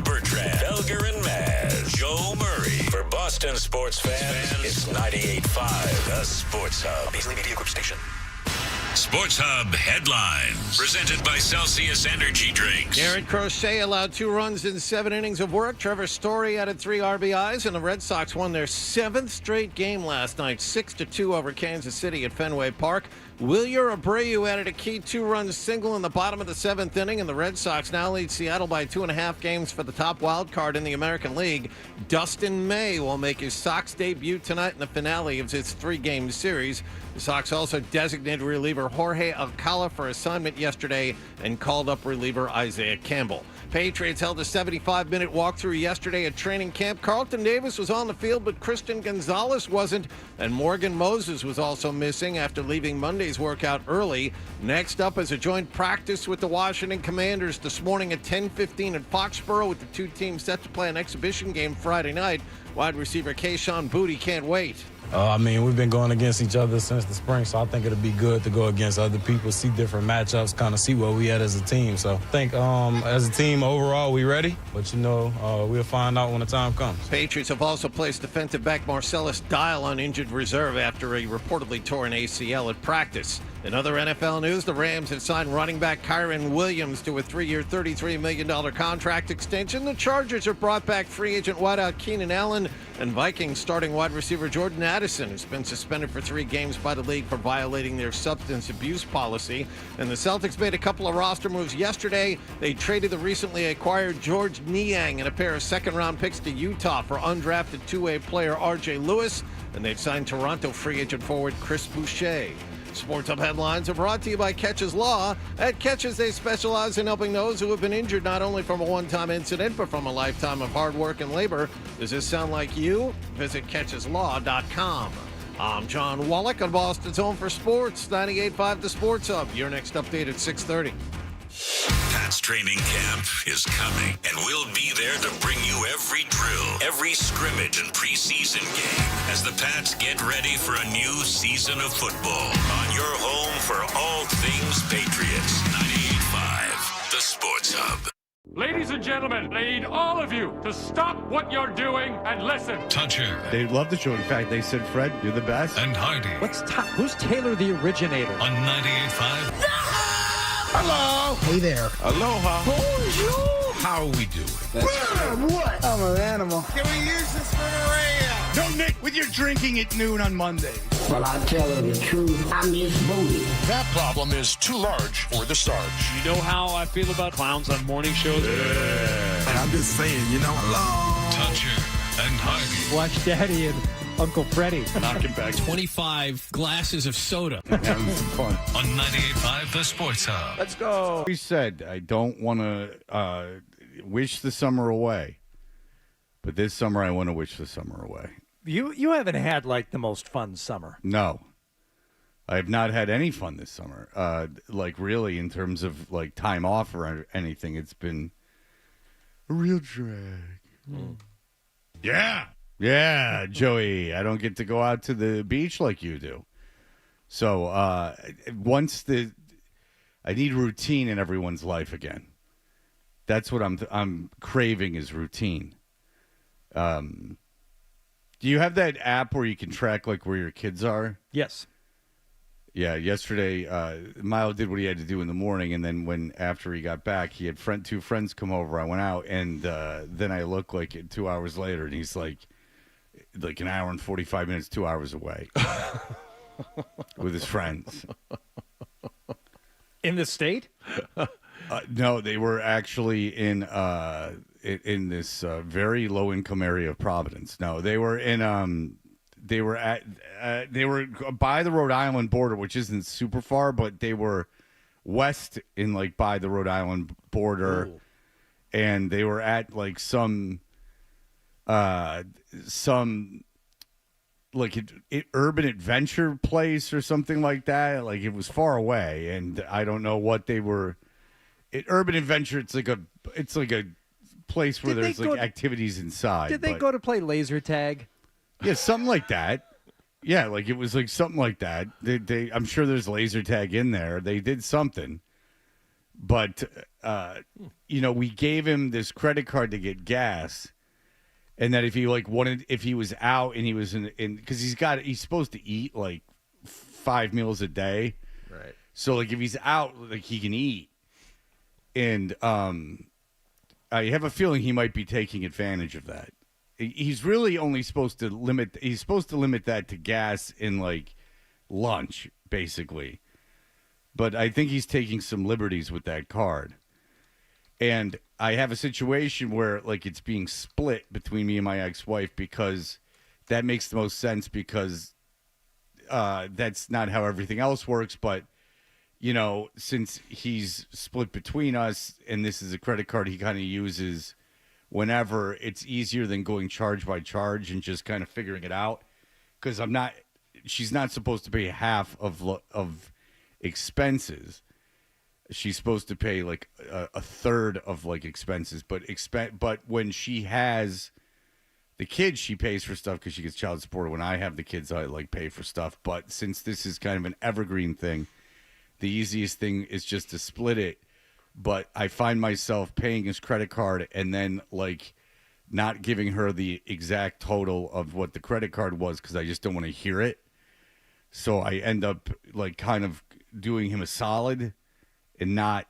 Bertrand, Felger, and Maz. Joe Murray. For Boston sports fans, it's 98.5, the Sports Hub. Beasley Media Group Station. Sports Hub headlines. Presented by Celsius Energy Drinks. Garrett Crochet allowed 2 runs in 7 innings of work. Trevor Story added 3 RBIs, and the Red Sox won their 7th straight game last night, 6-2 over Kansas City at Fenway Park. Wilyer Abreu added a key 2-run single in the bottom of the 7th inning, and the Red Sox now lead Seattle by 2.5 games for the top wild card in the American League. Dustin May will make his Sox debut tonight in the finale of his 3-game series. The Sox also designated reliever Jorge Alcala for assignment yesterday and called up reliever Isaiah Campbell. Patriots held a 75-minute walkthrough yesterday at training camp. Carlton Davis was on the field, but Christian Gonzalez wasn't, and Morgan Moses was also missing after leaving Monday's workout early. Next up is a joint practice with the Washington Commanders this morning at 10:15 at Foxborough, with the 2 teams set to play an exhibition game Friday night. Wide receiver Kayshon Boutte can't wait. We've been going against each other since the spring, so I think it'll be good to go against other people, see different matchups, kind of see where we at as a team. So I think as a team overall, we ready, but we'll find out when the time comes. Patriots have also placed defensive back Marcellus Dial on injured reserve after a reportedly torn ACL at practice. In other NFL news, the Rams have signed running back Kyren Williams to a 3-year, $33 million contract extension. The Chargers have brought back free agent wideout Keenan Allen, and Vikings starting wide receiver Jordan Addison, who's been suspended for 3 games by the league for violating their substance abuse policy. And the Celtics made a couple of roster moves yesterday. They traded the recently acquired George Niang and a pair of second-round picks to Utah for undrafted 2A player R.J. Lewis, and they've signed Toronto free agent forward Chris Boucher. Sports Hub headlines are brought to you by Catches Law. At Catches, they specialize in helping those who have been injured not only from a one-time incident, but from a lifetime of hard work and labor. Does this sound like you? Visit CatchesLaw.com. I'm John Wallach on Boston's Home for Sports, 98.5 The Sports Hub. Your next update at 6:30. Pat's training camp is coming, and we'll be there to bring you every drill, every scrimmage and preseason game as the Pats get ready for a new season of football. On your home for all things Patriots, 98.5 The Sports Hub. Ladies and gentlemen, I need all of you to stop what you're doing and listen. Toucher. They love the show. In fact, they said, Fred, you're the best. And Hardy. Who's Taylor the originator? On 98.5. Hello. Hey there. Aloha. Bonjour. How are we doing? What? I'm an animal. Can we use this for the radio? No, Nick, with your drinking at noon on Monday. Well, I tell her the truth, I miss Booty. That problem is too large for the Sarge. You know how I feel about clowns on morning shows? I'm just saying, hello. Toucher and Hardy. Watch Daddy and Uncle Freddie. Knocking back 25 glasses of soda. Having some fun. On 98.5 The Sports Hub. Let's go. We said I don't want to wish the summer away, but this summer I want to wish the summer away. You haven't had like the most fun summer. No, I have not had any fun this summer. Really, in terms of like time off or anything, it's been a real drag. Yeah, Joey, I don't get to go out to the beach like you do. So I need routine in everyone's life again. That's what I'm craving is routine. Do you have that app where you can track like where your kids are? Yes. Yeah, yesterday Milo did what he had to do in the morning, and then after he got back, he had 2 friends come over. I went out, and then I look like 2 hours later, and he's like an hour and 45 minutes, 2 hours away with his friends. In the state? No, they were actually in this very low income area of Providence. No, they were in they were by the Rhode Island border, which isn't super far, but they were west in by the Rhode Island border. Ooh. And they were at some urban adventure place or something like that. Like it was far away, and I don't know what they were. Urban adventure. It's like a place where there's activities inside. Did they go to play laser tag? Yeah, something like that. Yeah, it was something like that. I'm sure there's laser tag in there. They did something, But we gave him this credit card to get gas, and that if he if he was out and he was in because he's supposed to eat like 5 meals a day, Right. So like if he's out, like he can eat, and I have a feeling he might be taking advantage of that. He's really only supposed to limit. He's supposed to limit that to gas and like lunch, basically. But I think he's taking some liberties with that card. And I have a situation where like it's being split between me and my ex-wife because that makes the most sense because that's not how everything else works. But, since he's split between us and this is a credit card he kind of uses whenever, it's easier than going charge by charge and just kind of figuring it out. Because she's not supposed to pay half of expenses. She's supposed to pay like a third of like expenses, but when she has the kids, she pays for stuff because she gets child support. When I have the kids, I like pay for stuff. But since this is kind of an evergreen thing, the easiest thing is just to split it. But I find myself paying his credit card and then like not giving her the exact total of what the credit card was because I just don't want to hear it. So I end up like kind of doing him a solid and not,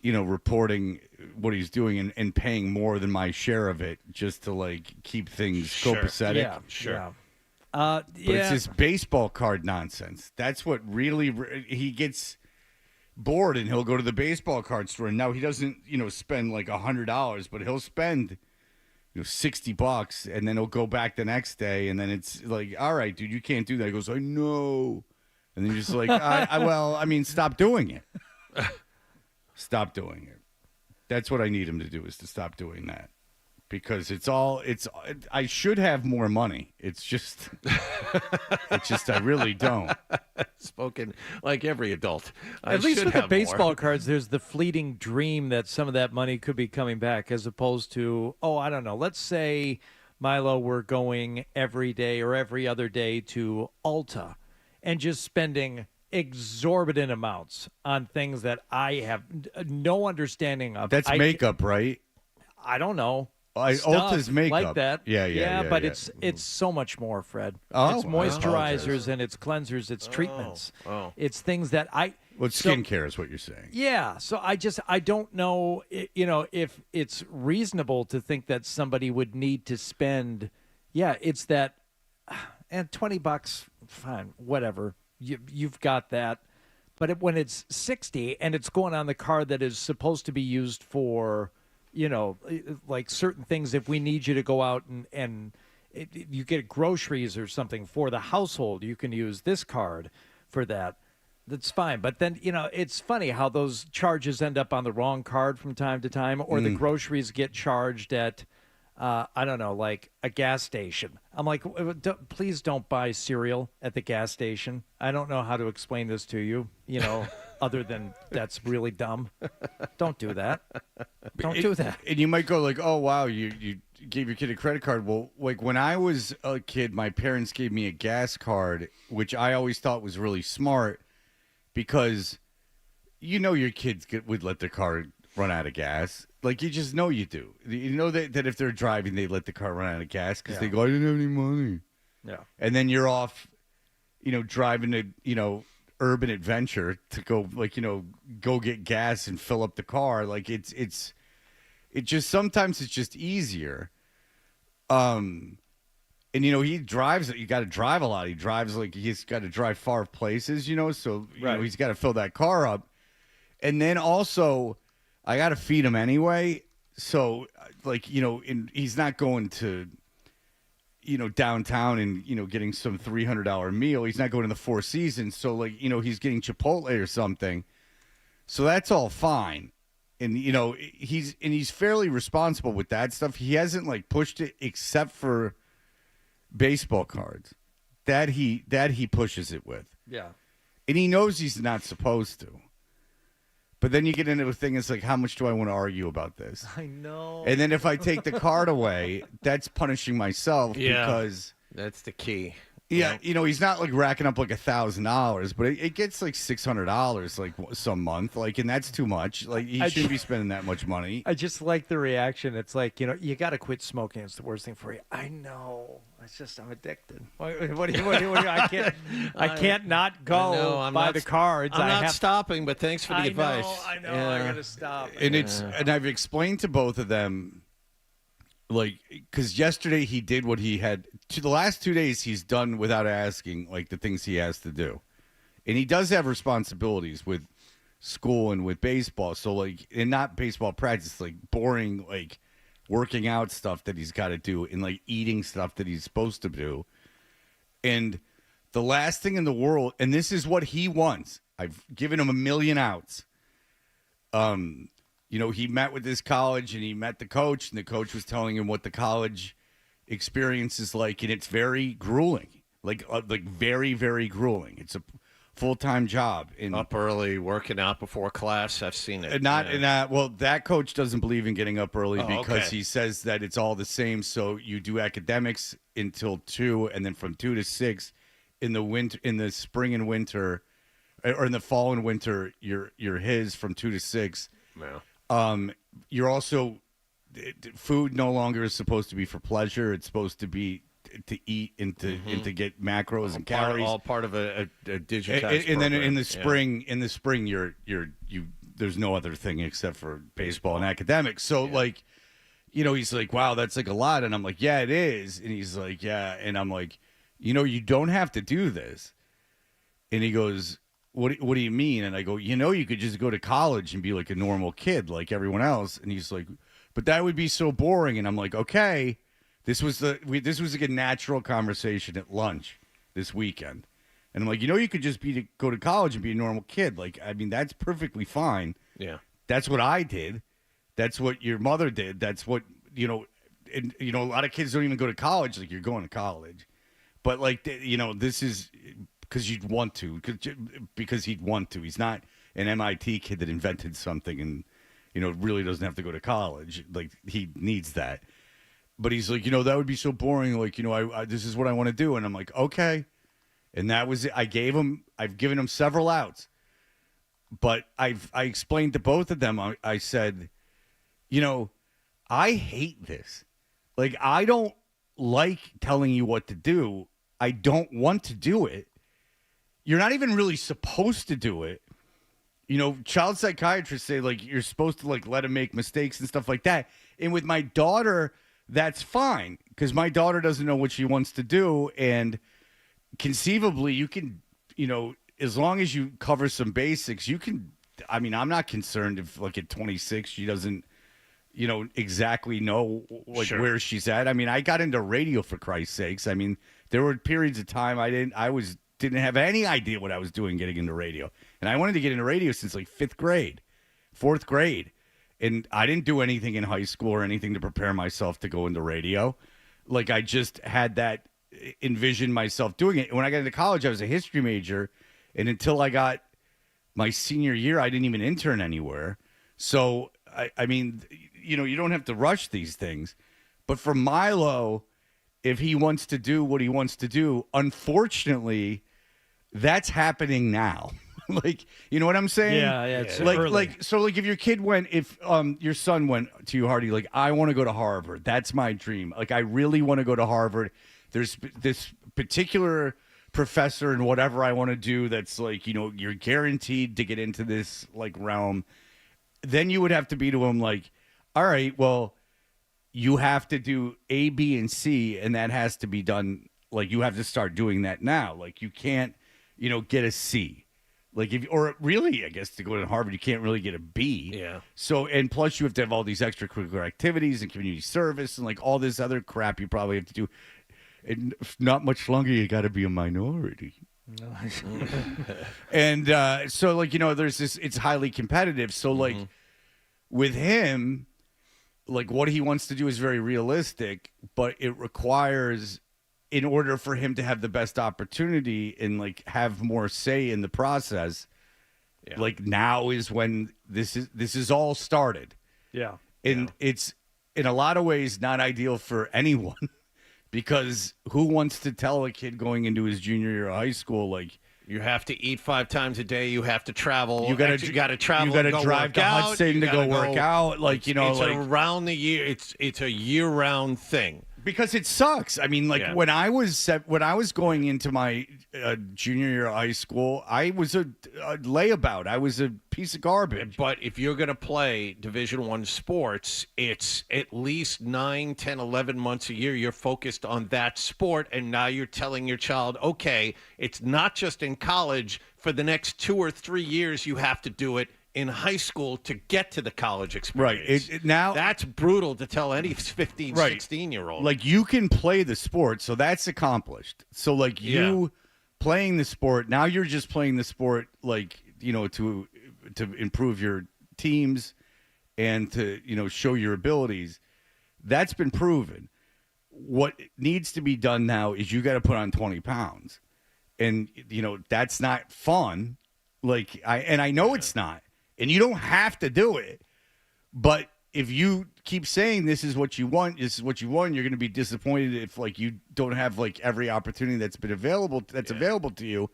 reporting what he's doing and paying more than my share of it just to like keep things copacetic. Yeah, Sure. But It's this baseball card nonsense. That's what really he gets bored and he'll go to the baseball card store. And now he doesn't, spend like $100, but he'll spend $60 and then he'll go back the next day and then it's like, all right, dude, you can't do that. He goes, I know. And then you're just like, stop doing it. Stop doing it. That's what I need him to do is to stop doing that. Because I should have more money. It's just I really don't. Spoken like every adult. At least with the baseball more. cards, there's the fleeting dream that some of that money could be coming back as opposed to, I don't know. Let's say, Milo, we're going every day or every other day to Ulta and just spending exorbitant amounts on things that I have no understanding of. That's makeup, right? I don't know. Ulta's makeup. Like that. Yeah, but it's so much more, Fred. Oh, it's moisturizers and it's cleansers, it's treatments. Oh. It's things that skincare is what you're saying. Yeah, so I don't know, if it's reasonable to think that somebody would need to spend. Yeah, it's that, and $20, fine, whatever. You've got that, but when it's 60 and it's going on the card that is supposed to be used for, like certain things, if we need you to go out and you get groceries or something for the household, you can use this card for that. That's fine. But then, it's funny how those charges end up on the wrong card from time to time, or the groceries get charged at, I don't know, like a gas station. I'm like, please don't buy cereal at the gas station. I don't know how to explain this to you, other than that's really dumb. Don't do that. Don't do that. And you might go like, oh, wow, you gave your kid a credit card. Well, like when I was a kid, my parents gave me a gas card, which I always thought was really smart because your kids would let their car run out of gas. Like, you just know you do. You know that if they're driving, they let the car run out of gas because they go, I didn't have any money. Yeah. And then you're off, driving a, urban adventure to go, like, go get gas and fill up the car. Like, it just, sometimes it's just easier. And, he drives, you got to drive a lot. He drives, like, he's got to drive far places, so, he's got to fill that car up. And then also, I got to feed him anyway. So, like, he's not going to, downtown and, getting some $300 meal. He's not going to the Four Seasons. So, like, he's getting Chipotle or something. So that's all fine. And, he's fairly responsible with that stuff. He hasn't, like, pushed it except for baseball cards. That he pushes it with. Yeah. And he knows he's not supposed to. But then you get into a thing, it's like, how much do I want to argue about this? I know. And then if I take the card away, that's punishing myself because... That's the key. Yeah, he's not like racking up like $1,000, but it gets like $600 like some month, like, and that's too much. Like, he shouldn't be spending that much money. I just like the reaction. It's like, you got to quit smoking. It's the worst thing for you. I know. It's just I'm addicted. What do you I can't not go buy the cards. I'm not stopping, but thanks for the advice. I know. I got to stop. And and I've explained to both of them, like, because yesterday he did what he had. To the last 2 days, he's done without asking, like, the things he has to do. And he does have responsibilities with school and with baseball. So, like, and not baseball practice, like, boring, like, working out stuff that he's got to do and, like, eating stuff that he's supposed to do. And the last thing in the world, and this is what he wants. I've given him 1,000,000 outs. He met with this college and he met the coach, and the coach was telling him what the college experience is like, and it's very grueling, like very, very grueling. It's a full-time job. Up early, working out before class. I've seen it. Well, that coach doesn't believe in getting up early because okay. he says that it's all the same. So you do academics until 2, and then from 2 to 6 in the spring and winter, or in the fall and winter, you're his from 2 to 6. Yeah. You're also, food no longer is supposed to be for pleasure. It's supposed to be to eat and to get macros and calories. All part of a digitized and then program. in the spring, you there's no other thing except for baseball and academics. So he's like, wow, that's like a lot. And I'm like, yeah, it is. And he's like, yeah. And I'm like, you don't have to do this. And he goes, what do you mean? And I go, you could just go to college and be like a normal kid like everyone else. And he's like, but that would be so boring. And I'm like, okay. This was like a natural conversation at lunch this weekend. And I'm like, you could just go to college and be a normal kid. Like, I mean, that's perfectly fine. Yeah. That's what I did. That's what your mother did. That's what, and, a lot of kids don't even go to college. Like, you're going to college. But, like, this is because you'd want to, because he'd want to. He's not an MIT kid that invented something and, really doesn't have to go to college. Like, he needs that. But he's like, that would be so boring. Like, I this is what I want to do. And I'm like, okay. And that was it. I've given him several outs. But I explained to both of them, I said, I hate this. Like, I don't like telling you what to do. I don't want to do it. You're not even really supposed to do it. Child psychiatrists say, like, you're supposed to, like, let him make mistakes and stuff like that. And with my daughter, that's fine, because my daughter doesn't know what she wants to do. And conceivably, you can, as long as you cover some basics, you can. I mean, I'm not concerned if, like, at 26, she doesn't, exactly know, like, Sure. where she's at. I mean, I got into radio, for Christ's sakes. I mean, there were periods of time didn't have any idea what I was doing getting into radio. And I wanted to get into radio since, like, 4th grade. And I didn't do anything in high school or anything to prepare myself to go into radio. Like, I just had that envision myself doing it. And when I got into college, I was a history major. And until I got my senior year, I didn't even intern anywhere. So, I mean, you don't have to rush these things. But for Milo, if he wants to do what he wants to do, unfortunately, that's happening now. Like, you know what I'm saying? Yeah, it's like, early. So if your kid if your son went to you, Hardy, like, I want to go to Harvard. That's my dream. Like, I really want to go to Harvard. There's this particular professor and whatever I want to do that's like, you're guaranteed to get into this, like, realm. Then you would have to be to him like, all right, well, you have to do A, B, and C, and that has to be done. Like, you have to start doing that now. Like, you can't, get a C. Like, I guess to go to Harvard, you can't really get a B. Yeah. So, and plus you have to have all these extracurricular activities and community service and, like, all this other crap you probably have to do. And not much longer, you got to be a minority. And so, like, there's this, it's highly competitive. So, like, with him, like, what he wants to do is very realistic, but it requires, in order for him to have the best opportunity and, like, have more say in the process, like, now is when this is all started. Yeah. And it's in a lot of ways not ideal for anyone because who wants to tell a kid going into his junior year of high school, like, you have to eat 5 times a day. You have to travel. You got to travel. You got to go drive work to out, Hudson you to go gotta work out. Like, it's around the year. It's a year-round thing. Because it sucks. I mean, like when I was going into my junior year of high school, I was a layabout. I was a piece of garbage. But if you're going to play Division I sports, it's at least 9, 10, 11 months a year you're focused on that sport, and now you're telling your child, okay, it's not just in college. For the next 2 or 3 years, you have to do it in high school to get to the college experience. Right. Now that's brutal to tell any 15, 16-year-old. Like, you can play the sport, so that's accomplished. So, like, you playing the sport, now you're just playing the sport, like, to improve your teams and to, show your abilities. That's been proven. What needs to be done now is you got to put on 20 pounds. And, that's not fun. Like, I know it's not. And you don't have to do it. But if you keep saying this is what you want, you're going to be disappointed if, like, you don't have, like, every opportunity that's available to you.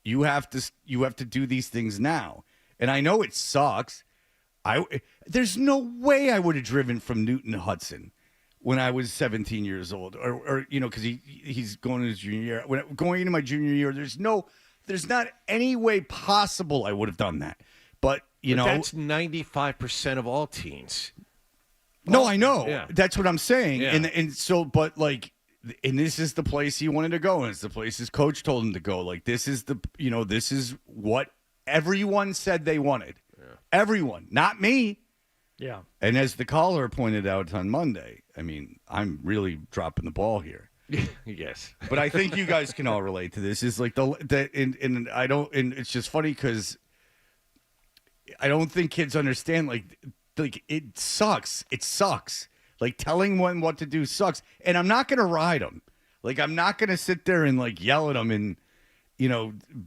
You have to do these things now. And I know it sucks. There's no way I would have driven from Newton to Hudson when I was 17 years old, or because he's going to his junior year. Going into my junior year, there's not any way possible I would have done that. But that's 95% of all teens. No, I know. Yeah. That's what I'm saying. Yeah. And so, but, like, and this is the place he wanted to go, and it's the place his coach told him to go. Like, this is this is what everyone said they wanted. Yeah. Everyone, not me. Yeah. And as the caller pointed out on Monday, I mean, I'm really dropping the ball here. Yes. But I think you guys can all relate to this. Is like and it's just funny because I don't think kids understand, like it sucks. It sucks. Like, telling one what to do sucks. And I'm not going to ride them. Like, I'm not going to sit there and, like, yell at them and,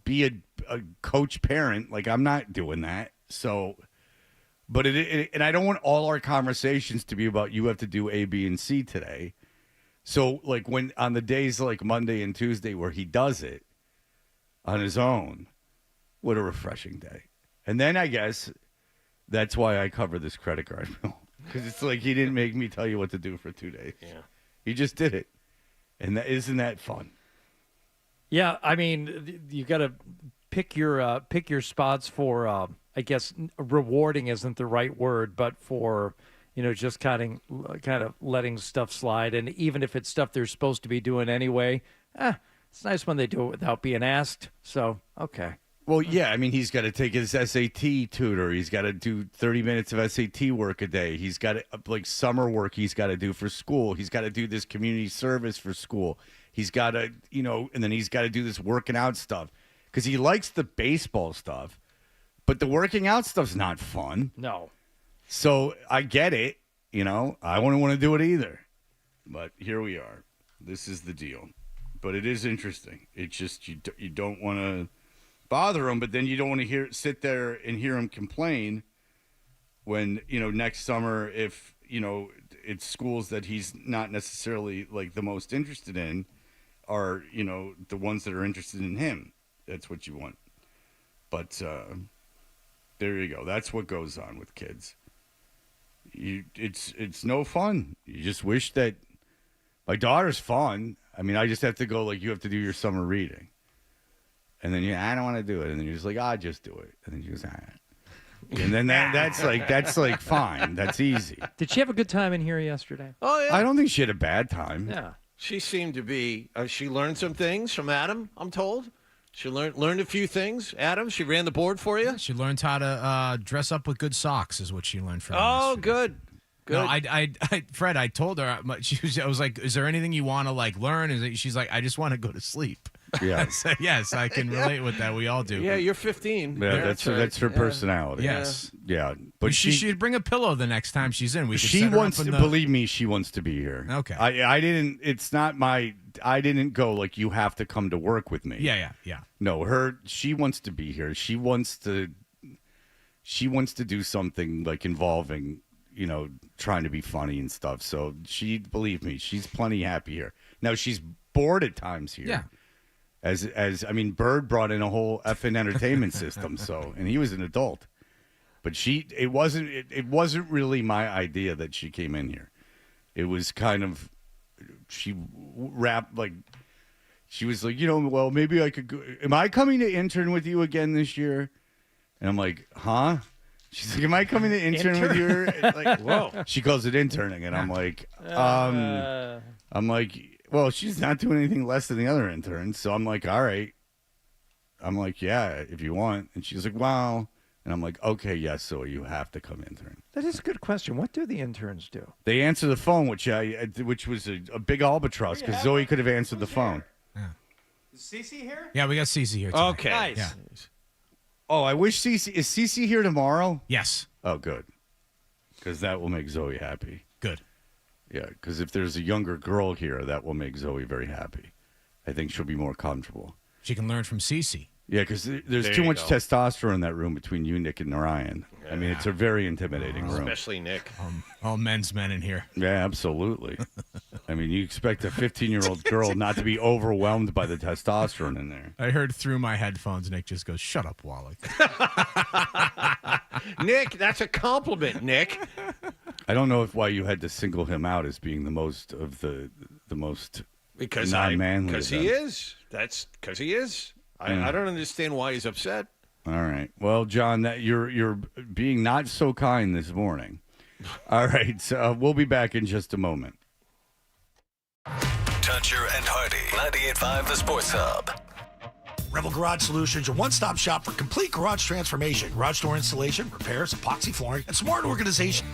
be a coach parent. Like, I'm not doing that. So, but and I don't want all our conversations to be about you have to do A, B, and C today. So, like, when on the days like Monday and Tuesday where he does it on his own, what a refreshing day. And then I guess that's why I cover this credit card bill. Because it's like he didn't make me tell you what to do for 2 days. Yeah. He just did it. And isn't that fun? Yeah, I mean, you got to pick your spots for, I guess, rewarding isn't the right word, but for, just kind of letting stuff slide. And even if it's stuff they're supposed to be doing anyway, it's nice when they do it without being asked. So, okay. Well, yeah, I mean, he's got to take his SAT tutor. He's got to do 30 minutes of SAT work a day. He's got like summer work he's got to do for school. He's got to do this community service for school. He's got to, and then he's got to do this working out stuff because he likes the baseball stuff, but the working out stuff's not fun. No. So I get it. I wouldn't want to do it either. But here we are. This is the deal. But it is interesting. It's just you don't want to bother him, but then you don't want to sit there and hear him complain when, next summer, if, it's schools that he's not necessarily like the most interested in are, the ones that are interested in him. That's what you want. But there you go. That's what goes on with kids. It's no fun. You just wish that my daughter's fun. I mean, I just have to go, like, you have to do your summer reading. And then I don't want to do it. And then you're just like, just do it. And then she goes, And then that's like fine. That's easy. Did she have a good time in here yesterday? Oh, yeah. I don't think she had a bad time. Yeah. She seemed to be, she learned some things from Adam, I'm told. She learned a few things. Adam, she ran the board for you? She learned how to dress up with good socks is what she learned from Oh, good. Good. No, I Fred, I told her, I was like, is there anything you want to, like, learn? She's like, I just want to go to sleep. Yeah. I said, yes, I can relate with that. We all do. Yeah, you're 15. Yeah, that's her personality. Yes. Yeah. But she should bring a pillow the next time she's in. She wants to, believe me, she wants to be here. Okay. I didn't, it's not I didn't go like, you have to come to work with me. Yeah. No, she wants to be here. She wants to do something like involving, trying to be funny and stuff. So believe me, she's plenty happy here. Now she's bored at times here. Yeah. Bird brought in a whole effing entertainment system. So, and he was an adult, but it wasn't really my idea that she came in here. It was kind of, she rapped like, she was like, well, maybe I could go. Am I coming to intern with you again this year? And I'm like, huh? She's like, am I coming to intern with you? Like, whoa. She calls it interning. And I'm like, well, she's not doing anything less than the other interns. So I'm like, all right. I'm like, yeah, if you want. And she's like, wow. And I'm like, okay, yes, so you have to come intern. That is a good question. What do the interns do? They answer the phone, which was a big albatross because Zoe could have answered the phone. Yeah. Is Cece here? Yeah, we got Cece here tonight. Okay. Nice. Yeah. Oh, I wish Cece... Is Cece here tomorrow? Yes. Oh, good. Because that will make Zoe happy. Good. Yeah, because if there's a younger girl here, that will make Zoe very happy. I think she'll be more comfortable. She can learn from Cece. Yeah, because there's There too you much go. testosterone in that room between you, Nick, and Narayan. I mean, it's a very intimidating room. Especially Nick. All men's men in here. Yeah, absolutely. I mean, you expect a 15-year-old girl not to be overwhelmed by the testosterone in there. I heard through my headphones, Nick just goes, "Shut up, Wally." Nick, that's a compliment, Nick. I don't know why you had to single him out as being the most of the most Because non-manly. Because he is. That's because he is. I don't understand why he's upset. All right. Well, John, that you're being not so kind this morning. All right. So we'll be back in just a moment. Toucher and Hardy, 98.5 The Sports Hub. Rebel Garage Solutions, your one-stop shop for complete garage transformation, garage door installation, repairs, epoxy flooring, and smart organization.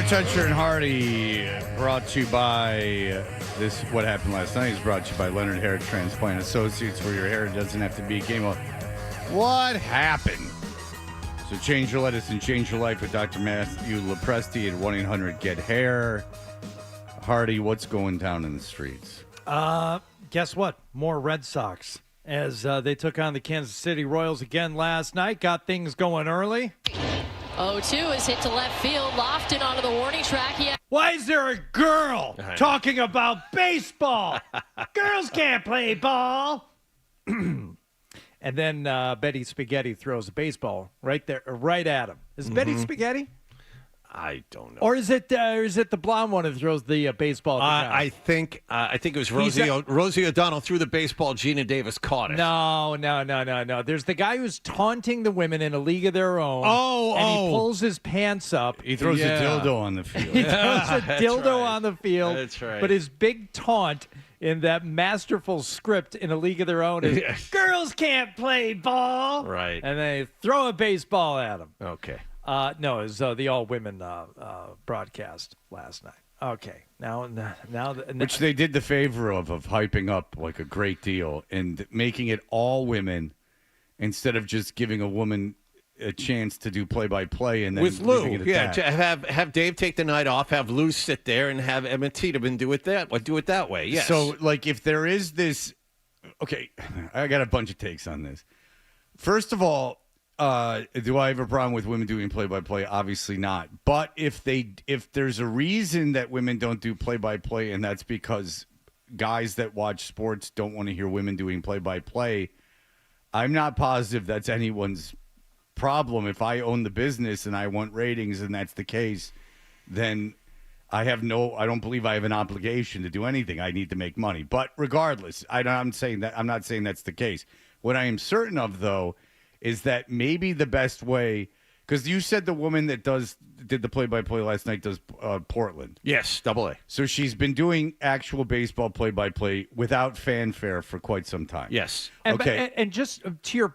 Toucher and Hardy, brought to you by this. What happened last night is brought to you by Leonard Hair Transplant Associates, where your hair doesn't have to be a game of what happened. So change your lettuce and change your life with Dr. Matthew Lepresti at 1-800-GET-HAIR. Hardy, what's going down in the streets? Guess what? More Red Sox as they took on the Kansas City Royals again last night. Got things going early. 0-2 is hit to left field, lofted onto the warning track. Why is there a girl talking about baseball? Girls can't play ball. And then Betty Spaghetti throws a baseball right there, right at him. Is it Betty Spaghetti? I don't know. Or is it the blonde one that throws the baseball? I think it was Rosie O'Donnell threw the baseball. Gina Davis caught it. No. There's the guy who's taunting the women in a league of their own. And he pulls his pants up. He throws a dildo on the field. He throws a dildo on the field. That's right. But his big taunt in that masterful script in a league of their own is, girls can't play ball. Right. And they throw a baseball at him. Okay. No, it was the all-women broadcast last night. Okay, now, which they did the favor of hyping up like a great deal and making it all women instead of just giving a woman a chance to do play-by-play and then with Lou, leaving it at that. to have Dave take the night off, have Lou sit there, and have Emma Tiedemann do it that way. Yes. So, like, if there is this, okay, I got a bunch of takes on this. First of all. Do I have a problem with women doing play-by-play? Obviously not. But if there's a reason that women don't do play-by-play, and that's because guys that watch sports don't want to hear women doing play-by-play, I'm not positive that's anyone's problem. If I own the business and I want ratings and that's the case, then I don't believe I have an obligation to do anything. I need to make money. But regardless, I'm not saying that's the case. What I am certain of, though, is that maybe the best way, because you said the woman that did the play-by-play last night does Portland. Yes, AA. So she's been doing actual baseball play-by-play without fanfare for quite some time. Yes. Okay. And just to your,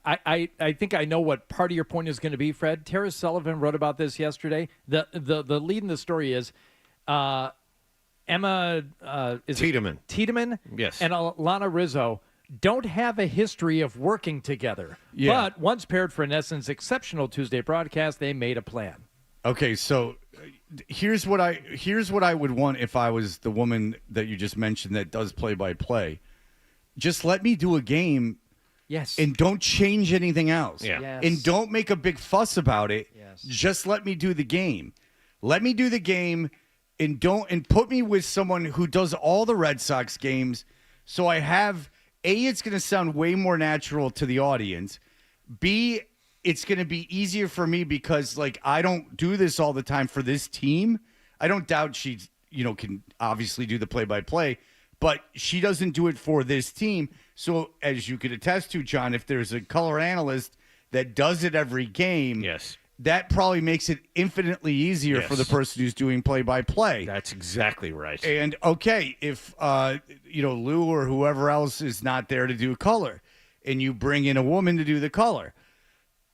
I think I know what part of your point is going to be, Fred. Tara Sullivan wrote about this yesterday. The lead in the story is Emma Tiedemann. Yes. And Alana Rizzo don't have a history of working together. Yeah. But once paired for, in essence, exceptional Tuesday broadcast, they made a plan. Okay, so here's what I would want if I was the woman that you just mentioned that does play-by-play. Just let me do a game. Yes. And don't change anything else. Yeah. Yes. And don't make a big fuss about it. Yes. Just let me do the game. Let me do the game and put me with someone who does all the Red Sox games so I have it's going to sound way more natural to the audience. B, it's going to be easier for me because, like, I don't do this all the time for this team. I don't doubt she, can obviously do the play-by-play, but she doesn't do it for this team. So, as you could attest to, John, if there's a color analyst that does it every game, yes, that probably makes it infinitely easier for the person who's doing play-by-play. That's exactly right. And, okay, if, Lou or whoever else is not there to do color, and you bring in a woman to do the color,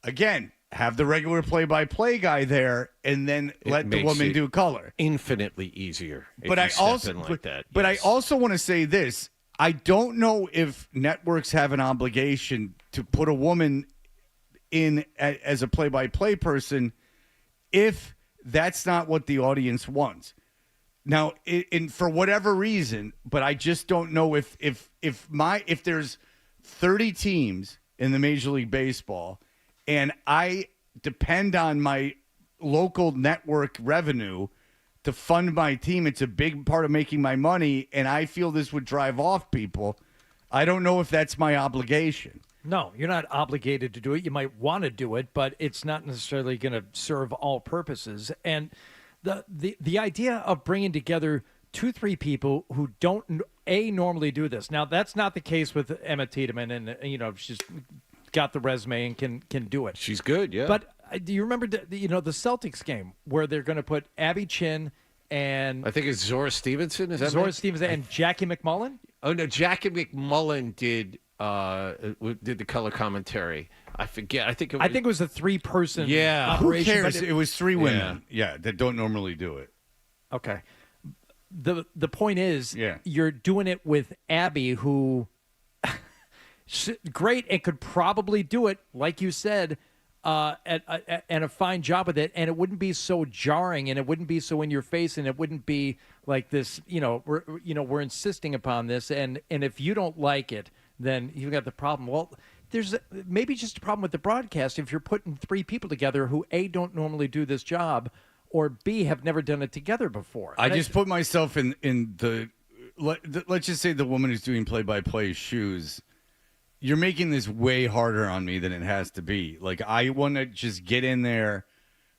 again, have the regular play-by-play guy there, and then let the woman do color. Infinitely easier. But I also want to say this. I don't know if networks have an obligation to put a woman in as a play-by-play person if that's not what the audience wants. Now, for whatever reason, but I just don't know if there's 30 teams in the Major League Baseball and I depend on my local network revenue to fund my team, it's a big part of making my money, and I feel this would drive off people. I don't know if that's my obligation. No, you're not obligated to do it. You might want to do it, but it's not necessarily going to serve all purposes. And the idea of bringing together 2-3 people who don't normally do this. Now, that's not the case with Emma Tiedemann, and she's got the resume and can do it. She's good, yeah. But do you remember the Celtics game where they're going to put Abby Chin and I think it's Zora Stevenson. Is that Zora right? Stevenson and Jackie McMullen? Oh no, Jackie McMullen did did the color commentary. I forget. I think it was a 3-person Yeah. Who operation. cares? but It was 3 women. Yeah, that don't normally do it. Okay. The point is, Yeah. you're doing it with Abby, who great and could probably do it, like you said, and a fine job with it, and it wouldn't be so jarring, and it wouldn't be so in your face, and it wouldn't be like this. We're insisting upon this, and if you don't like it, then you've got the problem. Well, there's maybe just a problem with the broadcast if you're putting 3 people together who A, don't normally do this job, or B, have never done it together before. I just put myself in let's just say the woman who's doing play-by-play shoes. You're making this way harder on me than it has to be. Like, I want to just get in there,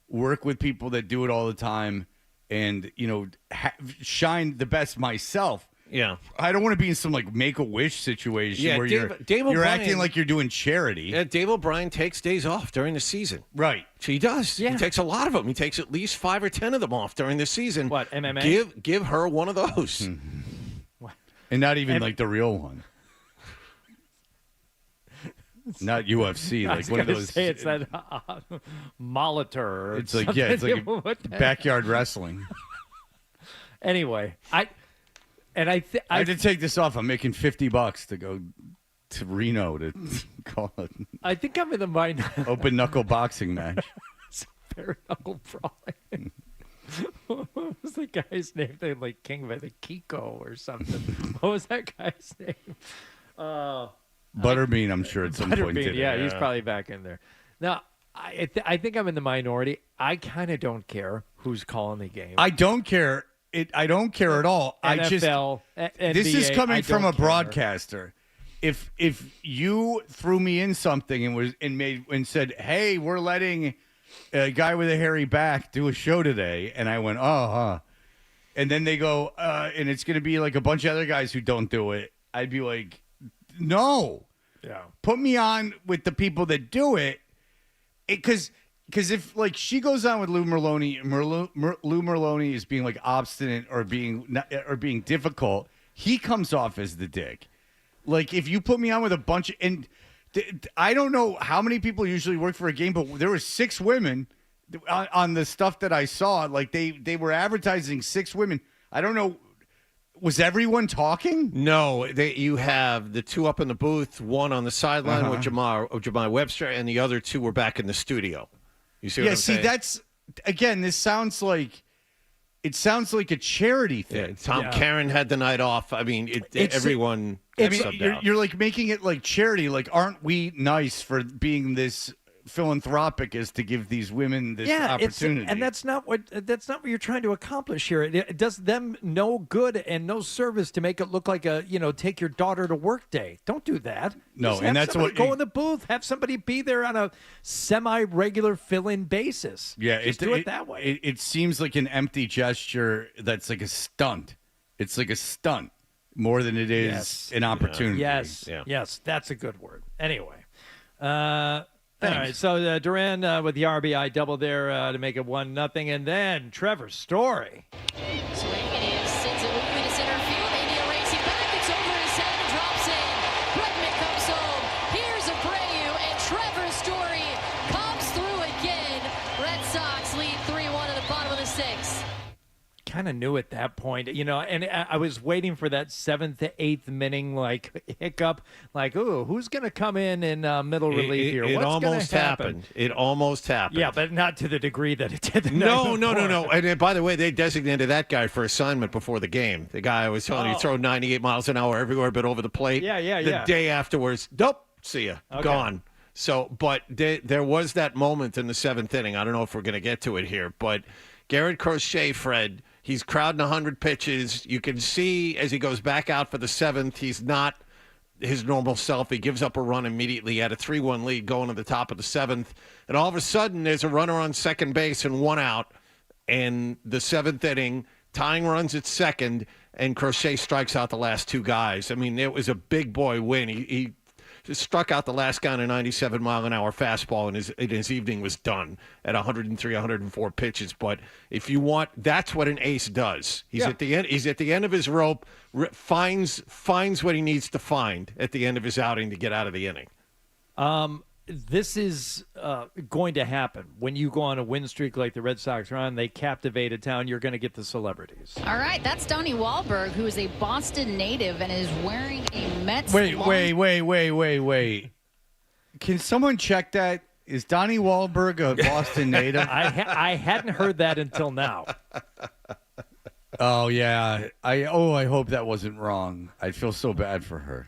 work with people that do it all the time, and, shine the best myself. Yeah. I don't want to be in some, like, Make-A-Wish situation where Dave you're acting O'Brien- like you're doing charity. Yeah, Dave O'Brien takes days off during the season. Right. He does. Yeah. He takes a lot of them. He takes at least 5 or 10 of them off during the season. What, MMA? Give her one of those. And not even, like, the real one. Not UFC, I like was one of gonna those. say it's that Molitor. Or It's like, yeah, it's like What the heck? backyard wrestling. Anyway, I I had to take this off. I'm making $50 to go to Reno to call it I think I'm in the mind. open knuckle boxing match. Bare knuckle brawling. What was the guy's name? They like King by the Kiko or something. What was that guy's name? Butterbean, I'm sure at some point Butterbean. did it. Yeah, he's probably back in there. Now, I think I'm in the minority. I kind of don't care who's calling the game. I don't care. I don't care at all. NFL, this is NBA, coming I from don't a care. broadcaster. If you threw me in something and said, "Hey, we're letting a guy with a hairy back do a show today," and I went, and then they go, and it's going to be like a bunch of other guys who don't do it, I'd be like, no. Yeah. Put me on with the people that do it. Because if, like, she goes on with Lou Merloni, Lou Merloni is being, like, obstinate or being difficult, he comes off as the dick. Like, if you put me on with a bunch of... And I don't know how many people usually work for a game, but there were 6 women on the stuff that I saw. Like, they were advertising 6 women. I don't know... Was everyone talking? No, you have the 2 up in the booth, 1 on the sideline with Jamar Webster, and the other 2 were back in the studio. You see what I'm saying? That's again. This sounds like a charity thing. Yeah, Karen had the night off. I mean, everyone. You're like making it like charity. Like, aren't we nice for being this philanthropic as to give these women this opportunity? And that's not what you're trying to accomplish here. It does them no good and no service to make it look like a take your daughter to work day. Don't do that. No, Just and have that's somebody what go in the booth. Have somebody be there on a semi-regular fill-in basis. Yeah, just do it that way. It seems like an empty gesture. That's like a stunt. It's like a stunt more than it is an opportunity. Yes, that's a good word. Anyway. All right, so Duran with the RBI double there to make it 1-0, and then Trevor Story. Swing, and he sends it moving to center field. Maybe a racing back. It's over his head and drops in. Bregman comes home. Here's Abreu, and Trevor Story comes through again. Red Sox lead 3-1 in the bottom of the 6th. Kind of knew at that point, and I was waiting for that 7th to 8th inning hiccup, who's going to come in middle relief here? It What's almost gonna happen? happened. It almost happened. Yeah, but not to the degree that it did. No. And by the way, they designated that guy for assignment before the game. The guy I was telling you throw 98 miles an hour everywhere but over the plate. Yeah. The day afterwards, nope, see ya, gone. So, but there was that moment in the 7th inning. I don't know if we're going to get to it here, but Garrett Crochet, Fred, he's crowding 100 pitches. You can see as he goes back out for the 7th, he's not his normal self. He gives up a run immediately at a 3-1 lead going to the top of the 7th. And all of a sudden, there's a runner on second base and 1 out. And the 7th inning, tying runs at second, and Crochet strikes out the last 2 guys. I mean, it was a big boy win. He struck out the last guy on a 97-mile-an-hour fastball, and his evening was done at 103, 104 pitches. But if you want, that's what an ace does. He's at the end. He's at the end of his rope. Finds what he needs to find at the end of his outing to get out of the inning. This is going to happen. When you go on a win streak like the Red Sox are on, they captivate a town, you're going to get the celebrities. All right, that's Donnie Wahlberg, who is a Boston native and is wearing a Mets. Wait. Can someone check that? Is Donnie Wahlberg a Boston native? I hadn't heard that until now. Oh, yeah. I hope that wasn't wrong. I feel so bad for her.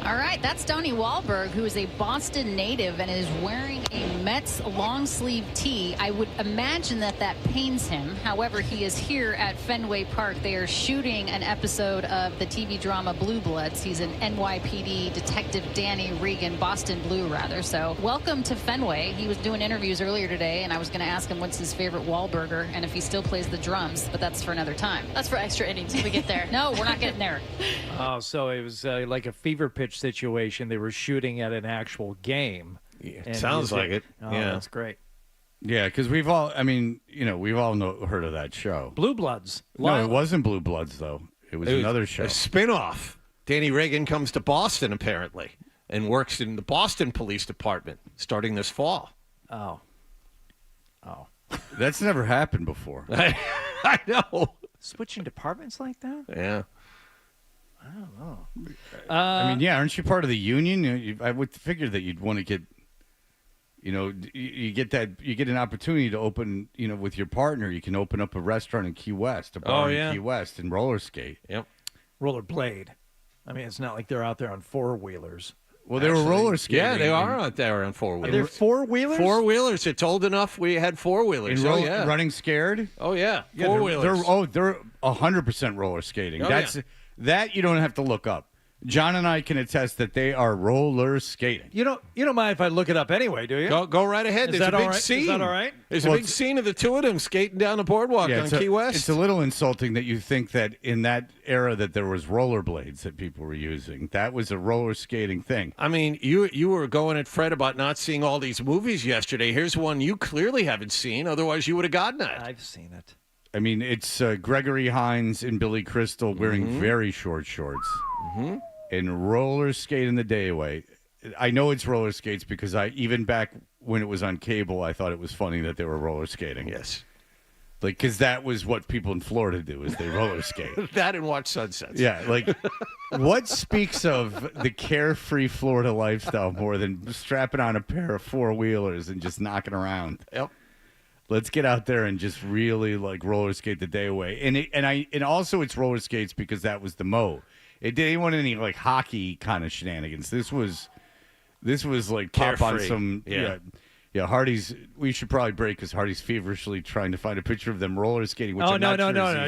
All right, that's Donnie Wahlberg, who is a Boston native and is wearing a Mets long-sleeve tee. I would imagine that pains him. However, he is here at Fenway Park. They are shooting an episode of the TV drama Blue Bloods. He's an NYPD detective, Danny Regan, Boston Blue, rather. So welcome to Fenway. He was doing interviews earlier today, and I was going to ask him what's his favorite Wahlburger and if he still plays the drums, but that's for another time. That's for extra innings when we get there. No, we're not getting there. Oh, so it was like a fever pitch situation. They were shooting at an actual game. Yeah, sounds like it. Oh, yeah, that's great. Yeah, because we've all heard of that show. Blue Bloods. No, it wasn't Blue Bloods, though. It was another show. A spinoff. Danny Reagan comes to Boston, apparently, and works in the Boston Police Department starting this fall. Oh. That's never happened before. I know. Switching departments like that? Yeah. I don't know. I mean, yeah, aren't you part of the union? I would figure that you'd want to get, you get an opportunity to open, with your partner. You can open up a restaurant in Key West, a bar in Key West, and roller skate. Yep. Rollerblade. I mean, it's not like they're out there on four-wheelers. Well, they were roller skating. Yeah, they are out there on four-wheelers. Are there four-wheelers? Four-wheelers. It's old enough we had four-wheelers. Running scared? Oh, yeah. Yeah, Four-wheelers. They're 100% roller skating. Oh, That you don't have to look up. John and I can attest that they are roller skating. You don't mind if I look it up anyway, do you? Go right ahead. Is There's that a big all right? scene. Is that all right? There's a big scene of the two of them skating down the boardwalk on Key West. It's a little insulting that you think that in that era that there was rollerblades that people were using. That was a roller skating thing. I mean, you were going at Fred about not seeing all these movies yesterday. Here's one you clearly haven't seen. Otherwise, you would have gotten that. I've seen it. I mean, it's Gregory Hines and Billy Crystal wearing very short shorts and roller skating the day away. I know it's roller skates because even back when it was on cable, I thought it was funny that they were roller skating. Yes. Like, because that was what people in Florida do, is they roller skate. That and watch sunsets. Yeah, like, what speaks of the carefree Florida lifestyle more than strapping on a pair of four-wheelers and just knocking around? Yep. Let's get out there and just really, like, roller skate the day away. And also it's roller skates because that was the mode. It didn't want any, like, hockey kind of shenanigans. This was like pop on Carefree. some Yeah, Hardy's. We should probably break because Hardy's feverishly trying to find a picture of them roller skating. Which No.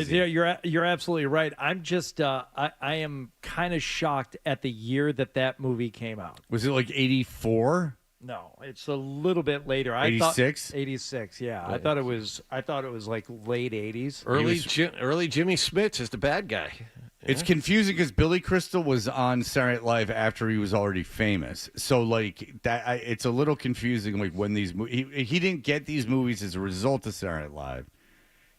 You're absolutely right. I'm just I am kind of shocked at the year that movie came out. Was it like 84? No, it's a little bit later. 86? 86. Yeah, I thought it was like late 80s. Early Jimmy Smits is the bad guy. It's confusing because Billy Crystal was on Saturday Night Live after he was already famous. So, like, that, it's a little confusing. Like, when these he didn't get these movies as a result of Saturday Night Live.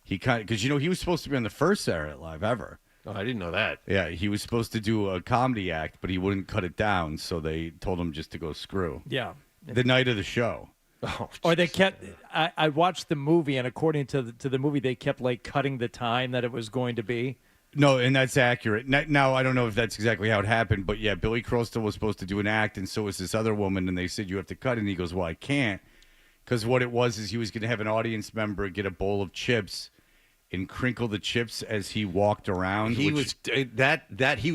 He because he was supposed to be on the first Saturday Night Live ever. Oh, I didn't know that. Yeah, he was supposed to do a comedy act, but he wouldn't cut it down, so they told him just to go screw. Yeah, the night of the show. Oh, or they kept. I watched the movie, and according to the movie, they kept like cutting the time that it was going to be. No, and that's accurate. Now, I don't know if that's exactly how it happened, but yeah, Billy Crystal was supposed to do an act, and so was this other woman, and they said, you have to cut, and he goes, well, I can't, because what it was is he was going to have an audience member get a bowl of chips and crinkle the chips as he walked around. He was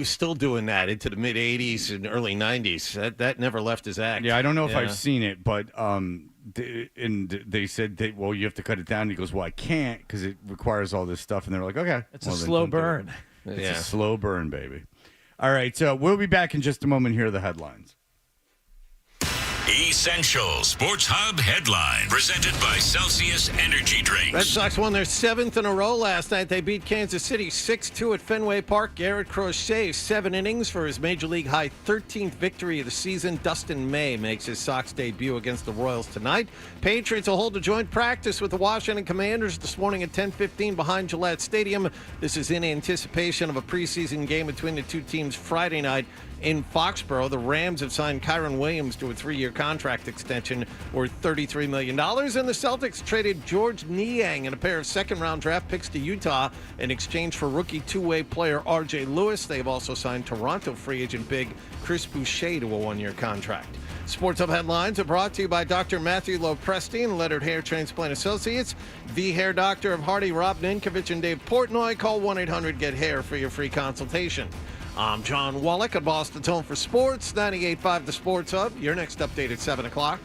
still doing that into the mid-'80s and early '90s. That never left his act. Yeah, I don't know if I've seen it, but and they said, well, you have to cut it down. And he goes, well, I can't because it requires all this stuff. And they're like, okay. It's a slow burn. It's a slow burn, baby. All right, so we'll be back in just a moment. Here are the headlines. Essential Sports Hub headline presented by Celsius Energy Drinks. Red Sox won their 7th in a row last night. They beat Kansas City 6-2 at Fenway Park. Garrett Crochet, 7 innings for his Major League high 13th victory of the season. Dustin May makes his Sox debut against the Royals tonight. Patriots will hold a joint practice with the Washington Commanders this morning at 10:15 behind Gillette Stadium. This is in anticipation of a preseason game between the two teams Friday night in Foxborough. The Rams have signed Kyron Williams to a 3-year contract extension worth $33 million. And the Celtics traded George Niang and a pair of second-round draft picks to Utah in exchange for rookie two-way player R.J. Lewis. They've also signed Toronto free agent big Chris Boucher to a 1-year contract. Sports Hub headlines are brought to you by Dr. Matthew Lopresti and Leonard Hair Transplant Associates, the hair doctor of Hardy, Rob Ninkovich, and Dave Portnoy. Call 1-800-GET-HAIR for your free consultation. I'm John Wallach at Boston's Home for Sports, 98.5 The Sports Hub. Your next update at 7 o'clock.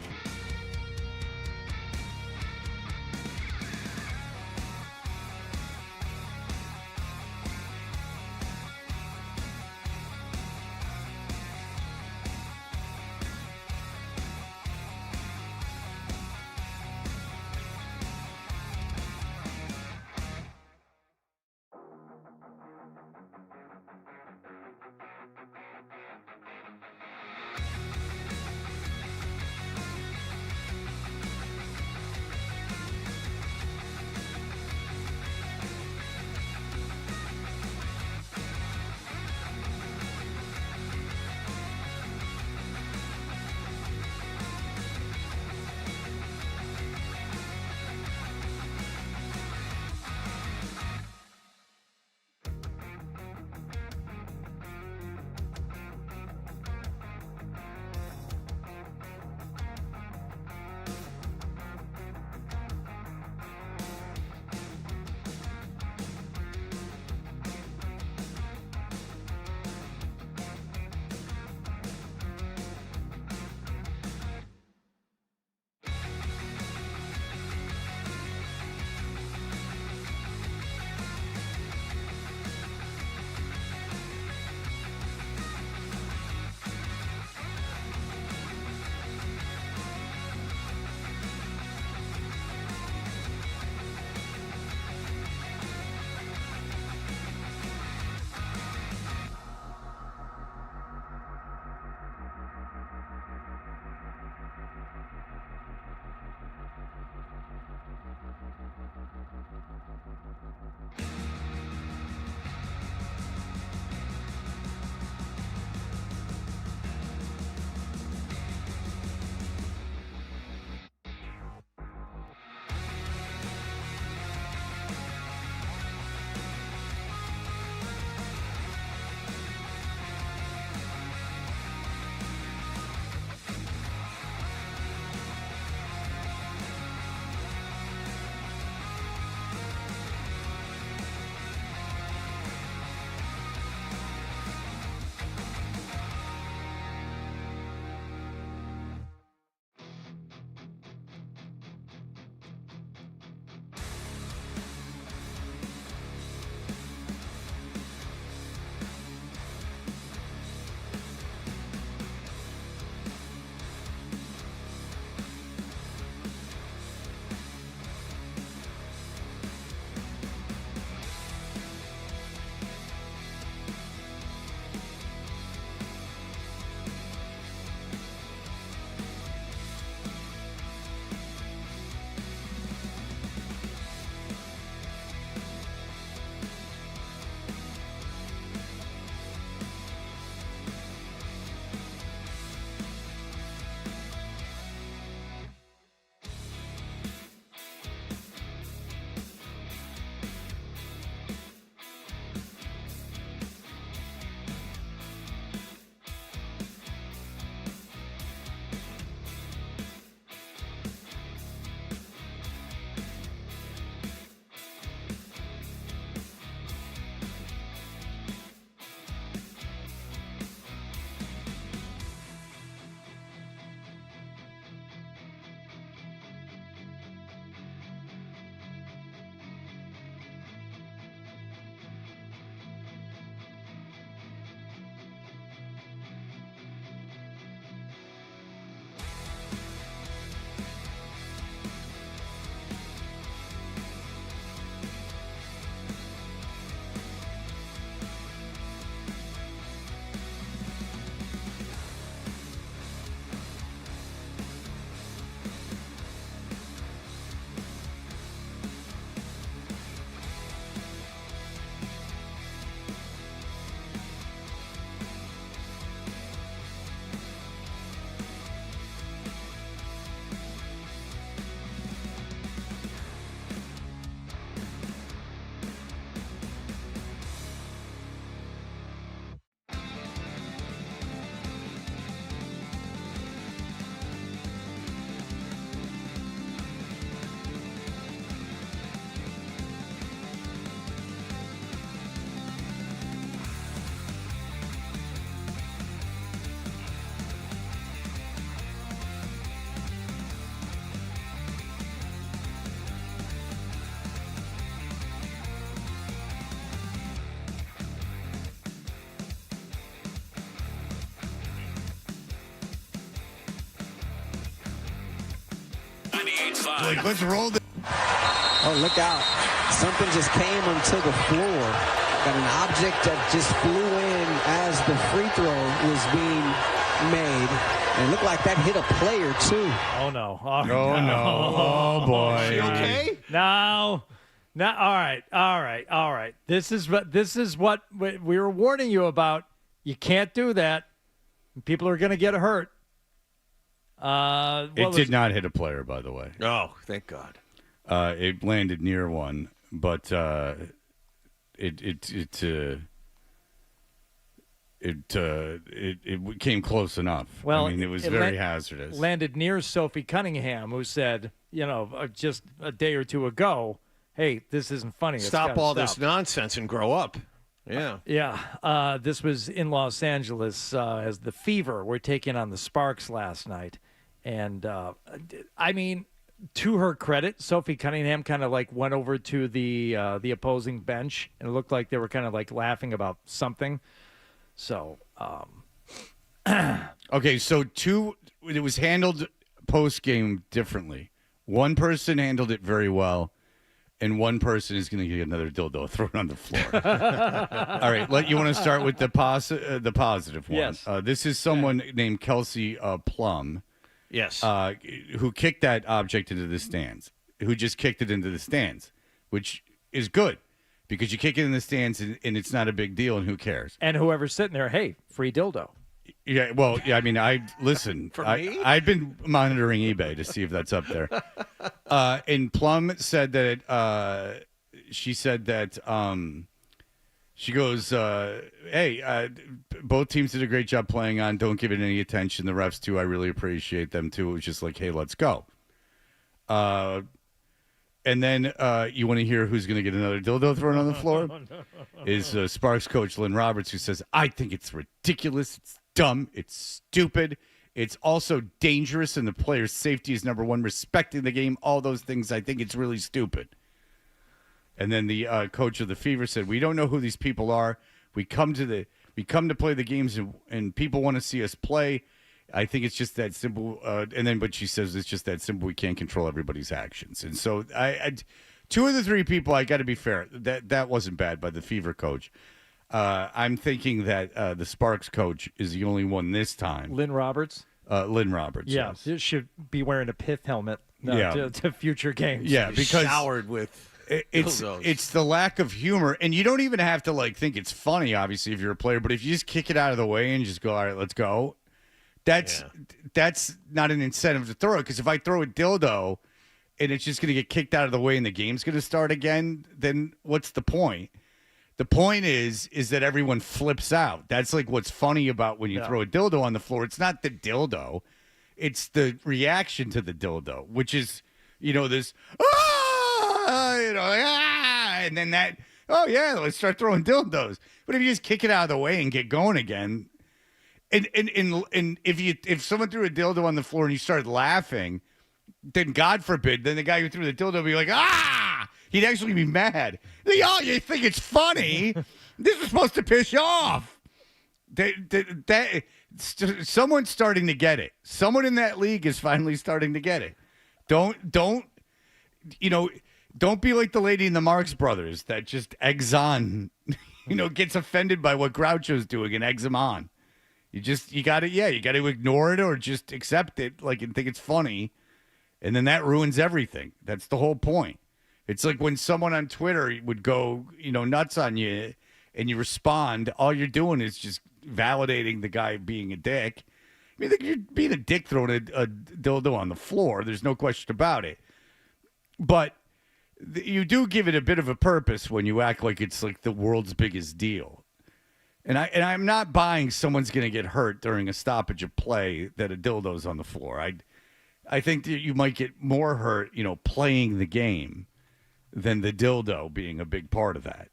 98.5. Like, let's roll this. Oh, look out. Something just came onto the floor. Got an object that just flew in as the free throw was being made. And it looked like that hit a player, too. Oh, no. Oh, no. Oh, boy. Is she okay? No. No. All right. This is what we were warning you about. You can't do that. People are going to get hurt. It did not hit a player, by the way. Oh, thank God. It landed near one, but it came close enough. Well, I mean, it was very hazardous. Landed near Sophie Cunningham, who said, just a day or two ago, hey, this isn't funny. It's Stop gotta all stop. this nonsense and grow up. Yeah. Yeah. This was in Los Angeles as the Fever were taking on the Sparks last night. And, I mean, to her credit, Sophie Cunningham kind of like went over to the opposing bench, and it looked like they were kind of like laughing about something. So, Okay, so it was handled post-game differently. One person handled it very well, and one person is going to get another dildo thrown on the floor. All right, you want to start with the positive one. Yes. This is someone named Kelsey Plum. Yes. Who kicked that object into the stands, who just kicked it into the stands, which is good because you kick it in the stands and it's not a big deal and who cares? and whoever's sitting there, hey, free dildo. Yeah, well, yeah, I mean, listen, me? I've been monitoring eBay to see if that's up there. And Plum said that she said that she goes, hey, both teams did a great job playing on. Don't give it any attention. The refs, too, I really appreciate them, too. It was just like, hey, let's go. And then you want to hear who's going to get another dildo thrown on the floor? Is Sparks coach Lynn Roberts, who says, I think it's ridiculous. It's dumb. It's stupid. It's also dangerous, and the player's safety is number one. Respecting the game, all those things, I think it's really stupid. And then the coach of the Fever said, "We don't know who these people are. We come to play the games, and people want to see us play. I think it's just that simple." But she says it's just that simple. We can't control everybody's actions. And so, two of the three people, I got to be fair, that wasn't bad by the Fever coach. I'm thinking that the Sparks coach is the only one this time. Lynn Roberts? Lynn Roberts. Yeah, yes. you should be wearing a pith helmet to future games. Yeah, because showered with. It's the lack of humor, and you don't even have to think it's funny. Obviously, if you're a player, but if you just kick it out of the way and just go, all right, let's go. That's not an incentive to throw it, because if I throw a dildo and it's just going to get kicked out of the way and the game's going to start again, then what's the point? The point is that everyone flips out. That's like what's funny about when you throw a dildo on the floor. It's not the dildo, it's the reaction to the dildo, which is this. And then that, let's start throwing dildos. But if you just kick it out of the way and get going again, and if someone threw a dildo on the floor and you started laughing, then God forbid, then the guy who threw the dildo would be like, he'd actually be mad. You think it's funny? This is supposed to piss you off. Someone's starting to get it. Someone in that league is finally starting to get it. Don't be like the lady in the Marx Brothers that just eggs on, gets offended by what Groucho's doing and eggs him on. You got to ignore it or just accept it and think it's funny. And then that ruins everything. That's the whole point. It's like when someone on Twitter would go, nuts on you and you respond, all you're doing is just validating the guy being a dick. I mean, you're being a dick throwing a dildo on the floor. There's no question about it. But you do give it a bit of a purpose when you act like it's like the world's biggest deal. And I'm not buying someone's going to get hurt during a stoppage of play that a dildo's on the floor. I think that you might get more hurt, playing the game than the dildo being a big part of that.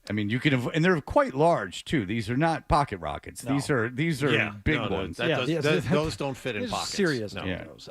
I mean, and they're quite large too. These are not pocket rockets. No. These are big ones. Those don't fit in pockets. Serious dildos.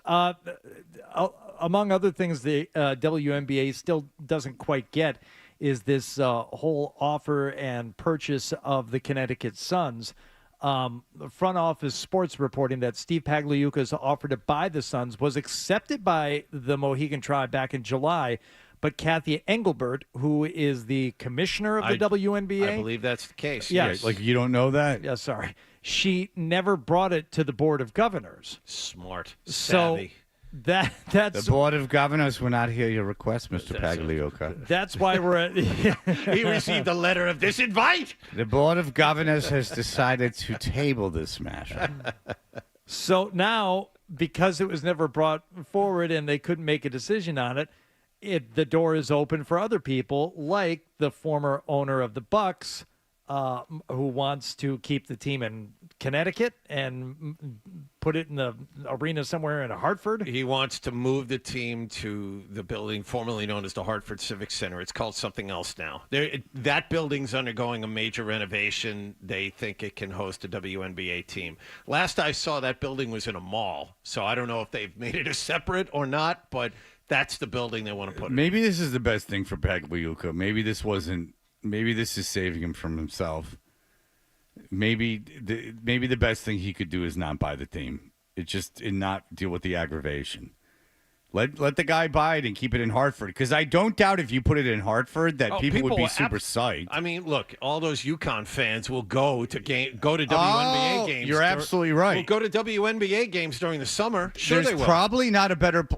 Among other things, the WNBA still doesn't quite get is this whole offer and purchase of the Connecticut Suns. The front office sports reporting that Steve Pagliuca's offer to buy the Suns was accepted by the Mohegan Tribe back in July, but Kathy Engelbert, who is the commissioner of the WNBA, I believe that's the case. Yes. Yeah, like you don't know that? Yeah, sorry. She never brought it to the Board of Governors. Smart, So savvy. that's The Board of Governors will not hear your request, Mr. Pagliuca. that's why we're at. He received a letter of disinvite. The Board of Governors has decided to table this matter. So now, because it was never brought forward and they couldn't make a decision on it, the door is open for other people, like the former owner of the Bucks, who wants to keep the team in Connecticut and put it in the arena somewhere in Hartford. He wants to move the team to the building formerly known as the Hartford Civic Center. It's called something else now. That building's undergoing a major renovation. They think it can host a WNBA team. Last I saw, that building was in a mall, so I don't know if they've made it a separate or not, but that's the building they want to put it. Maybe this is the best thing for Pagliuca. Maybe this wasn't. Maybe this is saving him from himself. Maybe the best thing he could do is not buy the team. And not deal with the aggravation. Let the guy buy it and keep it in Hartford. Because I don't doubt if you put it in Hartford that people would be super psyched. I mean, look, all those UConn fans will go to WNBA games. You're absolutely right. Will go to WNBA games during the summer. Sure, they will. Probably not a better.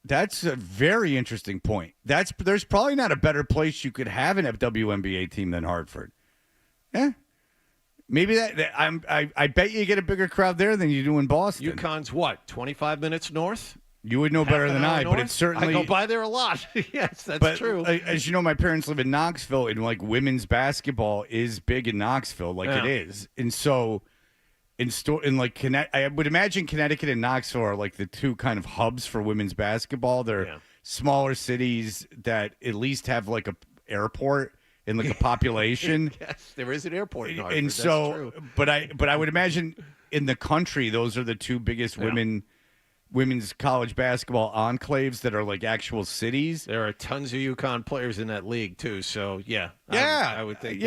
That's a very interesting point. There's probably not a better place you could have a WNBA team than Hartford. Yeah, maybe I bet you get a bigger crowd there than you do in Boston. UConn's what, 25 minutes north? You would know better than I, but it's certainly. I go by there a lot. Yes, that's true. As you know, my parents live in Knoxville, and like women's basketball is big in Knoxville, it is, and so. I would imagine Connecticut and Knoxville are like the two kind of hubs for women's basketball. They're smaller cities that at least have like a airport and like a population. Yes, there is an airport in Hartford. And so, but I would imagine in the country, those are the two biggest women's college basketball enclaves that are like actual cities. There are tons of UConn players in that league too. So I would think.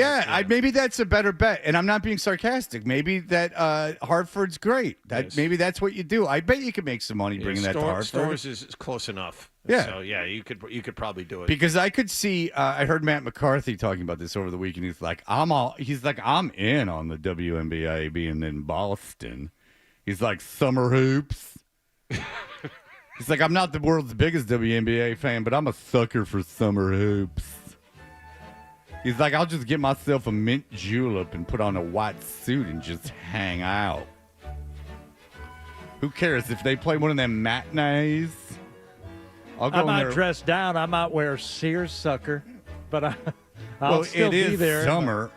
Maybe that's a better bet. And I'm not being sarcastic. Maybe that Hartford's great. Maybe that's what you do. I bet you could make some money bringing that to Hartford. Stores is close enough. Yeah. So you could probably do it. Because I could see. I heard Matt McCarthy talking about this over the weekend. He's like, I'm in on the WNBA being in Boston. He's like, summer hoops. He's like, I'm not the world's biggest WNBA fan, but I'm a sucker for summer hoops. He's like, I'll just get myself a mint julep and put on a white suit and just hang out. Who cares if they play one of them matinees? I might dress down. I might wear seersucker, but I'll still be there. It is summer,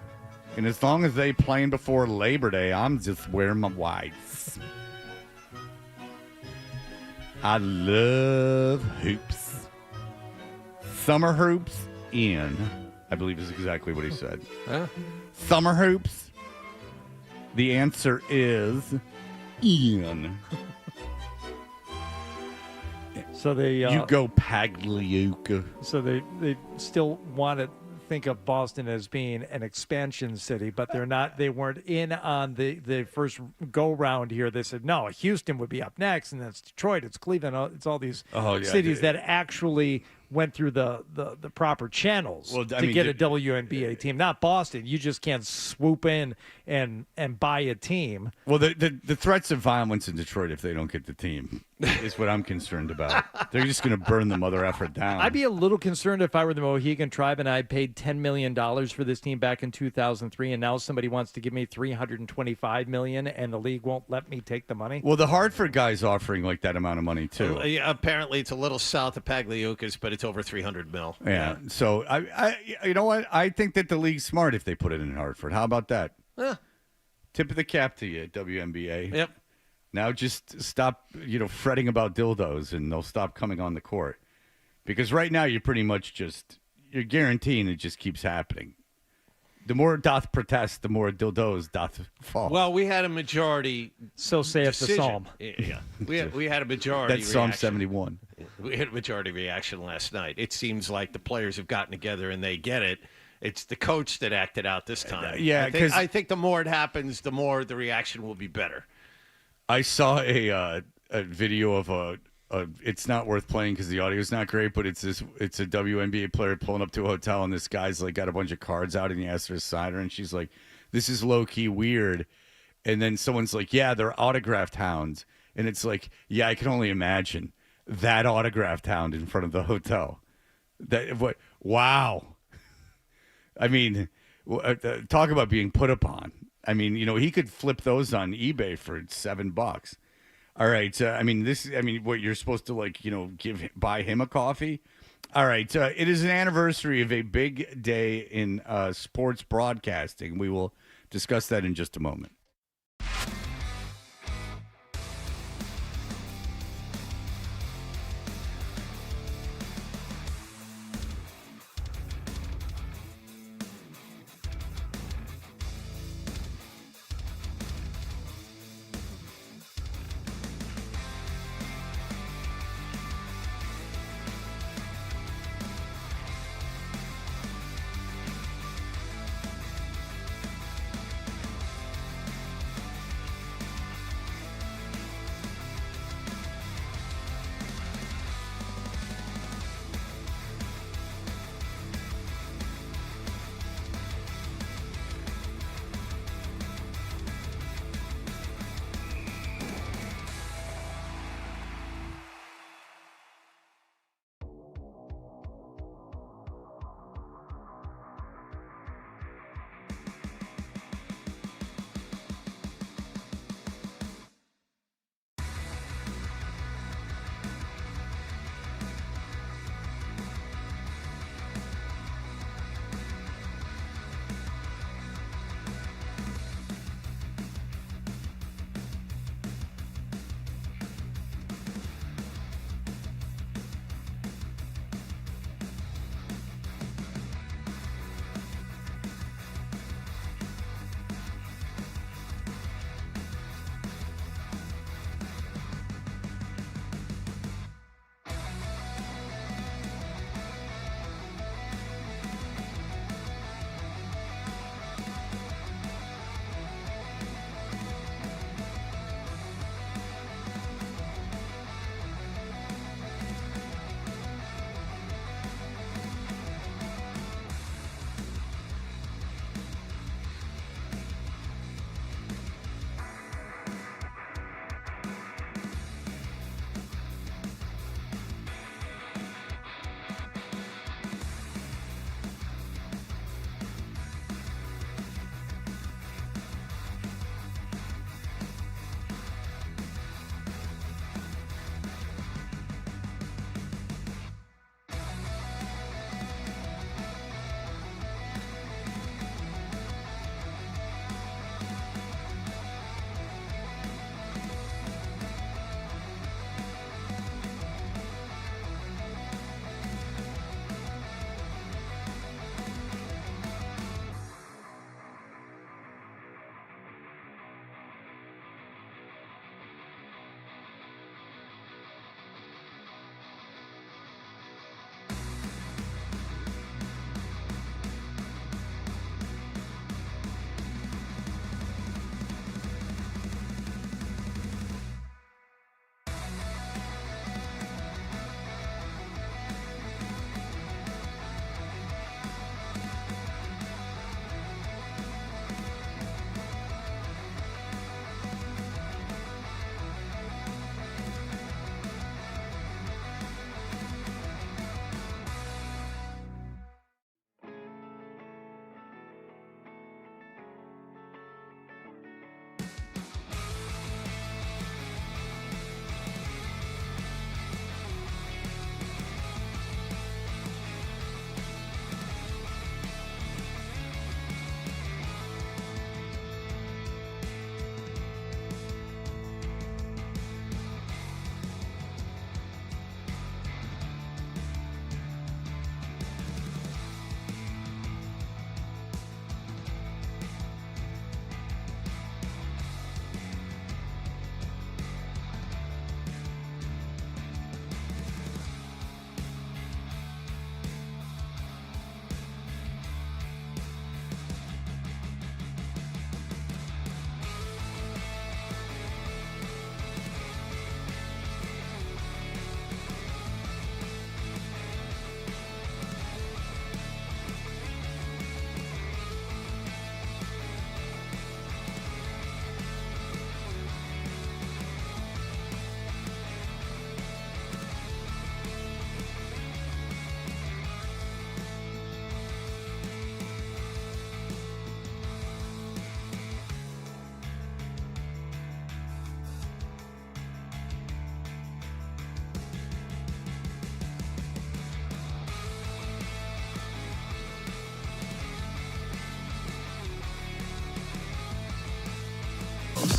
and as long as they playing before Labor Day, I'm just wearing my whites. I love hoops. Summer hoops in, I believe is exactly what he said. Summer hoops. The answer is in. So they you go Pagliuca. So they still want to think of Boston as being an expansion city, but they're not. They weren't in on the first go round here. They said no, Houston would be up next, and that's Detroit, it's Cleveland, it's all these cities that actually went through the proper channels to get a WNBA team. Not Boston. You just can't swoop in and buy a team. Well, the threats of violence in Detroit if they don't get the team is what I'm concerned about. They're just going to burn the mother effer down. I'd be a little concerned if I were the Mohegan Tribe and I paid $10 million for this team back in 2003, and now somebody wants to give me $325 million, and the league won't let me take the money. Well, the Hartford guy's offering like that amount of money too. Apparently, it's a little south of Pagliuca's, but it's over $300 million. Yeah. So I you know what? I think that the league's smart if they put it in Hartford. How about that? Tip of the cap to you, WNBA. Yep. Now just stop, fretting about dildos, and they'll stop coming on the court. Because right now you're pretty much you're guaranteeing it just keeps happening. The more doth protest, the more dildos doth fall. Well, we had a majority. So saith the psalm. Yeah, we had a majority. That's Psalm 71. We had a majority reaction last night. It seems like the players have gotten together and they get it. It's the coach that acted out this time. Yeah, I think the more it happens, the more the reaction will be better. I saw a video of it's not worth playing because the audio is not great, but it's a WNBA player pulling up to a hotel, and this guy's like got a bunch of cards out, and he asked her to sign her, and she's like, "This is low key weird." And then someone's like, "Yeah, they're autographed hounds," and it's like, "Yeah, I can only imagine that autographed hound in front of the hotel." Wow. I mean, talk about being put upon. I mean, he could flip those on eBay for $7. All right. What you're supposed to buy him a coffee. All right. It is an anniversary of a big day in sports broadcasting. We will discuss that in just a moment.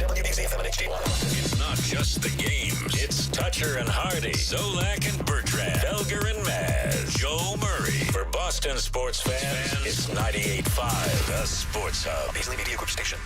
It's not just the games. It's Toucher and Hardy, Zolak and Bertrand, Felger and Maz, Joe Murray. For Boston sports fans, it's 98.5, the Sports Hub. Beasley Media Group Station.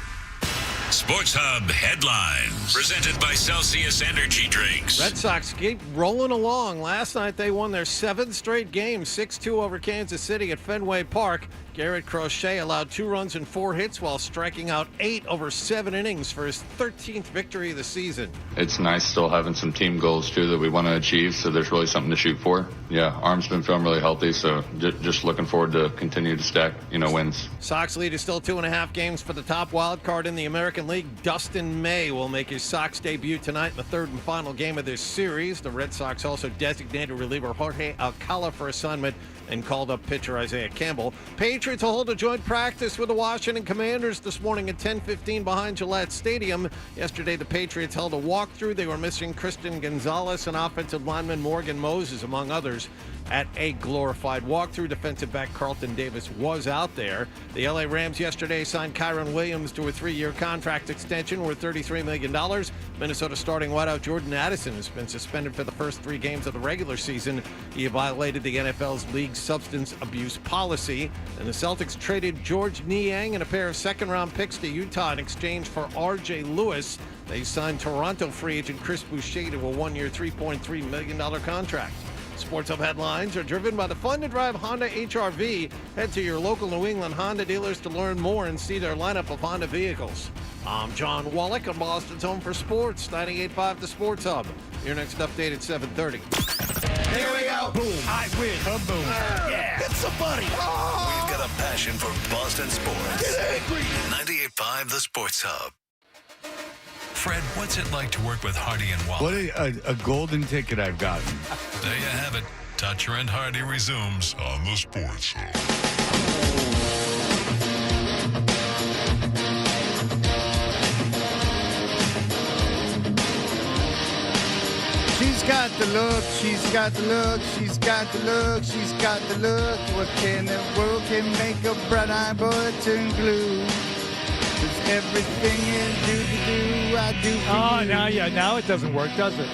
Sports Hub headlines, presented by Celsius Energy Drinks. Red Sox keep rolling along. Last night they won their 7th straight game, 6-2 over Kansas City at Fenway Park. Garrett Crochet allowed 2 runs and 4 hits while striking out 8 over 7 innings for his 13th victory of the season. It's nice still having some team goals, too, that we want to achieve, so there's really something to shoot for. Yeah, arm's been feeling really healthy, so just looking forward to continue to stack, wins. Sox lead is still 2.5 games for the top wild card in the American League. Dustin May will make his Sox debut tonight in the 3rd and final game of this series. The Red Sox also designated reliever Jorge Alcala for assignment and called up pitcher Isaiah Campbell. Patriots will hold a joint practice with the Washington Commanders this morning at 10:15 behind Gillette Stadium. Yesterday, the Patriots held a walkthrough. They were missing Christian Gonzalez and offensive lineman Morgan Moses, among others, at a glorified walkthrough. Defensive back Carlton Davis was out there. The LA Rams yesterday signed Kyron Williams to a 3-year contract extension worth $33 million. Minnesota starting wideout Jordan Addison has been suspended for the first 3 games of the regular season. He violated the NFL's league substance abuse policy. And the Celtics traded George Niang and a pair of second-round picks to Utah in exchange for R.J. Lewis. They signed Toronto free agent Chris Boucher to a 1-year, $3.3 million contract. Sports Hub headlines are driven by the Fun to Drive Honda HR-V. Head to your local New England Honda dealers to learn more and see their lineup of Honda vehicles. I'm John Wallach on Boston's Home for Sports, 98.5 The Sports Hub. Your next update at 7:30. Here we go. Boom. I win. Boom. Yeah. Hit somebody. Oh. We've got a passion for Boston sports. Get angry. 98.5 The Sports Hub. Fred, what's it like to work with Hardy and Wallach? What a golden ticket I've gotten. There you have it. Toucher and Hardy resumes on the Sports Hub. She's got the look, she's got the look, she's got the look, she's got the look. What can the world can make a bright-eyed boy turn blue? It's everything you do, I do for you. Now it doesn't work, does it?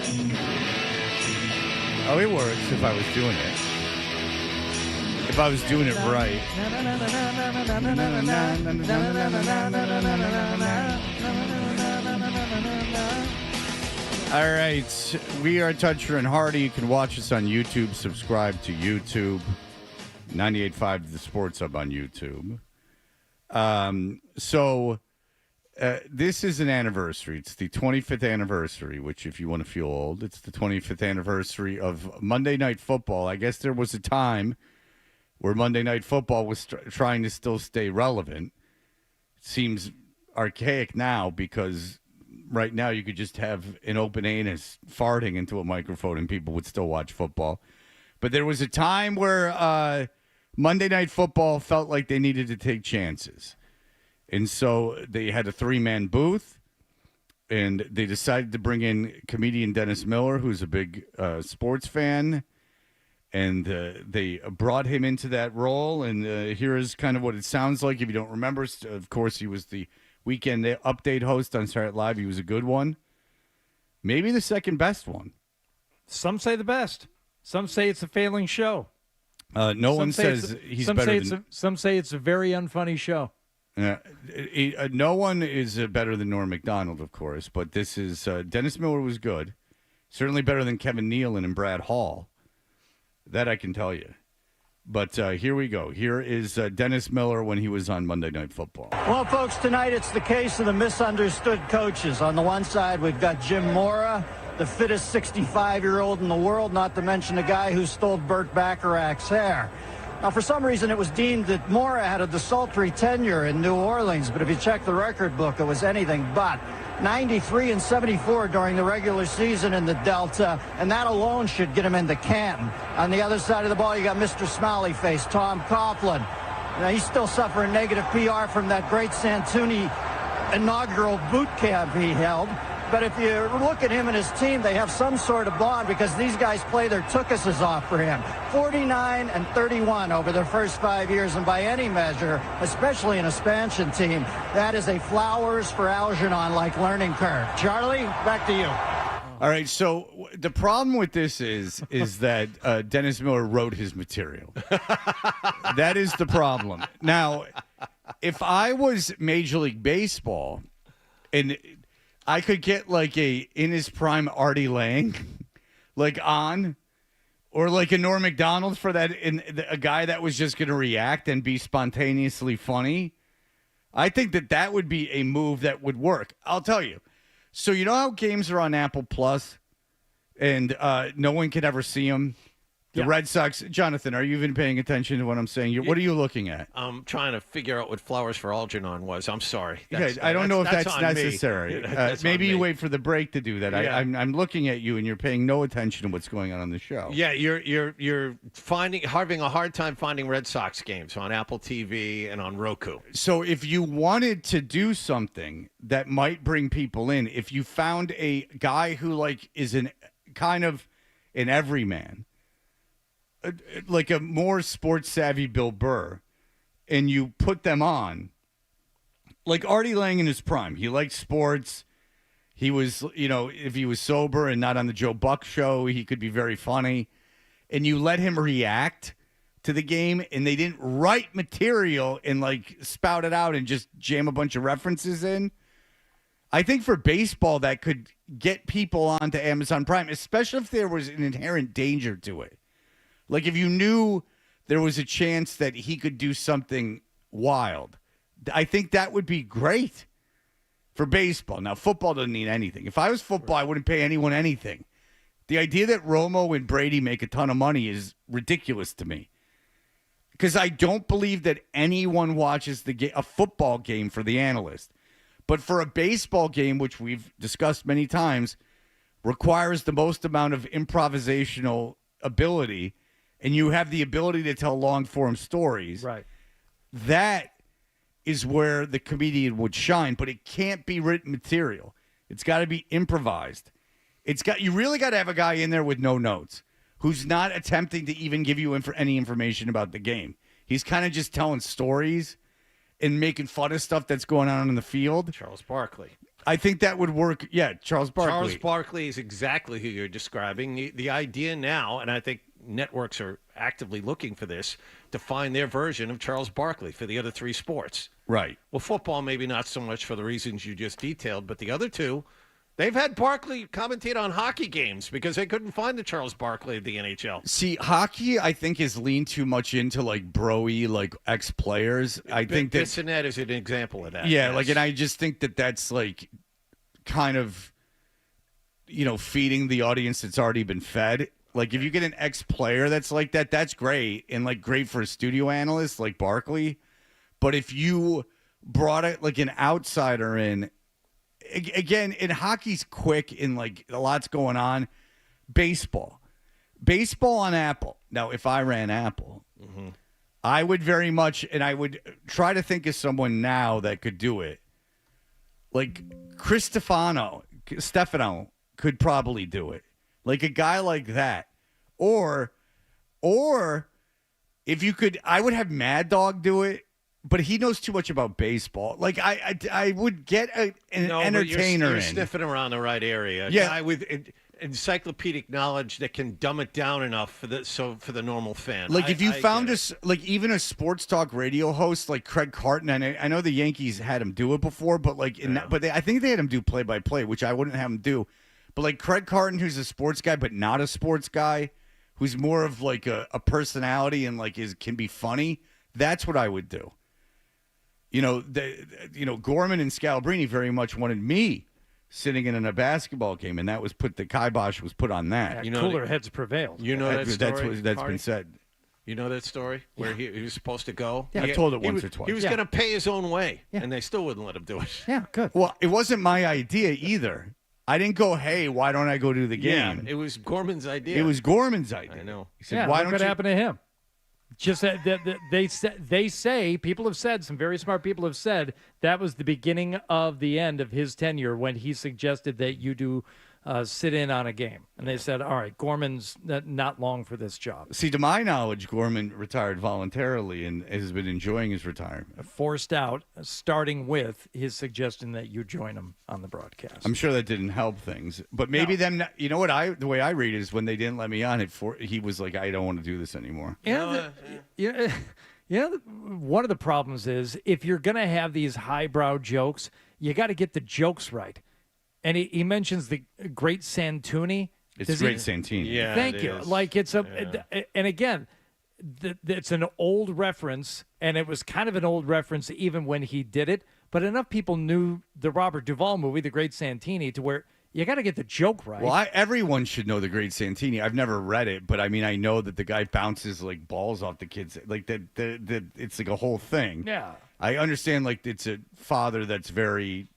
Oh, it works if I was doing it. If I was doing it right. All right, we are Toucher and Hardy. You can watch us on YouTube. Subscribe to YouTube. 98.5 The Sports Hub on YouTube. This is an anniversary. It's the 25th anniversary, which if you want to feel old, it's the 25th anniversary of Monday Night Football. I guess there was a time where Monday Night Football was trying to still stay relevant. It seems archaic now because right now you could just have an open anus farting into a microphone and people would still watch football. But there was a time where Monday Night Football felt like they needed to take chances. And so they had a 3-man booth, and they decided to bring in comedian Dennis Miller, who's a big sports fan, and they brought him into that role. And here is kind of what it sounds like. If you don't remember, of course, he was the weekend update host on Saturday Night Live. He was a good one. Maybe the second best one. Some say the best. Some say it's a failing show. No one says he's better than... Some say it's a very unfunny show. No one is better than Norm Macdonald, of course, but this is Dennis Miller was good. Certainly better than Kevin Nealon and Brad Hall. That I can tell you. But here we go. Here is Dennis Miller when he was on Monday Night Football. Well, folks, tonight it's the case of the misunderstood coaches. On the one side, we've got Jim Mora, the fittest 65-year-old in the world, not to mention the guy who stole Burt Bacharach's hair. Now, for some reason, it was deemed that Mora had a desultory tenure in New Orleans, but if you check the record book, it was anything but. 93-74 during the regular season in the Delta, and that alone should get him into Canton. On the other side of the ball, you got Mr. Smiley Face, Tom Coughlin. Now, he's still suffering negative PR from that great Santuni inaugural boot camp he held. but if you look at him and his team, they have some sort of bond because these guys play their tookuses off for him. 49 and 31 over their first 5 years, and by any measure, especially an expansion team, that is a flowers for Algernon-like learning curve. Charlie, back to you. All right, so the problem with this is that Dennis Miller wrote his material. That is the problem. Now, if I was Major League Baseball and I could get like a in his prime Artie Lang, like on, or like a Norm Macdonald for that, a guy that was just going to react and be spontaneously funny, I think that would be a move that would work. I'll tell you. So you know how games are on Apple Plus, and no one can ever see them? The Red Sox. Jonathan, are you even paying attention to what I'm saying? What are you looking at? I'm trying to figure out what Flowers for Algernon was. I'm sorry. I don't know if that's on necessary. Me. Maybe on you me. wait for the break to do that. Yeah. I'm looking at you, and you're paying no attention to what's going on the show. Yeah, you're having a hard time finding Red Sox games on Apple TV and on Roku. So if you wanted to do something that might bring people in, if you found a guy who like is an kind of an everyman, like a more sports savvy Bill Burr, and you put them on, like Artie Lang in his prime. He liked sports. He was, if he was sober and not on the Joe Buck show, he could be very funny. And you let him react to the game, and they didn't write material and like spout it out and just jam a bunch of references in. I think for baseball, that could get people onto Amazon Prime, especially if there was an inherent danger to it. Like if you knew there was a chance that he could do something wild, I think that would be great for baseball. Now, football doesn't need anything. If I was football, I wouldn't pay anyone anything. The idea that Romo and Brady make a ton of money is ridiculous to me. Because I don't believe that anyone watches a football game for the analyst. But for a baseball game, which we've discussed many times, requires the most amount of improvisational ability, and you have the ability to tell long-form stories. Right. That is where the comedian would shine, but it can't be written material. It's got to be improvised. You really got to have a guy in there with no notes who's not attempting to even give you any information about the game. He's kind of just telling stories and making fun of stuff that's going on in the field. Charles Barkley. I think that would work. Yeah, Charles Barkley. Charles Barkley is exactly who you're describing. The idea now, and I think networks are actively looking for this, to find their version of Charles Barkley for the other three sports. Right. Well, football maybe not so much for the reasons you just detailed, but the other two, they've had Barkley commentate on hockey games because they couldn't find the Charles Barkley of the NHL. See, hockey, I think, has leaned too much into like bro-y, like ex-players. I think that Bissonnette is an example of that. Yeah, yes. like, and I just think that that's like kind of, feeding the audience that's already been fed. Like, if you get an ex-player that's like that, that's great, and like great for a studio analyst like Barkley. But if you brought it like an outsider in, again, in hockey's quick and like a lot's going on. Baseball on Apple. Now, if I ran Apple, I would very much, and I would try to think of someone now that could do it. Like Chris Stefano could probably do it. Like a guy like that. Or if you could, I would have Mad Dog do it, but he knows too much about baseball. Like I would get an entertainer you're in. sniffing around the right area. Yeah. A guy with encyclopedic knowledge that can dumb it down enough for the normal fan. Like if you found even a sports talk radio host like Craig Carton, and I know the Yankees had him do it before, but like I think they had him do play-by-play, which I wouldn't have him do. But like Craig Carton, who's a sports guy but not a sports guy, who's more of like a personality and like can be funny. That's what I would do. Gorman and Scalabrini very much wanted me sitting in a basketball game, and that was the kibosh was put on that. Cooler heads prevailed. You know that story? That's been said. You know that story where he was supposed to go? Yeah, I told it once or twice. He was going to pay his own way, and they still wouldn't let him do it. Yeah, good. Well, it wasn't my idea either. I didn't go, hey, why don't I go to the game? Yeah, it was Gorman's idea. It was Gorman's idea. I know. He said, why look don't what you? happened to him? Just that they say people have said, some very smart people have said that was the beginning of the end of his tenure when he suggested that you do sit in on a game, and they said, all right, Gorman's not long for this job. See, to my knowledge, Gorman retired voluntarily and has been enjoying his retirement. Forced out, starting with his suggestion that you join him on the broadcast. I'm sure that didn't help things, but maybe them. You know what? The way I read it is when they didn't let me on it, he was like, I don't want to do this anymore. One of the problems is if you're going to have these highbrow jokes, you got to get the jokes right. And he mentions the great Santuni. It's great Santini. Yeah, Thank you. is. Like and again, it's an old reference, and it was kind of an old reference even when he did it. But enough people knew the Robert Duvall movie, The Great Santini, to where you got to get the joke right. Well, everyone should know The Great Santini. I've never read it, but I mean, I know that the guy bounces like balls off the kids. Like that, it's like a whole thing. Yeah. I understand. Like it's a father that's very,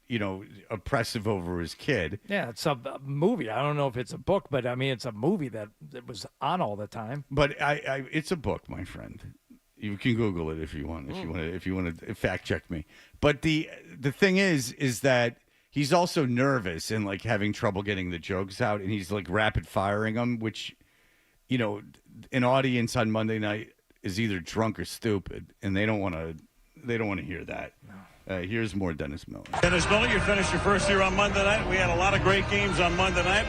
oppressive over his kid. Yeah, it's a movie. I don't know if it's a book, but I mean, it's a movie that was on all the time. But it's a book, my friend. You can Google it if you want. If you want to fact check me. But the thing is that he's also nervous and like having trouble getting the jokes out, and he's like rapid firing them, which, an audience on Monday night is either drunk or stupid, and they don't want to hear that. Here's more Dennis Miller. Dennis Miller, you finished your first year on Monday night. We had a lot of great games on Monday night.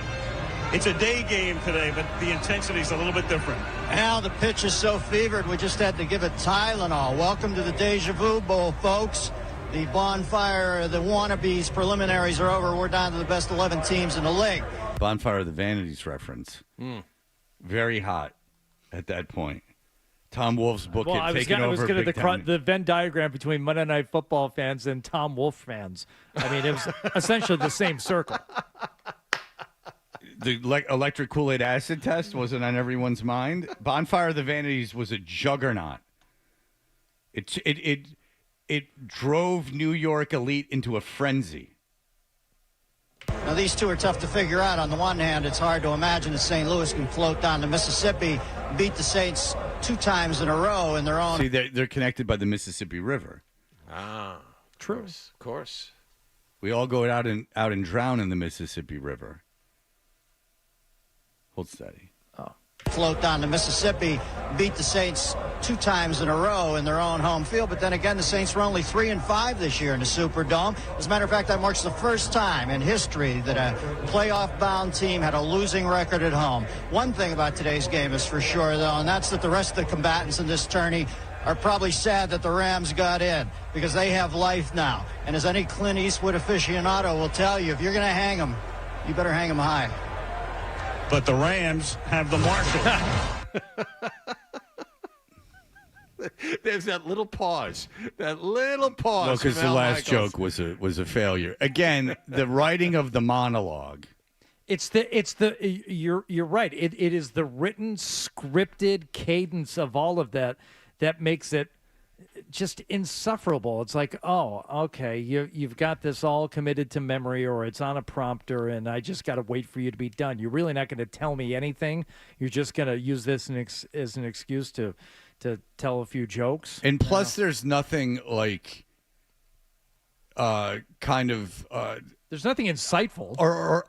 It's a day game today, but the intensity is a little bit different. Now the pitch is so fevered, we just had to give it Tylenol. Welcome to the Deja Vu Bowl, folks. The bonfire, the wannabes preliminaries are over. We're down to the best 11 teams in the league. Bonfire of the Vanities reference. Very hot at that point. Tom Wolfe's book had taken over. I was going big to time. the Venn diagram between Monday Night Football fans and Tom Wolfe fans. I mean, it was essentially the same circle. The electric Kool-Aid acid test wasn't on everyone's mind. Bonfire of the Vanities was a juggernaut. It drove New York elite into a frenzy. Now, these two are tough to figure out. On the one hand, it's hard to imagine that St. Louis can float down the Mississippi, beat the Saints 2 times in a row in their own. See, they're connected by the Mississippi River. Ah, true. Of course. We all go out and drown in the Mississippi River. Hold steady. Float down the Mississippi, beat the Saints 2 times in a row in their own home field. But then again, the Saints were only 3-5 this year in the Superdome. As a matter of fact, that marks the first time in history that a playoff-bound team had a losing record at home. One thing about today's game is for sure, though, and that's that the rest of the combatants in this tourney are probably sad that the Rams got in because they have life now. And as any Clint Eastwood aficionado will tell you, if you're going to hang them, you better hang them high. But the Rams have the Marshall. There's that little pause. That little pause. Well, because the last joke was a failure. Again, the writing of the monologue. You're right. It is the written, scripted cadence of all of that makes it just insufferable. It's like, oh, okay, you've got this all committed to memory, or it's on a prompter, and I just got to wait for you to be done. You're really not going to tell me anything. You're just going to use this as an excuse to tell a few jokes. And plus, there's nothing like kind of. There's nothing insightful. Or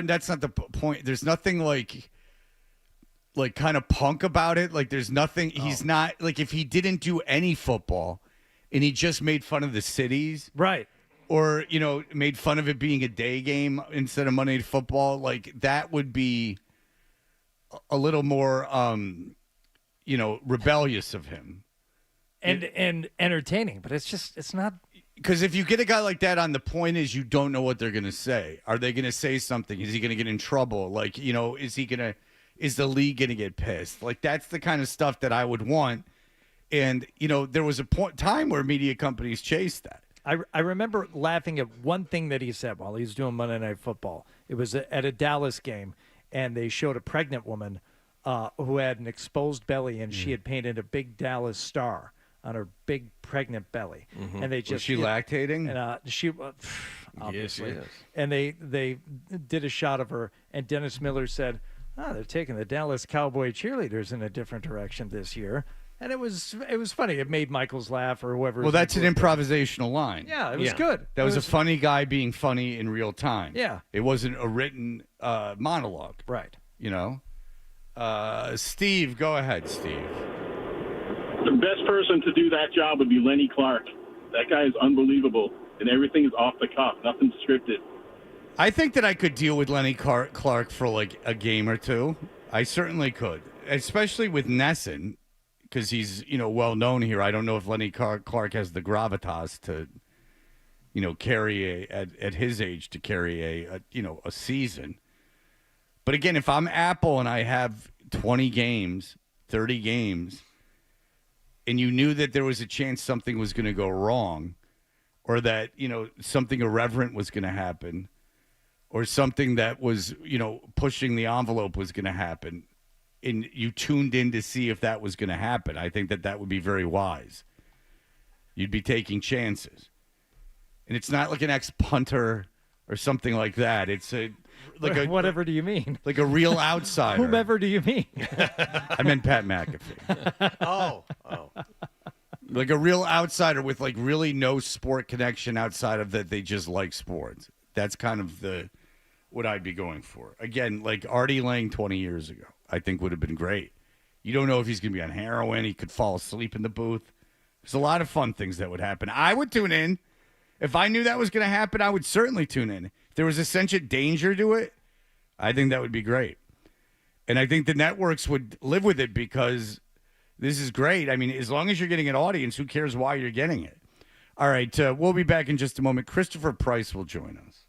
that's not the point. There's nothing like kind of punk about it. Like there's nothing. He's not like if he didn't do any football and he just made fun of the cities. Right. Or, made fun of it being a day game instead of Monday Night Football. Like that would be a little more, rebellious of him. And entertaining, but it's not. Because if you get a guy like that on, the point is you don't know what they're going to say. Are they going to say something? Is he going to get in trouble? Like, is the league going to get pissed? Like, that's the kind of stuff that I would want. And, there was a time where media companies chased that. I remember laughing at one thing that he said while he was doing Monday Night Football. It was at a Dallas game, and they showed a pregnant woman who had an exposed belly, and she had painted a big Dallas star on her big pregnant belly. Mm-hmm. And they just was she lactating? And she obviously. Yes, she is. And they did a shot of her, and Dennis Miller said, they're taking the Dallas Cowboy cheerleaders in a different direction this year. And it was funny. It made Michaels laugh or whoever. Well, that's an improvisational line. Yeah, it was good. That was a funny guy being funny in real time. Yeah. It wasn't a written monologue. Right. You know? Steve, go ahead, Steve. The best person to do that job would be Lenny Clark. That guy is unbelievable, and everything is off the cuff. Nothing's scripted. I think that I could deal with Lenny Clark for like a game or two. I certainly could, especially with Nesson, because he's, well known here. I don't know if Lenny Clark has the gravitas to, carry at his age to carry a season. But again, if I'm Apple and I have 20 games, 30 games, and you knew that there was a chance something was going to go wrong, or that, something irreverent was going to happen, or something that was, pushing the envelope was going to happen, and you tuned in to see if that was going to happen, I think that would be very wise. You'd be taking chances. And it's not like an ex-punter or something like that. It's whatever do you mean? Like a real outsider. Whomever do you mean? I meant Pat McAfee. Oh. Like a real outsider with like really no sport connection outside of that they just like sports. That's kind of what I'd be going for. Again, like Artie Lang 20 years ago, I think would have been great. You don't know if he's going to be on heroin. He could fall asleep in the booth. There's a lot of fun things that would happen. I would tune in. If I knew that was going to happen, I would certainly tune in. If there was a sentient danger to it, I think that would be great. And I think the networks would live with it because this is great. I mean, as long as you're getting an audience, who cares why you're getting it? All right, we'll be back in just a moment. Christopher Price will join us.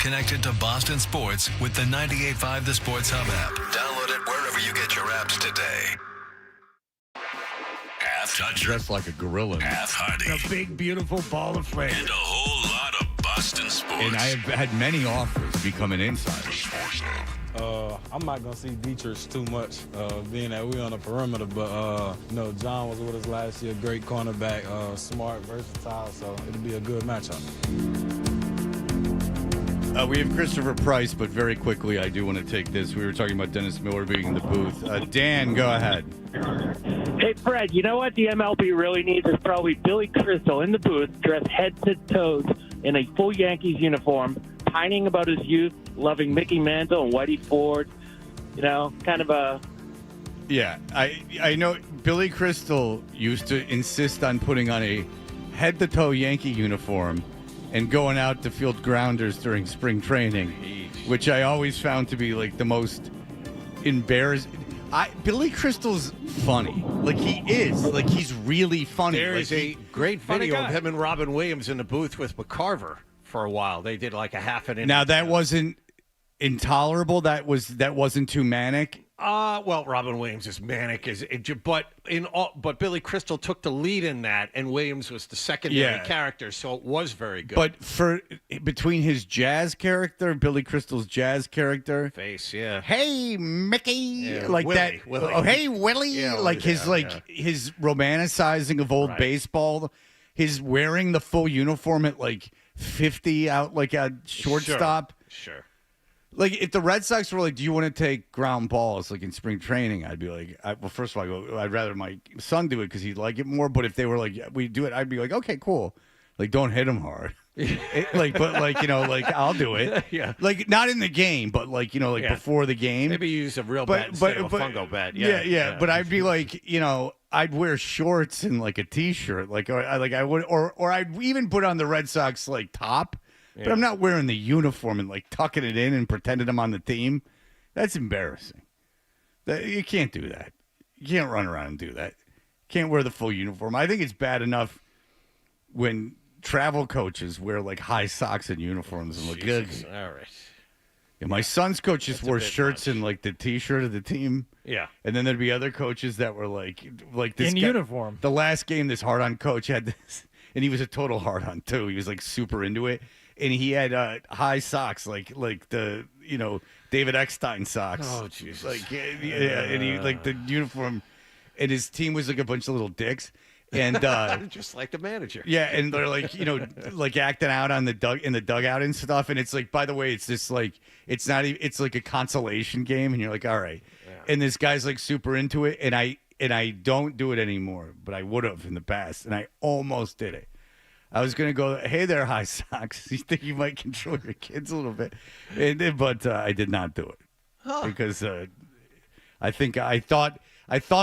connected to Boston sports with the 98.5 The Sports Hub app. Download it wherever you get your apps today. Half toucher. Dressed like a gorilla. Half Hardy. A big, beautiful ball of flame. And a whole lot of Boston sports. And I have had many offers to become an insider. I'm not going to see Dietrich too much, being that we're on the perimeter. But, John was with us last year. Great cornerback, smart, versatile. So it'll be a good matchup. We have Christopher Price, but very quickly, I do want to take this. We were talking about Dennis Miller being in the booth. Dan, go ahead. Hey, Fred, you know what the MLB really needs is probably Billy Crystal in the booth, dressed head to toes in a full Yankees uniform, pining about his youth, loving Mickey Mantle and Whitey Ford. Kind of a... Yeah, I know Billy Crystal used to insist on putting on a head-to-toe Yankee uniform and going out to field grounders during spring training, which I always found to be like the most embarrassing. Billy Crystal's funny. Like, he is. Like, he's really funny. There's a great video of him and Robin Williams in the booth with McCarver for a while. They did like a half an inning. Now, that wasn't intolerable. That wasn't too manic. Well, Robin Williams is manic, but Billy Crystal took the lead in that, and Williams was the secondary character, so it was very good. But between his jazz character, Billy Crystal's jazz character, face, yeah. Hey, Mickey, like Willie, that. Willie. Oh, hey, Willie, his romanticizing of old baseball, his wearing the full uniform at like 50 out like a shortstop. Sure. Like, if the Red Sox were like, do you want to take ground balls, like, in spring training, I'd be like, well, first of all, I'd rather my son do it because he'd like it more. But if they were like, we do it, I'd be like, okay, cool. Like, don't hit him hard. I'll do it. Yeah. Like, not in the game, but, before the game. Maybe you use a real bat instead of a fungo bat. Yeah. But I'd be like, I'd wear shorts and, like, a T-shirt. I would, or I'd even put on the Red Sox, like, top. But I'm not wearing the uniform and like tucking it in and pretending I'm on the team. That's embarrassing. You can't do that. You can't run around and do that. You can't wear the full uniform. I think it's bad enough when travel coaches wear like high socks and uniforms and look good. All right. Yeah, my son's coaches wore shirts and like the T-shirt of the team. Yeah. And then there'd be other coaches that were like this in uniform. The last game, this hard-on coach had this, and he was a total hard-on too. He was like super into it. And he had high socks, like the David Eckstein socks. Oh Jesus! And he like the uniform, and his team was like a bunch of little dicks, and just like the manager. Yeah, and they're like like acting out on the dugout and stuff. And it's like, by the way, it's just like it's not even, it's like a consolation game, and you're like, all right. Yeah. And this guy's like super into it, and I don't do it anymore, but I would have in the past, and I almost did it. I was going to go, hey there, high socks. You think you might control your kids a little bit. But I did not do it because I thought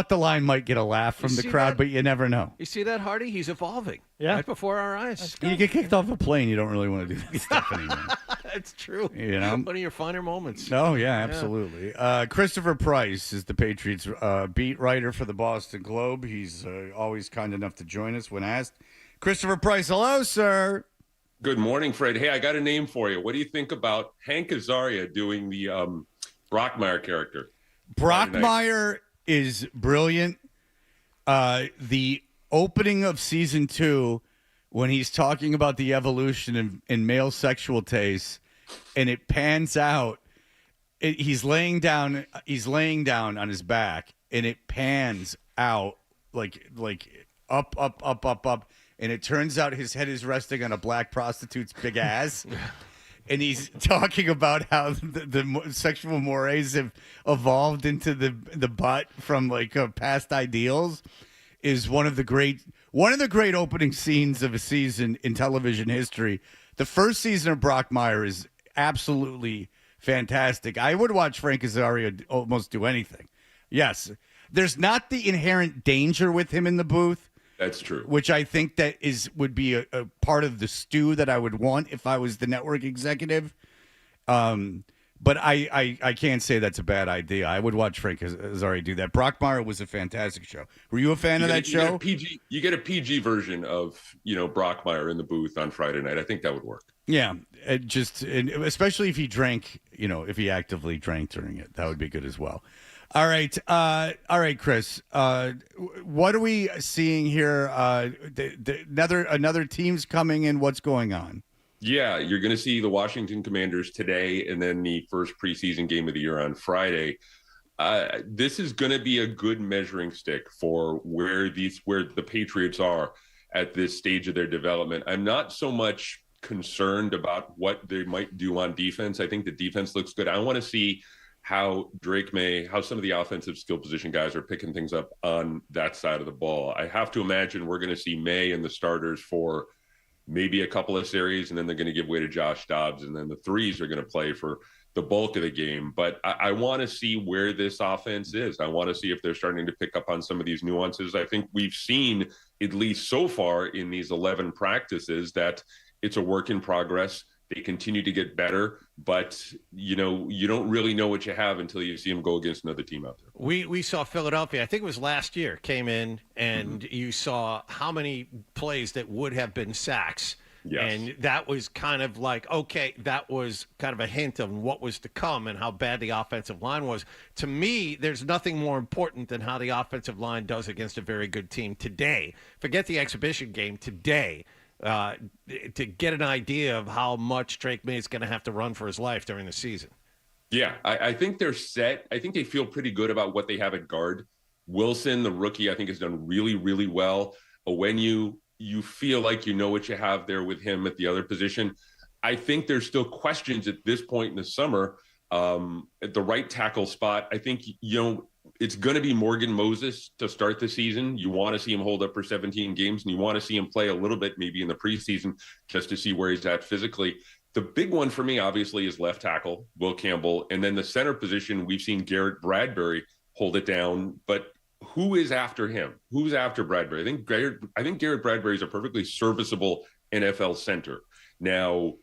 the line might get a laugh from the crowd, but you never know. You see that, Hardy? He's evolving right before our eyes. You get kicked off a plane, you don't really want to do that stuff anymore. That's true. One of your finer moments. Oh, yeah, absolutely. Christopher Price is the Patriots beat writer for the Boston Globe. He's always kind enough to join us when asked. Christopher Price, hello, sir. Good morning, Fred. Hey, I got a name for you. What do you think about Hank Azaria doing the Brockmire character? Brockmire is brilliant. The opening of season 2, when he's talking about the evolution in male sexual tastes, and it pans out, he's laying down on his back, and it pans out like up. And it turns out his head is resting on a black prostitute's big ass. And he's talking about how the sexual mores have evolved into the butt from like past ideals is one of the great opening scenes of a season in television history. The first season of Brockmire is absolutely fantastic. I would watch Frank Azaria almost do anything. Yes. There's not the inherent danger with him in the booth. That's true. Which I think that would be a part of the stew that I would want if I was the network executive. But I can't say that's a bad idea. I would watch Frank Azaria do that. Brockmire was a fantastic show. Were you a fan of that show? You get a PG version of Brockmire in the booth on Friday night. I think that would work. Yeah, especially if he drank, if he actively drank during it, that would be good as well. All right, Chris. What are we seeing here? Another team's coming in. What's going on? Yeah, you're going to see the Washington Commanders today, and then the first preseason game of the year on Friday. This is going to be a good measuring stick for where the Patriots are at this stage of their development. I'm not so much concerned about what they might do on defense. I think the defense looks good. I want to see how how some of the offensive skill position guys are picking things up on that side of the ball. I have to imagine we're going to see May and the starters for maybe a couple of series, and then they're going to give way to Josh Dobbs, and then the threes are going to play for the bulk of the game. But I want to see where this offense is. I want to see if they're starting to pick up on some of these nuances. I think we've seen, at least so far in these 11 practices, that it's a work in progress. They continue to get better, but you don't really know what you have until you see them go against another team out there. We saw Philadelphia, I think it was last year, came in and you saw how many plays that would have been sacks. Yes. And that was kind of like, okay, that was kind of a hint of what was to come and how bad the offensive line was. To me, there's nothing more important than how the offensive line does against a very good team today. Forget the exhibition game today. To get an idea of how much Drake May is going to have to run for his life during the season. Yeah, I think they're set. I think they feel pretty good about what they have at guard. Wilson, the rookie, I think has done really, really well. When you feel like you know what you have there with him at the other position, I think there's still questions at this point in the summer at the right tackle spot. I think, it's going to be Morgan Moses to start the season. You want to see him hold up for 17 games, and you want to see him play a little bit maybe in the preseason just to see where he's at physically. The big one for me, obviously, is left tackle, Will Campbell. And then the center position, we've seen Garrett Bradbury hold it down. But who is after him? Who's after Bradbury? I think Garrett Bradbury is a perfectly serviceable NFL center. Now,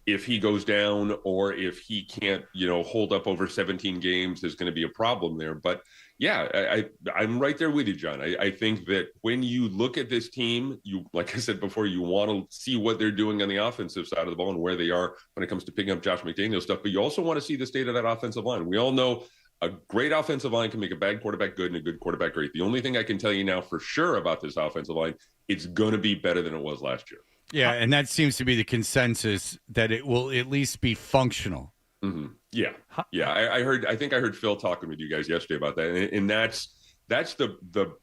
if he goes down or if he can't, hold up over 17 games, there's going to be a problem there. But yeah, I'm right there with you, John. I think that when you look at this team, like I said before, you want to see what they're doing on the offensive side of the ball and where they are when it comes to picking up Josh McDaniels stuff. But you also want to see the state of that offensive line. We all know a great offensive line can make a bad quarterback good and a good quarterback great. The only thing I can tell you now for sure about this offensive line, it's going to be better than it was last year. Yeah, and that seems to be the consensus, that it will at least be functional. Mm-hmm. Yeah. I think I heard Phil talking with you guys yesterday about that, and that's the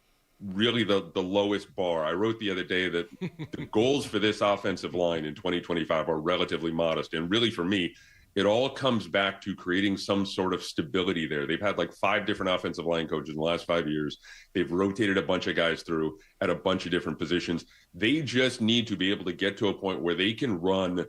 really the lowest bar. I wrote the other day that the goals for this offensive line in 2025 are relatively modest, and really for me, it all comes back to creating some sort of stability there. They've had like 5 different offensive line coaches in the last 5 years. They've rotated a bunch of guys through at a bunch of different positions. They just need to be able to get to a point where they can run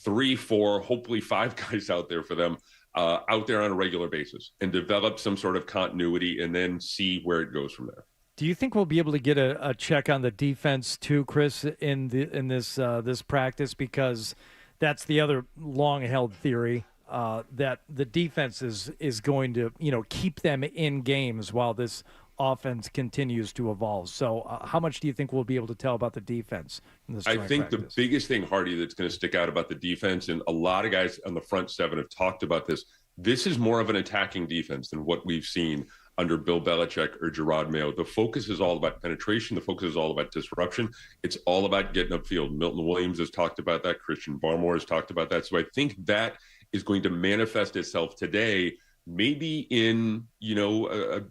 3, 4, hopefully 5 guys out there for them out there on a regular basis and develop some sort of continuity and then see where it goes from there. Do you think we'll be able to get a check on the defense too, Chris, in this practice? Because that's the other long-held theory, that the defense is going to, keep them in games while this offense continues to evolve. So how much do you think we'll be able to tell about the defense in this joint practice? The biggest thing, Hardy, that's going to stick out about the defense, and a lot of guys on the front 7 have talked about this is more of an attacking defense than what we've seen under Bill Belichick or Gerard Mayo. The focus is all about penetration. The focus is all about disruption. It's all about getting upfield. Milton Williams has talked about that. Christian Barmore has talked about that. So I think that is going to manifest itself today, maybe in, a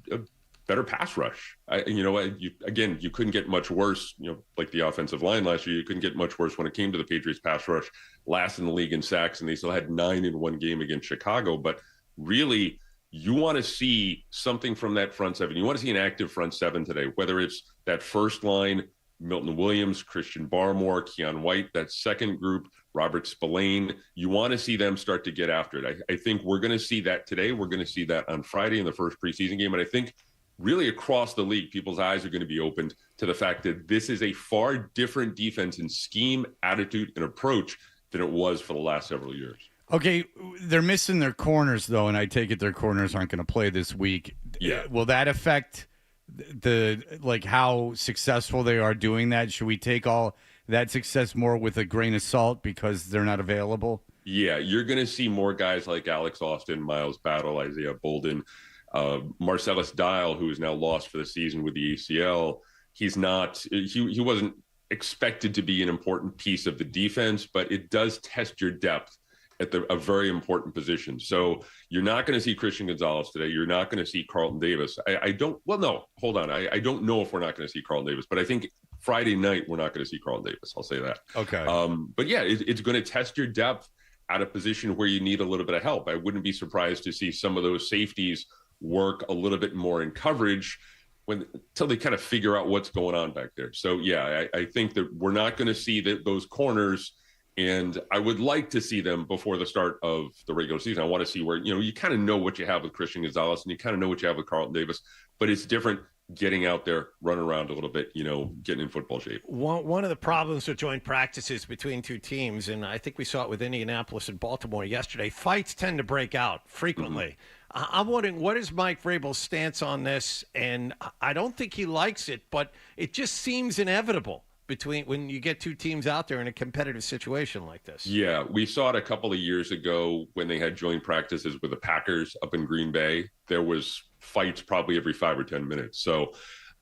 better pass rush. You couldn't get much worse, like the offensive line last year. You couldn't get much worse when it came to the Patriots pass rush, last in the league in sacks, and they still had 9 in one game against Chicago. But really, you want to see something from that front 7. You want to see an active front 7 today, whether it's that first line, Milton Williams, Christian Barmore, Keon White, that second group, Robert Spillane. You want to see them start to get after it. I think we're going to see that today. We're going to see that on Friday in the first preseason game. And I think really across the league, people's eyes are going to be opened to the fact that this is a far different defense in scheme, attitude, and approach than it was for the last several years. Okay, they're missing their corners, though, and I take it their corners aren't going to play this week. Yeah. Will that affect how successful they are doing that? Should we take all that success more with a grain of salt because they're not available? Yeah, you're going to see more guys like Alex Austin, Miles Battle, Isaiah Bolden, Marcellus Dial, who is now lost for the season with the ACL. He wasn't expected to be an important piece of the defense, but it does test your depth at a very important position. So you're not going to see Christian Gonzalez today. You're not going to see Carlton Davis. I don't know if we're not going to see Carlton Davis, but I think Friday night we're not going to see Carlton Davis. I'll say that. Okay. But yeah, it's going to test your depth at a position where you need a little bit of help. I wouldn't be surprised to see some of those safeties work a little bit more in coverage until they kind of figure out what's going on back there. So yeah, I think that we're not going to see those corners. And I would like to see them before the start of the regular season. I want to see where, you kind of know what you have with Christian Gonzalez and you kind of know what you have with Carlton Davis, but it's different getting out there, running around a little bit, getting in football shape. One of the problems with joint practices between two teams, and I think we saw it with Indianapolis and Baltimore yesterday, fights tend to break out frequently. I'm wondering, what is Mike Vrabel's stance on this? And I don't think he likes it, but it just seems inevitable when you get two teams out there in a competitive situation like this. Yeah, we saw it a couple of years ago when they had joint practices with the Packers up in Green Bay. There was fights probably every 5 or 10 minutes. So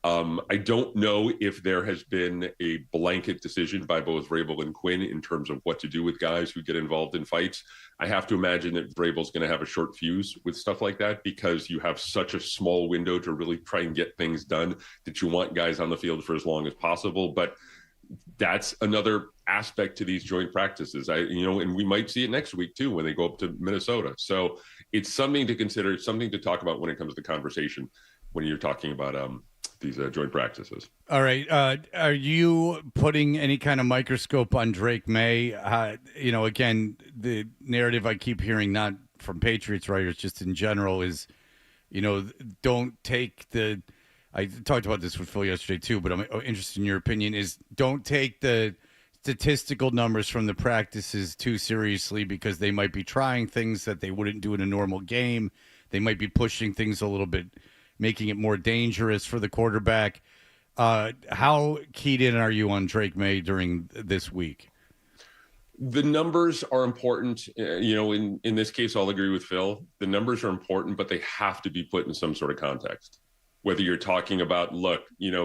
I don't know if there has been a blanket decision by both Vrabel and Quinn in terms of what to do with guys who get involved in fights. I have to imagine that Vrabel's going to have a short fuse with stuff like that because you have such a small window to really try and get things done that you want guys on the field for as long as possible. But that's another aspect to these joint practices. And we might see it next week too when they go up to Minnesota. So it's something to consider, something to talk about when it comes to conversation when you're talking about these joint practices. All right. Are you putting any kind of microscope on Drake May? Again, the narrative I keep hearing, not from Patriots writers, just in general, is, don't take the – I talked about this with Phil yesterday too, but I'm interested in your opinion, is don't take the statistical numbers from the practices too seriously because they might be trying things that they wouldn't do in a normal game. They might be pushing things a little bit, making it more dangerous for the quarterback. How keyed in are you on Drake May during this week? The numbers are important. In this case, I'll agree with Phil. The numbers are important, but they have to be put in some sort of context. Whether you're talking about,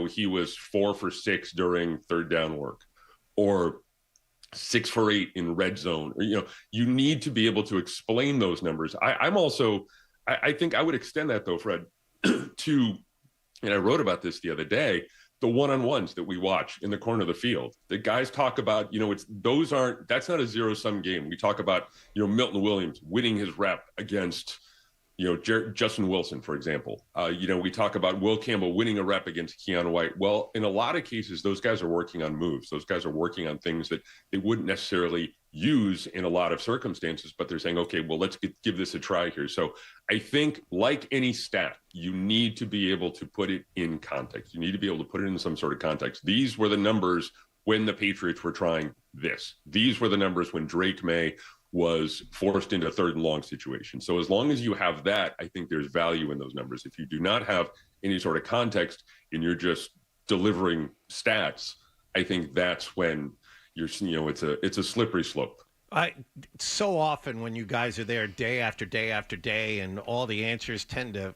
he was 4 for 6 during third down work or 6 for 8 in red zone, or, you need to be able to explain those numbers. I think I would extend that though, Fred, to, and I wrote about this the other day, the one-on-ones that we watch in the corner of the field. The guys talk about, that's not a zero-sum game. We talk about, Milton Williams winning his rep against, Justin Wilson, for example. We talk about Will Campbell winning a rep against Keanu White. Well, in a lot of cases, those guys are working on moves. Those guys are working on things that they wouldn't necessarily use in a lot of circumstances, but they're saying, okay, well, let's give this a try here. So I think, like any stat, you need to be able to put it in context. You need to be able to put it in some sort of context. These were the numbers when the Patriots were trying this. These were the numbers when Drake May was forced into a third and long situation. So as long as you have that, I think there's value in those numbers. If you do not have any sort of context and you're just delivering stats, I think that's when it's a slippery slope. So often when you guys are there day after day after day and all the answers tend to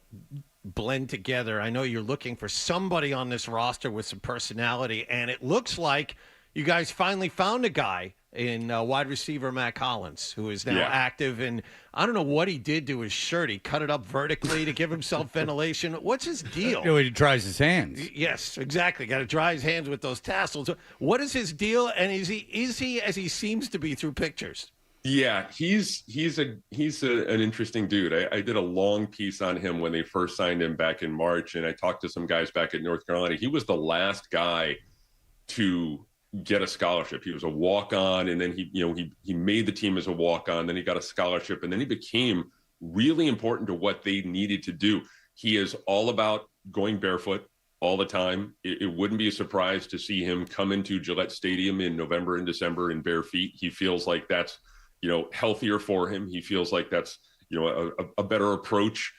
blend together, I know you're looking for somebody on this roster with some personality, and it looks like you guys finally found a guy in wide receiver Matt Collins, who is now active. And I don't know what he did to his shirt. He cut it up vertically to give himself ventilation. What's his deal? He dries his hands. Yes, exactly. Got to dry his hands with those tassels. What is his deal? And is he as he seems to be through pictures? Yeah, he's an interesting dude. I did a long piece on him when they first signed him back in March, and I talked to some guys back at North Carolina. He was the last guy to get a scholarship. He was a walk-on, and then he made the team as a walk-on. Then he got a scholarship, and then he became really important to what they needed to do. He is all about going barefoot all the time. It wouldn't be a surprise to see him come into Gillette Stadium in November and December in bare feet. He feels like that's healthier for him. He feels like that's a better approach.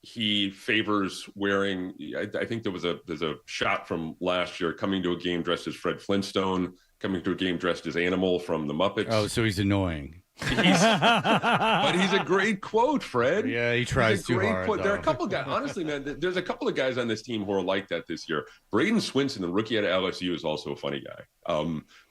He favors wearing, I think there's a shot from last year coming to a game dressed as Fred Flintstone, coming to a game dressed as Animal from the Muppets. Oh, so he's annoying. But he's a great quote, Fred. Yeah, he tries too hard. There are a couple of guys, honestly, man, there's a couple of guys on this team who are like that this year. Braden Swinson, the rookie out of LSU, is also a funny guy.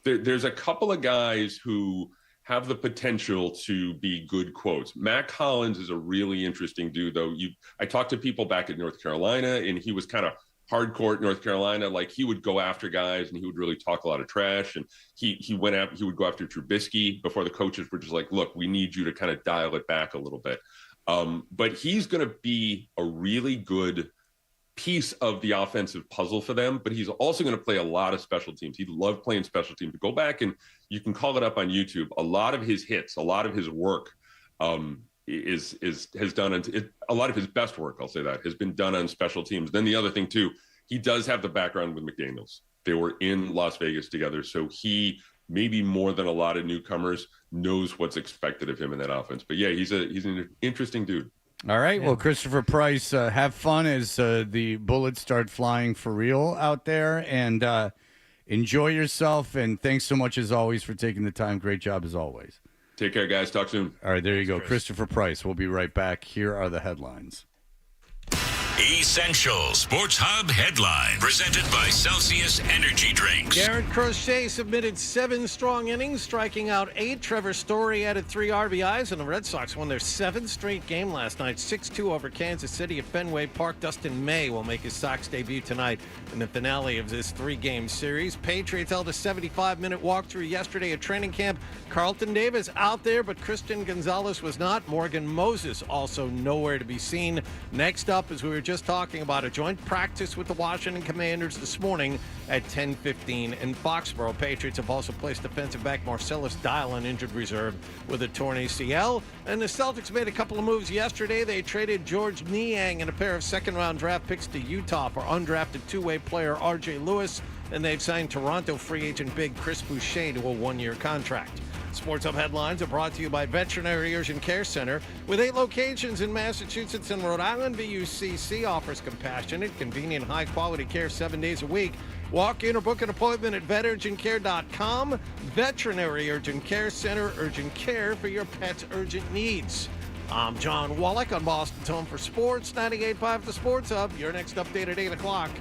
There's a couple of guys who have the potential to be good quotes. Mac Hollins is a really interesting dude, though. I talked to people back in North Carolina, and he was kind of hardcore at North Carolina. Like, he would go after guys, and he would really talk a lot of trash. And he would go after Trubisky before the coaches were just like, look, we need you to kind of dial it back a little bit. But he's going to be a really good piece of the offensive puzzle for them, but he's also going to play a lot of special teams. He loved playing special teams. Go back and you can call it up on YouTube. A lot of his hits, a lot of his work has done a lot of his best work, I'll say that, has been done on special teams. Then the other thing too, he does have the background with McDaniels. They were in Las Vegas together, so he, maybe more than a lot of newcomers, knows what's expected of him in that offense. But yeah, he's an interesting dude. All right. Yeah. Well, Christopher Price, have fun as the bullets start flying for real out there, and enjoy yourself. And thanks so much, as always, for taking the time. Great job, as always. Take care, guys. Talk soon. All right. There you go. Christopher Price. We'll be right back. Here are the headlines. Essential Sports Hub headline presented by Celsius Energy Drinks. Garrett Crochet submitted 7 strong innings, striking out 8. Trevor Story added 3 RBIs, and the Red Sox won their 7th straight game last night, 6-2 over Kansas City at Fenway Park. Dustin May will make his Sox debut tonight in the finale of this 3-game series. Patriots held a 75-minute walkthrough yesterday at training camp. Carlton Davis out there, but Christian Gonzalez was not. Morgan Moses also nowhere to be seen. Next up, as we were just talking about, a joint practice with the Washington Commanders this morning at 10:15 in Foxborough. Patriots have also placed defensive back Marcellus Dial on injured reserve with a torn ACL. And the Celtics made a couple of moves yesterday. They traded George Niang and a pair of second-round draft picks to Utah for undrafted two-way player R.J. Lewis, and they've signed Toronto free agent big Chris Boucher to a 1-year contract. Sports Hub headlines are brought to you by Veterinary Urgent Care Center. With 8 locations in Massachusetts and Rhode Island, VUCC offers compassionate, convenient, high-quality care 7 days a week. Walk in or book an appointment at veturgentcare.com. Veterinary Urgent Care Center, urgent care for your pet's urgent needs. I'm John Wallach on Boston's Home for Sports, 98.5 The Sports Hub. Your next update at 8 o'clock.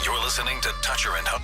You're listening to Toucher and Hub.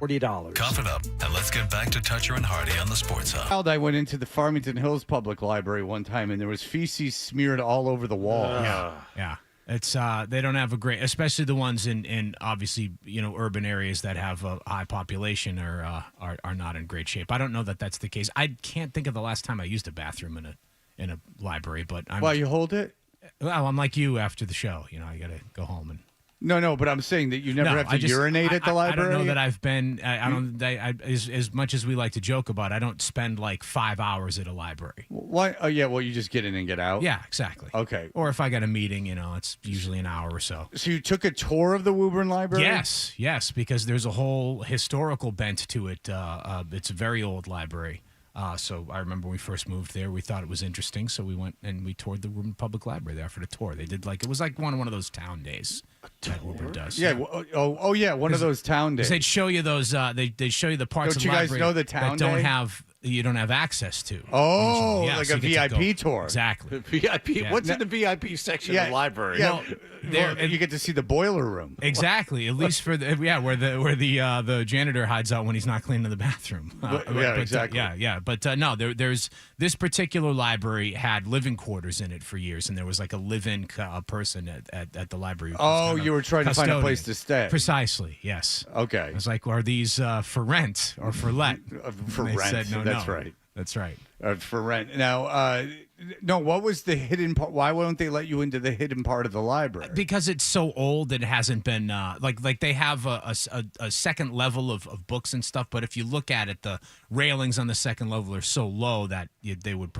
$40. Cough it up, and let's get back to Toucher and Hardy on the Sports Hub. I went into the Farmington Hills Public Library one time, and there was feces smeared all over the wall. Yeah. It's they don't have a great, especially the ones in obviously urban areas that have a high population are not in great shape. I don't know that that's the case. I can't think of the last time I used a bathroom in a library, but Why you hold it? Well, I'm like you after the show. I got to go home and. No, but I'm saying that you never have to urinate at the library. I don't know that I've been. As much as we like to joke about, I don't spend like 5 hours at a library. Why? Oh yeah, well you just get in and get out. Yeah, exactly. Okay. Or if I got a meeting, it's usually an hour or so. So you took a tour of the Woburn Library? Yes, because there's a whole historical bent to it. It's a very old library. So I remember when we first moved there, we thought it was interesting, so we went and we toured the Woburn Public Library there for the tour. They did it was like one of those town days that Woburn does. Yeah. One of those town days. They'd show you those. They'd show you the parts of the library know the town that you don't have access to. Oh, yeah, like so a VIP tour. Exactly. VIP. Yeah. What's in the VIP section of the library? Yeah. You get to see the boiler room. Exactly. At least for where the janitor hides out when he's not cleaning the bathroom. Exactly. But no, there's this particular library had living quarters in it for years, and there was like a live-in person at the library. Oh, you were trying to find a place to stay. Precisely. Yes. Okay. I was like, are these for rent or for let? For And they rent. said, no. That's right. That's right. For rent. Now, no, what was the hidden part? Why won't they let you into the hidden part of the library? Because it's so old, it hasn't been like they have a second level of books and stuff. But if you look at it, the railings on the second level are so low that they would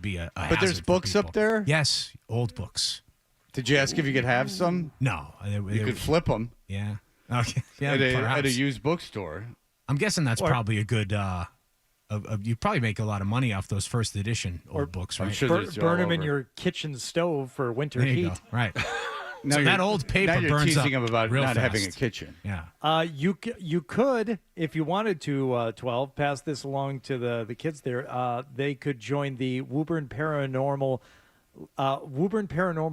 be a But there's hazard for books people. up there? Yes, old books. Did you ask if you could have some? No, you could flip them. Yeah. Okay. Yeah. At a used bookstore. I'm guessing that's probably a good. You probably make a lot of money off those first edition old books, right? I'm sure burn them in your kitchen stove for winter There you heat. go. Right. Now So that old paper now you're burns teasing up him about real not having a fast. kitchen. Yeah. You could, if you wanted to, 12, pass this along to the kids there. They could join the Woburn Paranormal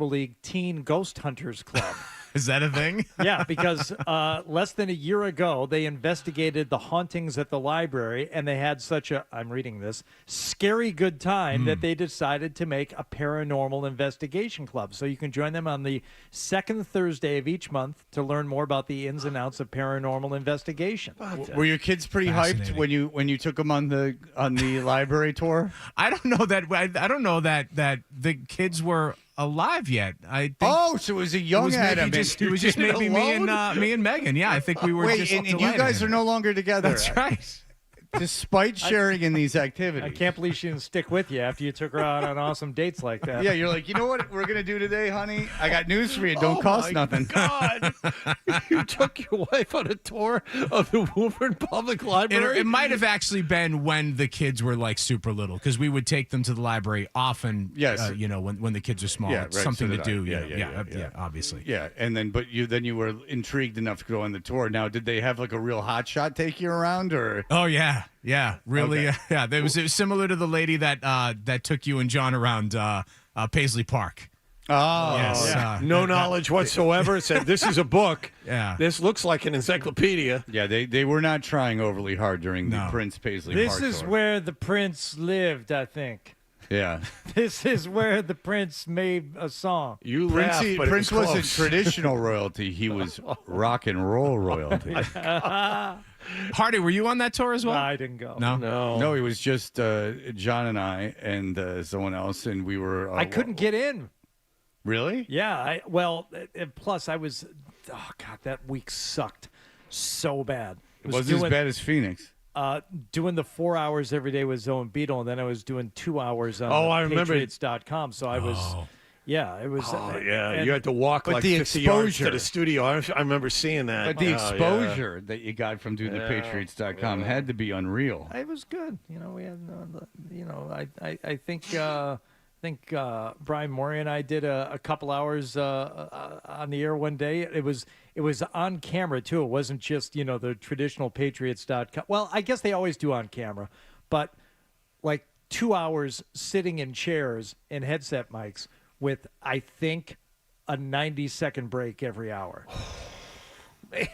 League Teen Ghost Hunters Club. Is that a thing? Yeah, because less than a year ago, they investigated the hauntings at the library, and they had such a, I'm reading this, scary good time that they decided to make a paranormal investigation club. So you can join them on the second Thursday of each month to learn more about the ins and outs of paranormal investigation. Were your kids pretty hyped when you took them on the library tour? I don't know that the kids were alive yet. I think so it was a young Adam. It was just maybe me and Megan. Yeah, I think we were. Wait, just and you delighted guys in are it. no longer together. That's right. Despite sharing in these activities. I can't believe she didn't stick with you after you took her out on awesome dates like that. Yeah, you're like, you know what we're gonna do today, honey? I got news for you. Don't cost nothing. God, you took your wife on a tour of the Woburn Public Library. It might have actually been when the kids were like super little, because we would take them to the library often. Yes. When the kids are small, Yeah, it's right, something so to did do. I. Yeah, obviously. Yeah, and then you were intrigued enough to go on the tour. Now, did they have like a real hot shot take you around, or? Oh yeah, really. Okay. Yeah, it was similar to the lady that took you and John around Paisley Park. Oh, yes. yeah. No knowledge whatsoever. Said this is a book. Yeah. This looks like an encyclopedia. Yeah, they were not trying overly hard during the Prince Paisley Park This is tour. where the prince lived, I think. Yeah. This is where the prince made a song. You laugh, but Prince it was wasn't close. traditional royalty. He was rock and roll royalty. Hardy, were you on that tour as well? I didn't go. No, it was just John and I and someone else, and we were. I couldn't get in. Really? Yeah. Plus I was. Oh God, that week sucked so bad. It wasn't as bad as Phoenix. Doing the 4 hours every day with Zoe and Beetle, and then I was doing 2 hours on I remember. Patriots.com. So I was. Yeah, it was. You had to walk but like the 50 yards exposure. to the studio. I remember seeing that. But the exposure that you got from doing the Patriots.com had to be unreal. It was good. We had. I think Brian Maury and I did a couple hours on the air one day. It was on camera too. It wasn't just the traditional Patriots.com. Well, I guess they always do on camera, but like 2 hours sitting in chairs and headset mics with, I think, a 90-second break every hour. Man,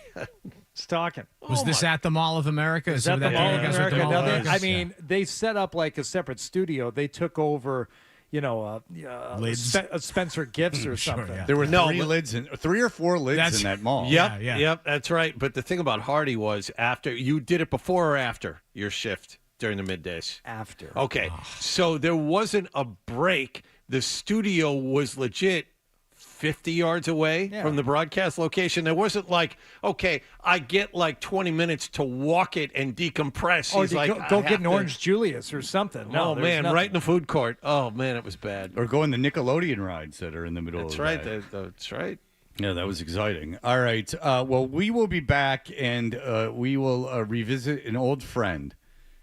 Sports talking. Was this at the Mall of America? Is that the Mall of America? Mall Now, of America? I mean, they set up like a separate studio. They took over, Lids. Spencer Gifts or Sure, something. yeah. There were three or four lids in that mall. Yep, that's right. But the thing about Hardy was after you did it before or after your shift during the middays? After. Okay, so there wasn't a break. The studio was legit 50 yards away from the broadcast location. There wasn't like, okay, I get like 20 minutes to walk it and decompress. Or He's like, go get an Orange Julius or something. No, oh, man, right in the food court. Oh, man, it was bad. Or go in the Nickelodeon rides that are in the middle That's of the right. day. That's right. Yeah, that was exciting. All right. Well, we will be back, and we will revisit an old friend.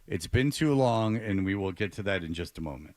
It's been too long, and we will get to that in just a moment.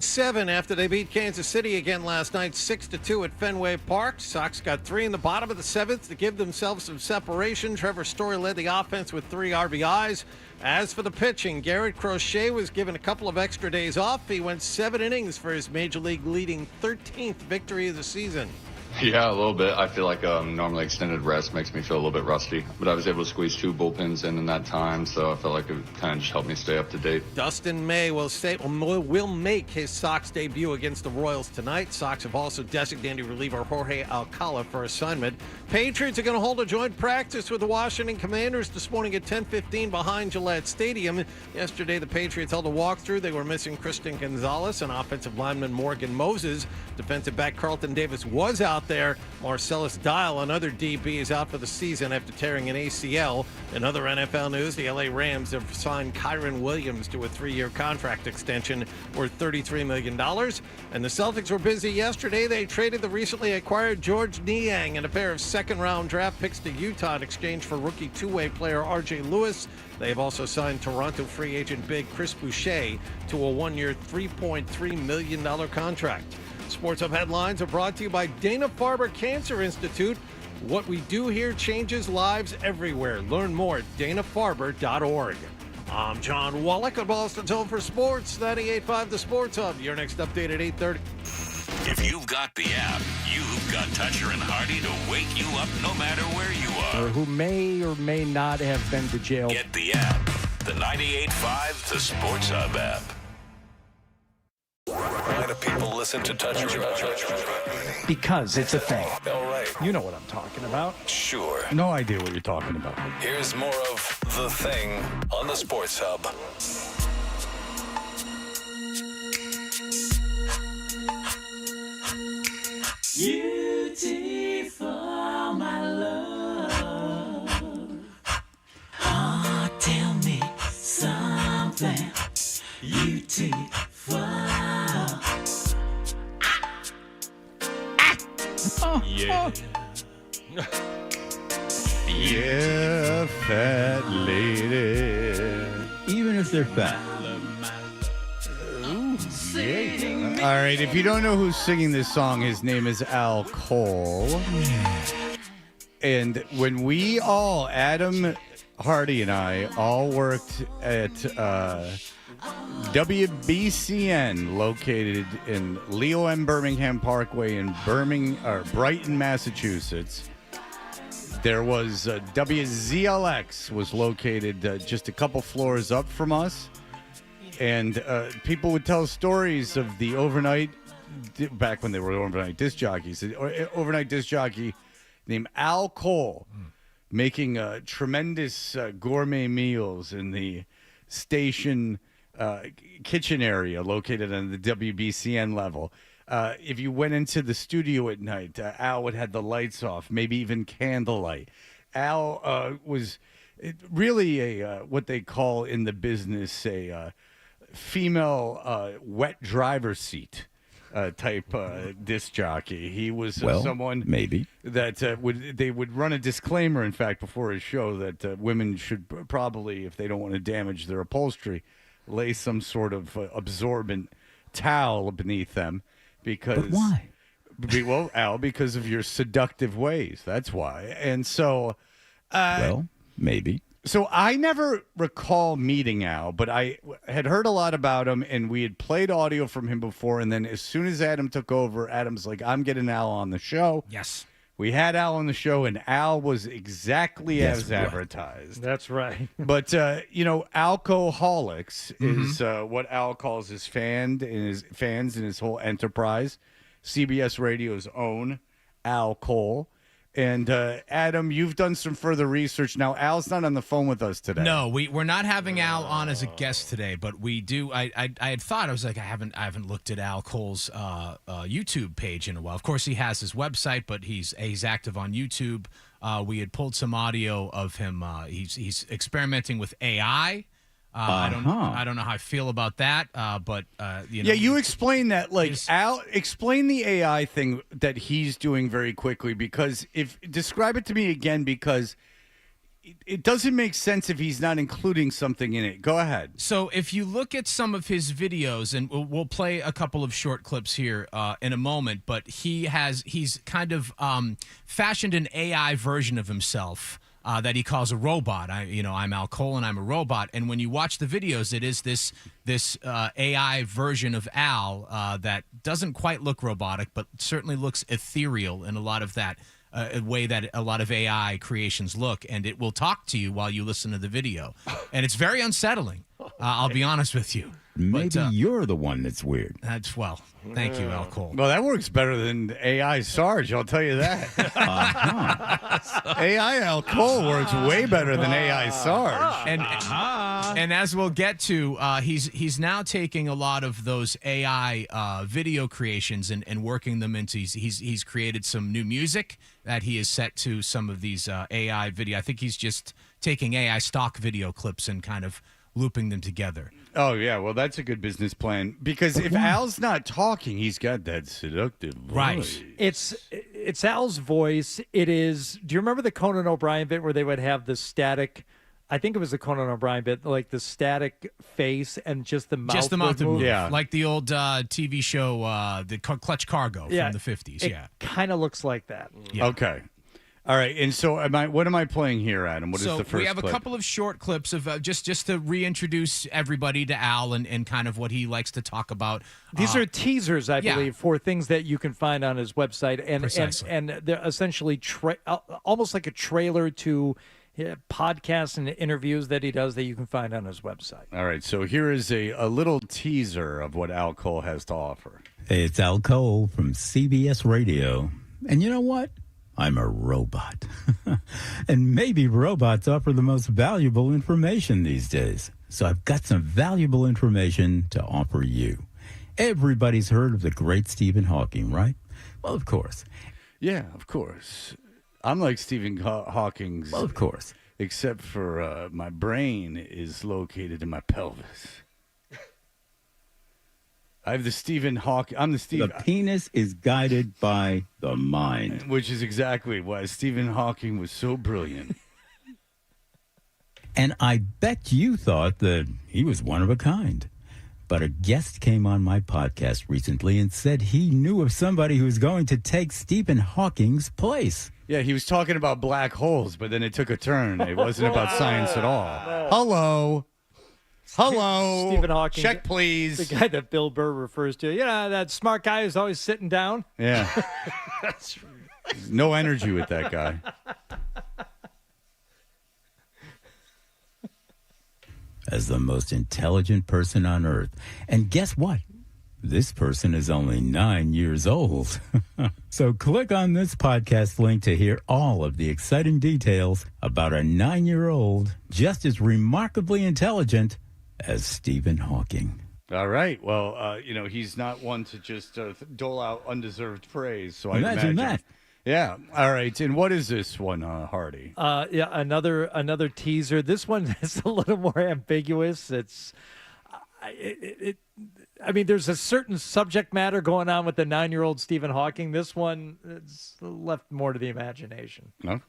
7 after they beat Kansas City again last night, 6-2 at Fenway Park. Sox got 3 in the bottom of the 7th to give themselves some separation. Trevor Story led the offense with 3 RBIs. As for the pitching, Garrett Crochet was given a couple of extra days off. He went 7 innings for his Major League leading 13th victory of the season. Yeah, a little bit. I feel like normally extended rest makes me feel a little bit rusty, but I was able to squeeze 2 bullpens in that time, so I felt like it kind of just helped me stay up to date. Dustin May will make his Sox debut against the Royals tonight. Sox have also designated reliever Jorge Alcala for assignment. Patriots are going to hold a joint practice with the Washington Commanders this morning at 10:15 behind Gillette Stadium. Yesterday, the Patriots held a walkthrough. They were missing Christian Gonzalez and offensive lineman Morgan Moses. Defensive back Carlton Davis was out there. Marcellus Dial, another DB, is out for the season after tearing an ACL. In other NFL news, the LA Rams have signed Kyron Williams to a 3-year contract extension worth $33 million. And the Celtics were busy yesterday. They traded the recently acquired George Niang and a pair of second-round draft picks to Utah in exchange for rookie two-way player R.J. Lewis. They have also signed Toronto free agent big Chris Boucher to a 1-year, $3.3 million contract. Sports Hub headlines are brought to you by Dana-Farber Cancer Institute. What we do here changes lives everywhere. Learn more at danafarber.org. I'm John Wallach at Boston's Home for Sports, 98.5 The Sports Hub. Your next update at 8:30. If you've got the app, you've got Toucher and Hardy to wake you up no matter where you are. Or who may or may not have been to jail. Get the app. The 98.5 The Sports Hub app. Why do people listen to Toucher and Hardy? Because it's a thing. All right. You know what I'm talking about. Sure. No idea what you're talking about. Here's more of The Thing on the Sports Hub. Beautiful, my love. Oh, tell me something beautiful. Yeah. Yeah, fat lady. Even if they're fat. Yeah. All right, if you don't know who's singing this song, his name is Al Cole. And when we all, Adam, Hardy, and I, all worked at WBCN, located in Leo M. Birmingham Parkway in Brighton, Massachusetts. There was WZLX was located just a couple floors up from us. And people would tell stories of the overnight, back when they were overnight disc jockeys, overnight disc jockey named Al Cole making tremendous gourmet meals in the station kitchen area located on the WBCN level. If you went into the studio at night, Al would have the lights off, maybe even candlelight. Al was really a what they call in the business a female wet driver's seat type disc jockey. He was someone maybe that they would run a disclaimer, in fact, before his show that women should probably, if they don't want to damage their upholstery, lay some sort of absorbent towel beneath them. Because but why? Well, Al, because of your seductive ways. That's why. And so, maybe. So I never recall meeting Al, but I had heard a lot about him, and we had played audio from him before. And then as soon as Adam took over, Adam's like, I'm getting Al on the show. Yes. We had Al on the show, and Al was exactly as advertised. That's right. But, alcoholics is what Al calls his fans and his whole enterprise. CBS Radio's own Al Cole. And Adam, you've done some further research. Now, Al's not on the phone with us today. No, we're not having Al on as a guest today, but we do. I had thought, I was like, I haven't looked at Al Cole's YouTube page in a while. Of course, he has his website, but he's active on YouTube. We had pulled some audio of him. He's experimenting with AI. I don't know how I feel about that, but you know. Yeah, you explain that. Like, Al, explain the AI thing that he's doing very quickly, because describe it to me again, because it doesn't make sense if he's not including something in it. Go ahead. So if you look at some of his videos, and we'll play a couple of short clips here in a moment, but he's kind of fashioned an AI version of himself that he calls a robot. I'm Al Cole and I'm a robot. And when you watch the videos, it is this AI version of Al that doesn't quite look robotic, but certainly looks ethereal in a lot of that way that a lot of AI creations look, and it will talk to you while you listen to the video. And it's very unsettling, I'll be honest with you. Maybe you're the one that's weird. Thank you, Al Cole. Well, that works better than AI Sarge, I'll tell you that. AI Al Cole works way better than AI Sarge. And as we'll get to, he's now taking a lot of those AI video creations and working them into. He's created some new music that he has set to some of these AI video. I think he's just taking AI stock video clips and kind of looping them together. Oh, yeah. Well, that's a good business plan. Because if Al's not talking, he's got that seductive voice. Right. It's Al's voice. It is. Do you remember the Conan O'Brien bit where they would have the static? I think it was the Conan O'Brien bit, like the static face and just the mouth. Just the mouth would move. Yeah. Like the old TV show, the Clutch Cargo from the 50s. It kind of looks like that. Yeah. Okay. All right, and so what am I playing here, Adam? What is the first we have clip? a couple of short clips of just to reintroduce everybody to Al and kind of what he likes to talk about. These are teasers, I believe, for things that you can find on his website, and they're essentially almost like a trailer to podcasts and interviews that he does that you can find on his website. All right, so here is a little teaser of what Al Cole has to offer. Hey, it's Al Cole from CBS Radio. And you know what? I'm a robot. And maybe robots offer the most valuable information these days. So I've got some valuable information to offer you. Everybody's heard of the great Stephen Hawking, right? Well, of course. Yeah, of course. I'm like Stephen Hawking's. Well, of course. Except for my brain is located in my pelvis. I'm the Stephen. The penis is guided by the mind. Which is exactly why Stephen Hawking was so brilliant. And I bet you thought that he was one of a kind. But a guest came on my podcast recently and said he knew of somebody who was going to take Stephen Hawking's place. Yeah, he was talking about black holes, but then it took a turn. It wasn't about science at all. Hello. Stephen Hawking. Check, please. The guy that Bill Burr refers to. That smart guy who's always sitting down. Yeah. That's no energy with that guy. As the most intelligent person on Earth. And guess what? This person is only 9 years old. So click on this podcast link to hear all of the exciting details about a 9-year-old just as remarkably intelligent as Stephen Hawking. All right. Well, he's not one to just dole out undeserved praise. So Imagine that. Yeah. All right. And what is this one, Hardy? Another teaser. This one is a little more ambiguous. It's I mean, there's a certain subject matter going on with the 9-year-old Stephen Hawking. This one is left more to the imagination. No?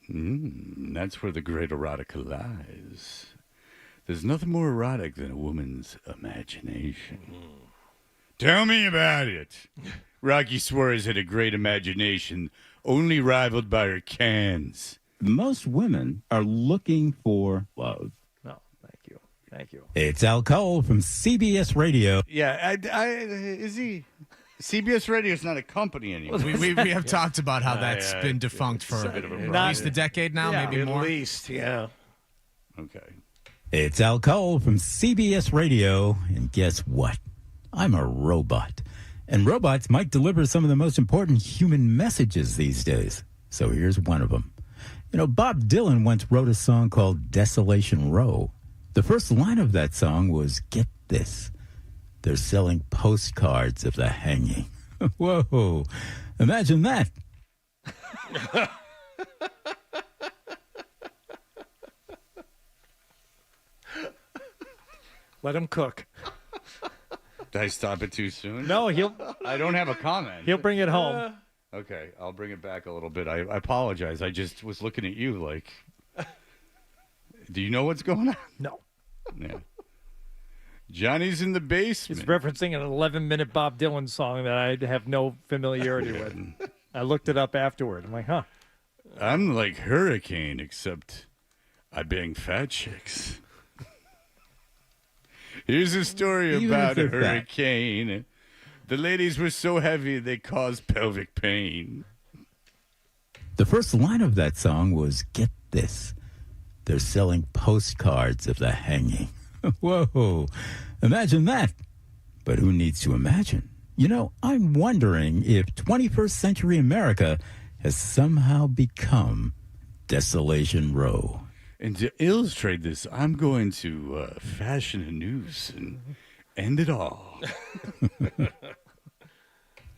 That's where the great erotica lies. There's nothing more erotic than a woman's imagination. Tell me about it. Rocky Suarez had a great imagination, only rivaled by her cans. Most women are looking for love. No, thank you. It's Al Cole from CBS Radio. Yeah, is he? CBS Radio is not a company anymore. We have talked about how that's been defunct for at least a decade now, maybe more. At least, yeah. Okay. It's Al Cole from CBS Radio, and guess what? I'm a robot. And robots might deliver some of the most important human messages these days. So here's one of them. Bob Dylan once wrote a song called Desolation Row. The first line of that song was, get this, they're selling postcards of the hanging. Whoa, imagine that. Let him cook. Did I stop it too soon? No, I don't have a comment. He'll bring it home. Okay, I'll bring it back a little bit. I apologize. I just was looking at you like, Do you know what's going on? No. Yeah. Johnny's in the basement. He's referencing an 11-minute Bob Dylan song that I have no familiarity with. I looked it up afterward. I'm like, huh. I'm like Hurricane, except I bang fat chicks. Here's a story Even about if a they're fat. hurricane. The ladies were so heavy they caused pelvic pain. The first line of that song was, get this, they're selling postcards of the hanging. Whoa, imagine that. But who needs to imagine? You know, I'm wondering if 21st century America has somehow become Desolation Row. And to illustrate this, I'm going to fashion a noose and end it all.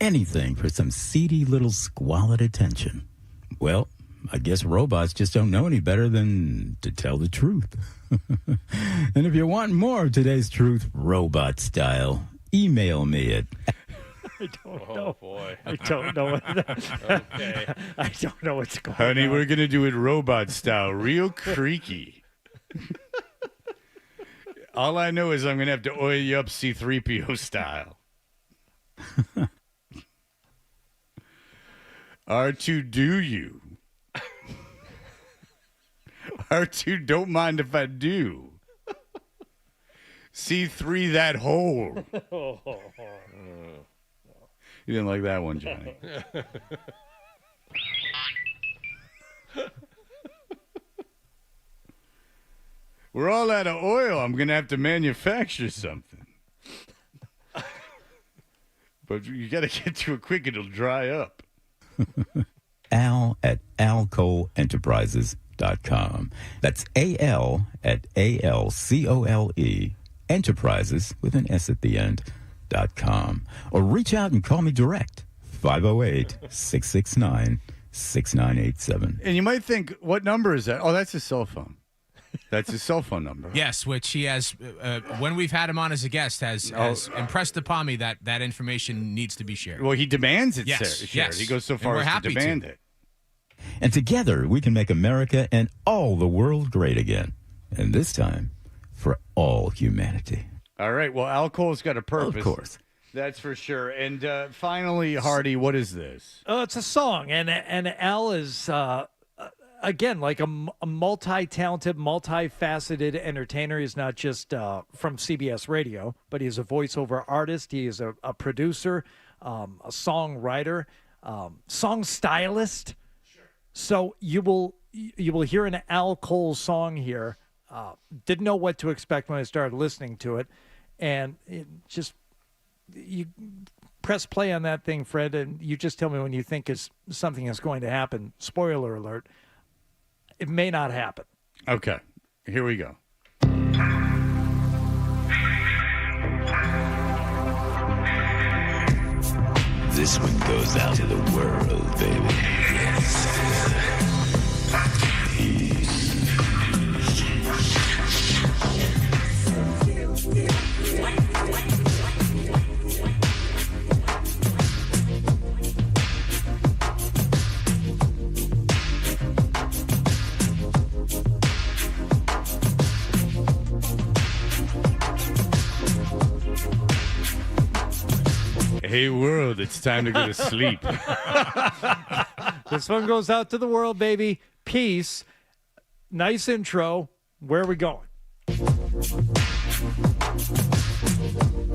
Anything for some seedy little squalid attention. Well, I guess robots just don't know any better than to tell the truth. And if you want more of today's truth, robot style, email me at... I don't know. Boy. I don't know. Okay. I don't know what's going Honey, on. we're going to do it robot style, real creaky. All I know is I'm going to have to oil you up C-3PO style. R2, do you? R2, don't mind if I do. C3, that hole. You didn't like that one, Johnny. We're all out of oil. I'm going to have to manufacture something. But you got to get to it quick. It'll dry up. Al at alcoleenterprises.com. That's AL at ALCOLE Enterprises with an S at the end. .com. Or reach out and call me direct. 508-669-6987. And you might think, what number is that? Oh, that's his cell phone. That's his cell phone number. Yes, which he has, when we've had him on as a guest, has impressed upon me that that information needs to be shared. Well, he demands it Yes, shared. yes. He goes so And far we're as to happy demand to. it. And together we can make America and all the world great again. And this time, for all humanity. All right. Well, alcohol's got a purpose. Of course. That's for sure. And finally, Hardy, what is this? It's a song, and Al is again like a multi-talented, multifaceted entertainer. He's not just from CBS Radio, but he's a voiceover artist. He is a producer, a songwriter, song stylist. Sure. So you will hear an Al Cole song here. Didn't know what to expect when I started listening to it, and it just. You press play on that thing, Fred, and you just tell me when you think something is going to happen. Spoiler alert. It may not happen. Okay. Here we go. This one goes out to the world, baby. Hey, world, it's time to go to sleep. This one goes out to the world, baby. Peace. Nice intro. Where are we going?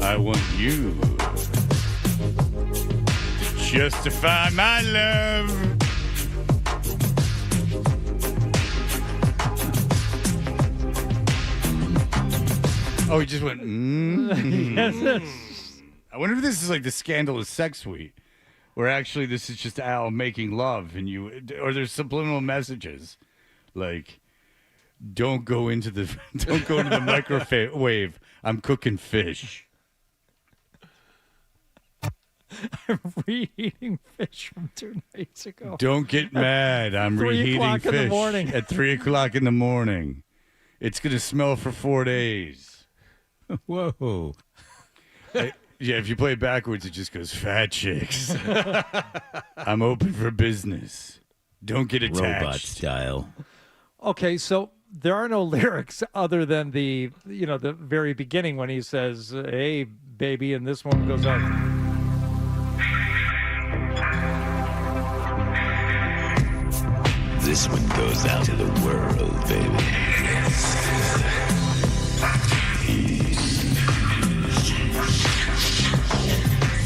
I want you to justify my love. Oh, he just went, Yes. I wonder if this is like the Scandalous Sex Suite, where actually this is just Al making love, and or there's subliminal messages, like, don't go into the microwave. I'm cooking fish. I'm reheating fish from 2 nights ago. Don't get mad. I'm 3 reheating o'clock fish in the morning. at 3 o'clock in the morning. It's gonna smell for 4 days. Whoa. Yeah, if you play it backwards, it just goes fat chicks. I'm open for business. Don't get attached. Robot style. Okay, so there are no lyrics other than the very beginning when he says, "Hey, baby," and this one goes on. This one goes out to the world, baby.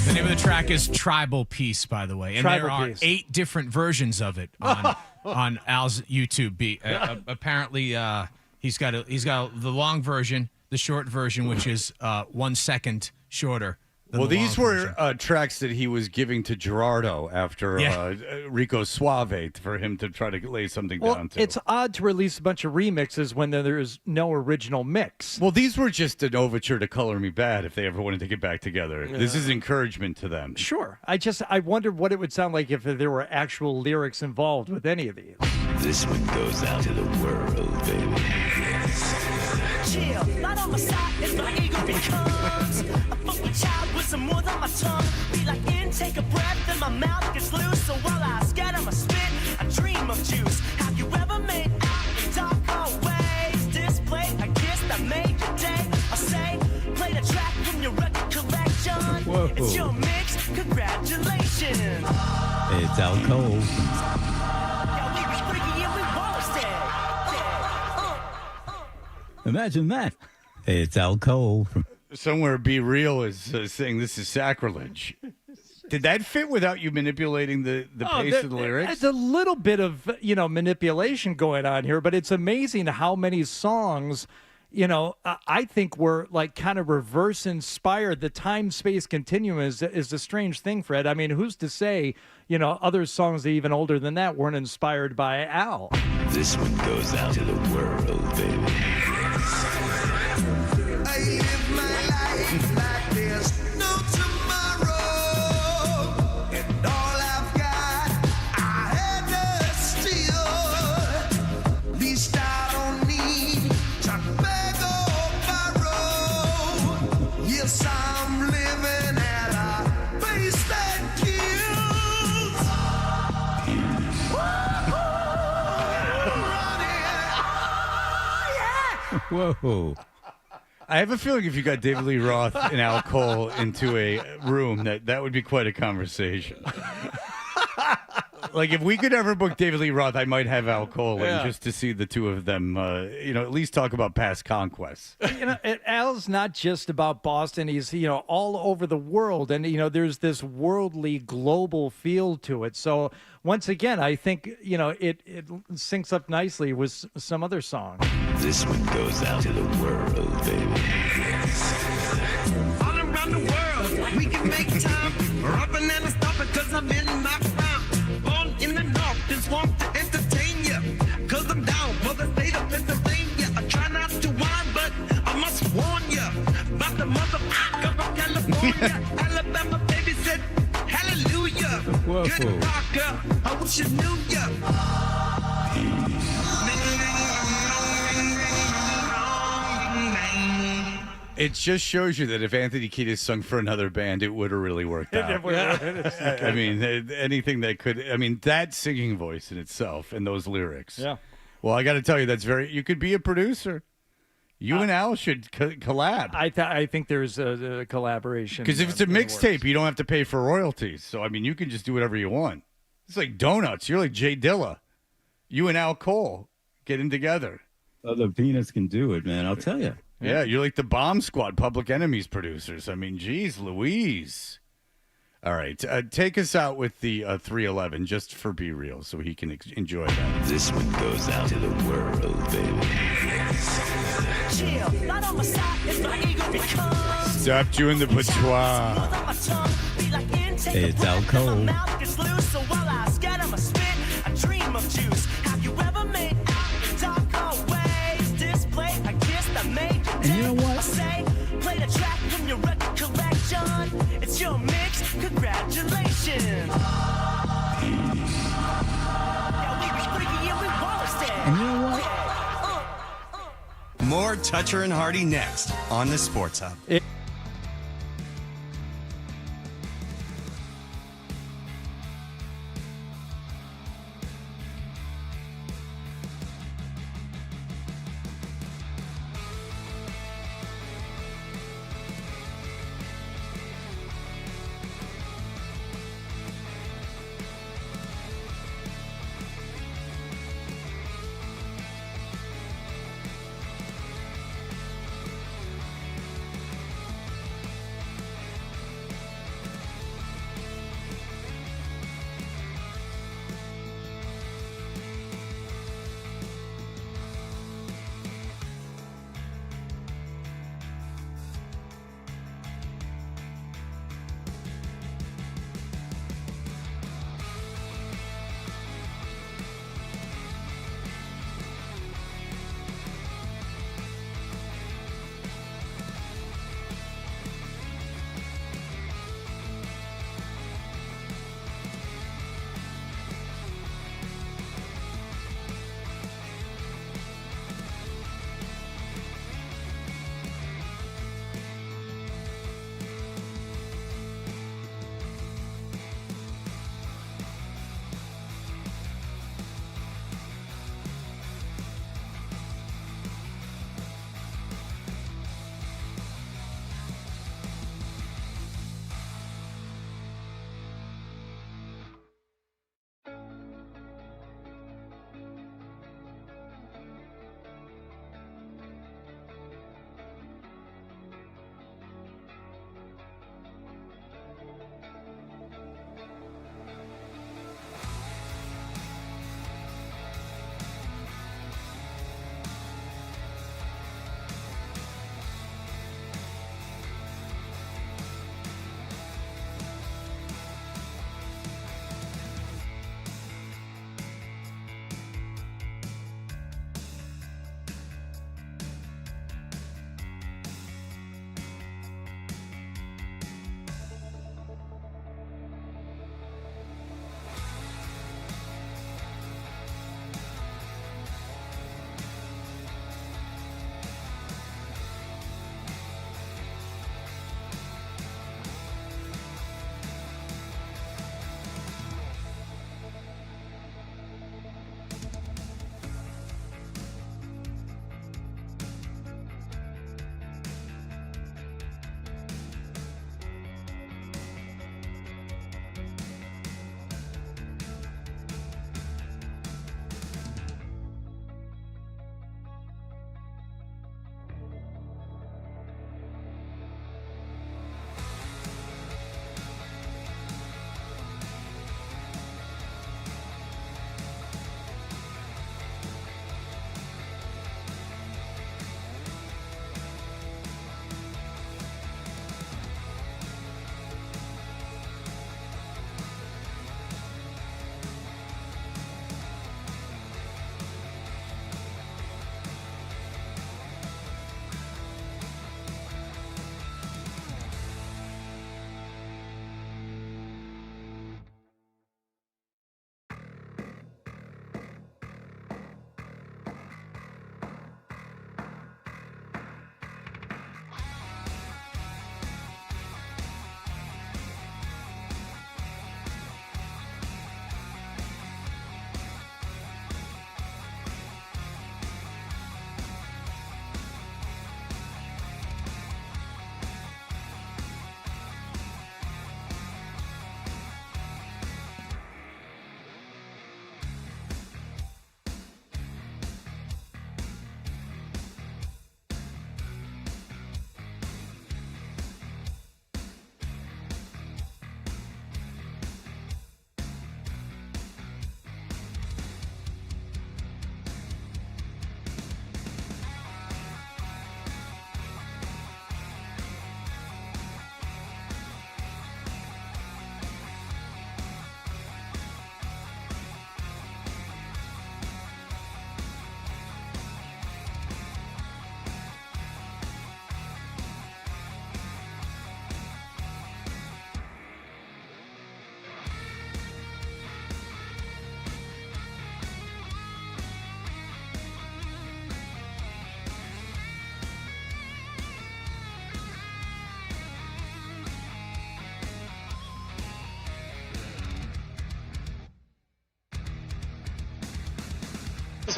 The name of the track is Tribal Peace, by the way. And Tribal there are Peace. 8 different versions of it on Al's YouTube beat. Apparently, he's got the long version, the short version, which is 1 second shorter. Well, these were tracks that he was giving to Gerardo after Rico Suave for him to try to lay something down to. It's odd to release a bunch of remixes when there is no original mix. Well, these were just an overture to Color Me Bad if they ever wanted to get back together. This is encouragement to them. Sure. I wondered what it would sound like if there were actual lyrics involved with any of these. This one goes out to the world, baby. Chill, not on my side, it's my ego becomes a funky child with some more than my tongue. Be like in, take a breath, and my mouth gets loose. So while I scatter my spit, I dream of juice. Have you ever made out in dark hallways? Display a kiss that made your day. I say, play the track from your record collection. Whoa. It's your mix, congratulations. It's Al Cole. Yeah, we be freaky and we wanna stay. Imagine that. It's Al Cole. Somewhere Be Real is saying this is sacrilege. Did that fit without you manipulating the pace of the lyrics? There's a little bit of manipulation going on here, but it's amazing how many songs, I think were like kind of reverse inspired. The time-space continuum is a strange thing, Fred. I mean, who's to say, other songs even older than that weren't inspired by Al? This one goes out to the world, baby. I live my life like there's no tomorrow. And all I've got, I had to steal. Least I don't need to beg or borrow. Yes, I'm living at a pace that kills. Whoa. I have a feeling if you got David Lee Roth and Al Cole into a room, that would be quite a conversation. Like, if we could ever book David Lee Roth, I might have Al Cole in just to see the two of them, at least talk about past conquests. Al's not just about Boston. He's, all over the world. And, there's this worldly, global feel to it. So, once again, I think, it syncs up nicely with some other songs. This one goes out to the world, baby. All around the world, we can make time. Up and then stop it, cause I'm in my prime. Born in the north, just want to entertain you. Cause I'm down for the state of Pennsylvania. I try not to whine, but I must warn you about the motherfucker from California. Alabama baby said, hallelujah. Whoa. Good rock, girl, I wish you knew ya. It just shows you that if Anthony Kiedis sung for another band, it would have really worked out. I mean, anything that could. I mean, that singing voice in itself and those lyrics. Yeah. Well, I got to tell you, that's very. You could be a producer. You and Al should collab. I think there's a collaboration. Because if it's a mixtape, you don't have to pay for royalties. So, I mean, you can just do whatever you want. It's like donuts. You're like Jay Dilla. You and Al Cole getting together. Other peanuts can do it, man. I'll tell you. Yeah, you're like the Bomb Squad, Public Enemies producers. I mean, geez, Louise. All right, take us out with the 311 just for Be Real so he can enjoy that. This one goes out to the world, baby. Chill, not on my side, it's my ego becomes. Stop doing the patois. It's Al Cole. My mouth gets loose, so while I scatter my spit, I dream of juice. Have you ever made out in dark hallways? Display a kiss that made your day. And you know what? I say, play the track from your record collection. It's your mix, congratulations. Yeah, we be freaky and we wanna stay. And you know what? More Toucher and Hardy next on the Sports Hub.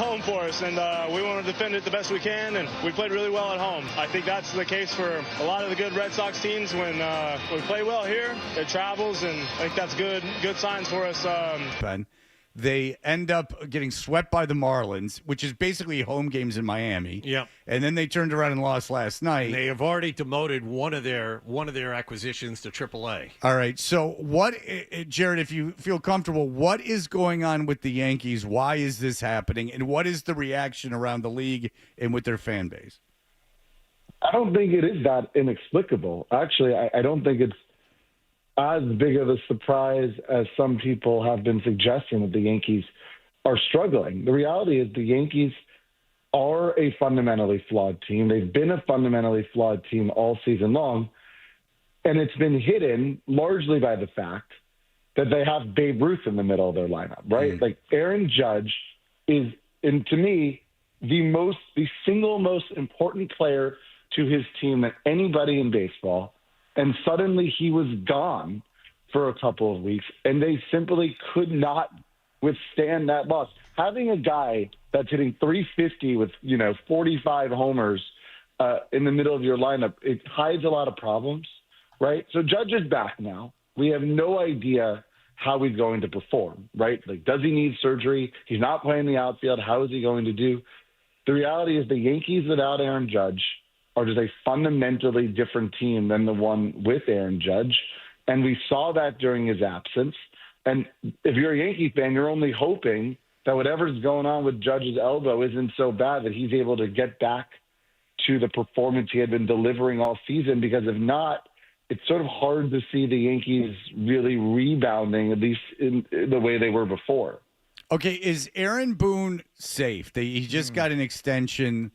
home for us, and we want to defend it the best we can, and we played really well at home. I think that's the case for a lot of the good Red Sox teams. When we play well here, it travels, and I think that's good signs for us. Ben, they end up getting swept by the Marlins, which is basically home games in Miami. Yeah. And then they turned around and lost last night. And they have already demoted one of their acquisitions to AAA. All right. So what, Jared, if you feel comfortable, what is going on with the Yankees? Why is this happening? And what is the reaction around the league and with their fan base? I don't think it is that inexplicable. Actually, I don't think it's as big of a surprise as some people have been suggesting that the Yankees are struggling. The reality is the Yankees are a fundamentally flawed team. They've been a fundamentally flawed team all season long, and it's been hidden largely by the fact that they have Babe Ruth in the middle of their lineup, right? Like Aaron Judge is, and to me, the single most important player to his team than anybody in baseball. And suddenly he was gone for a couple of weeks, and they simply could not withstand that loss. Having a guy that's hitting 350 with, 45 homers in the middle of your lineup, it hides a lot of problems, right? So Judge is back now. We have no idea how he's going to perform, right? Like, does he need surgery? He's not playing the outfield. How is he going to do? The reality is the Yankees without Aaron Judge are just a fundamentally different team than the one with Aaron Judge. And we saw that during his absence. And if you're a Yankee fan, you're only hoping that whatever's going on with Judge's elbow isn't so bad that he's able to get back to the performance he had been delivering all season, because if not, it's sort of hard to see the Yankees really rebounding, at least in the way they were before. Okay, is Aaron Boone safe? He just got an extension,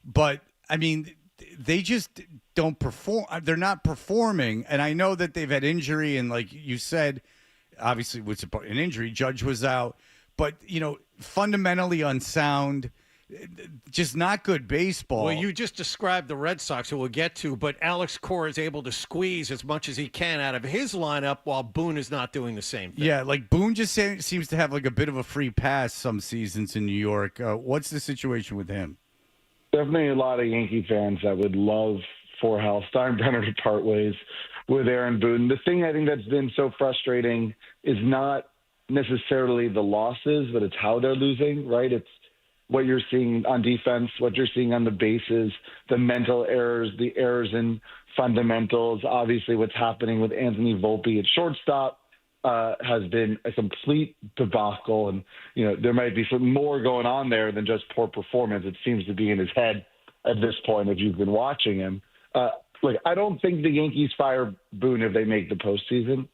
but, I mean, they just don't perform. They're not performing. And I know that they've had injury. And like you said, obviously with an injury, Judge was out. But, fundamentally unsound, just not good baseball. Well, you just described the Red Sox, who we'll get to, but Alex Cora is able to squeeze as much as he can out of his lineup while Boone is not doing the same thing. Yeah, like Boone just seems to have like a bit of a free pass some seasons in New York. What's the situation with him? Definitely a lot of Yankee fans that would love for Hal Steinbrenner to part ways with Aaron Boone. The thing I think that's been so frustrating is not necessarily the losses, but it's how they're losing, right? It's what you're seeing on defense, what you're seeing on the bases, the mental errors, the errors in fundamentals. Obviously, what's happening with Anthony Volpe at shortstop has been a complete debacle. And, there might be some more going on there than just poor performance. It seems to be in his head at this point if you've been watching him. Look, I don't think the Yankees fire Boone if they make the postseason.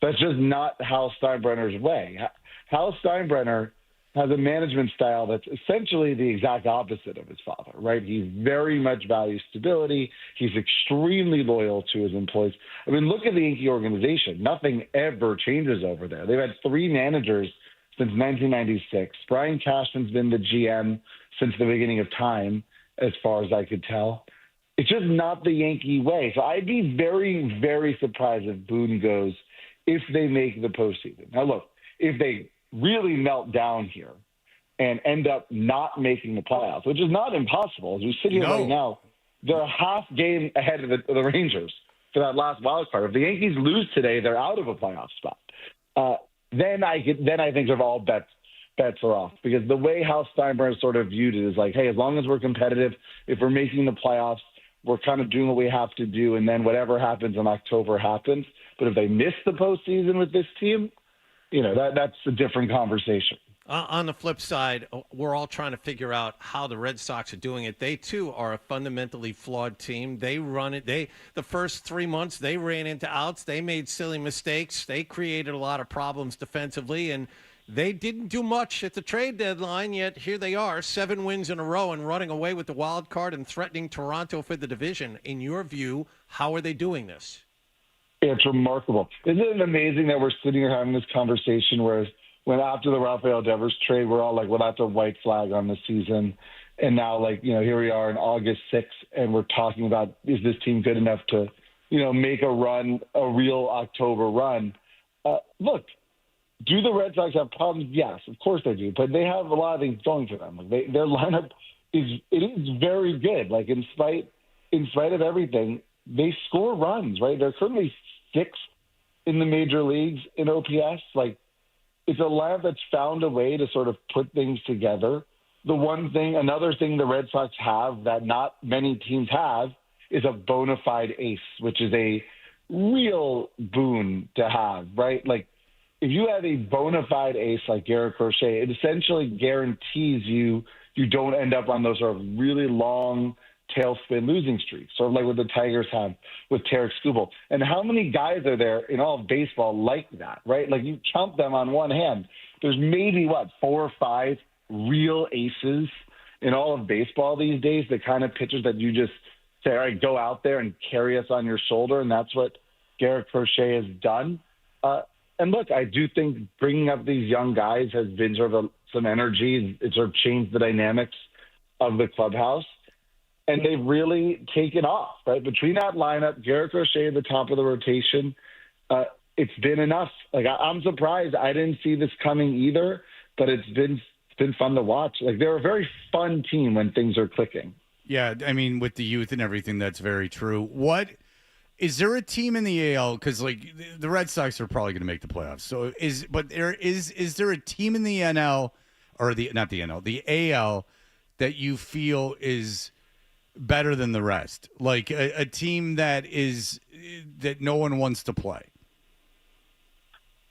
That's just not Hal Steinbrenner's way. Hal Steinbrenner has a management style that's essentially the exact opposite of his father, right? He very much values stability. He's extremely loyal to his employees. I mean, look at the Yankee organization. Nothing ever changes over there. They've had 3 managers since 1996. Brian Cashman's been the GM since the beginning of time, as far as I could tell. It's just not the Yankee way. So I'd be very, very surprised if Boone goes if they make the postseason. Now, look, if they really melt down here and end up not making the playoffs, which is not impossible. As we sit here right now, they're a half game ahead of the Rangers for that last wild card. If the Yankees lose today, they're out of a playoff spot. Then I think sort of all bets are off, because the way Hal Steinbrenner sort of viewed it is like, hey, as long as we're competitive, if we're making the playoffs, we're kind of doing what we have to do, and then whatever happens in October happens. But if they miss the postseason with this team, that's a different conversation. On the flip side, we're all trying to figure out how the Red Sox are doing it. They, too, are a fundamentally flawed team. They run it. The first 3 months, they ran into outs. They made silly mistakes. They created a lot of problems defensively, and they didn't do much at the trade deadline, yet here they are, 7 wins in a row and running away with the wild card and threatening Toronto for the division. In your view, how are they doing this? It's remarkable. Isn't it amazing that we're sitting here having this conversation where when after the Rafael Devers trade, we're all like, well, that's a white flag on the season. And now, here we are in August 6th, and we're talking about, is this team good enough to, make a run, a real October run? Look, do the Red Sox have problems? Yes, of course they do. But they have a lot of things going for them. Like their lineup is very good. Like in spite of everything, they score runs, right? They're currently 6th in the major leagues in OPS. Like it's a lineup that's found a way to sort of put things together. Another thing the Red Sox have that not many teams have is a bona fide ace, which is a real boon to have, right? Like if you have a bona fide ace like Garrett Crochet, it essentially guarantees you don't end up on those sort of really long tailspin losing streaks, sort of like what the Tigers have with Tarek Skubal. And how many guys are there in all of baseball like that, right? Like you count them on one hand. There's maybe, 4 or 5 real aces in all of baseball these days, the kind of pitchers that you just say, all right, go out there and carry us on your shoulder. And that's what Garrett Crochet has done. And look, I do think bringing up these young guys has been sort of some energy. It sort of changed the dynamics of the clubhouse. And they've really taken off, right? Between that lineup, Garrett Crochet at the top of the rotation, it's been enough. Like I'm surprised I didn't see this coming either, but it's been fun to watch. Like they're a very fun team when things are clicking. Yeah, I mean, with the youth and everything, that's very true. What is there a team in the AL? Because like the Red Sox are probably going to make the playoffs. So is there a team in the NL or the AL that you feel is better than the rest? Like a team that no one wants to play?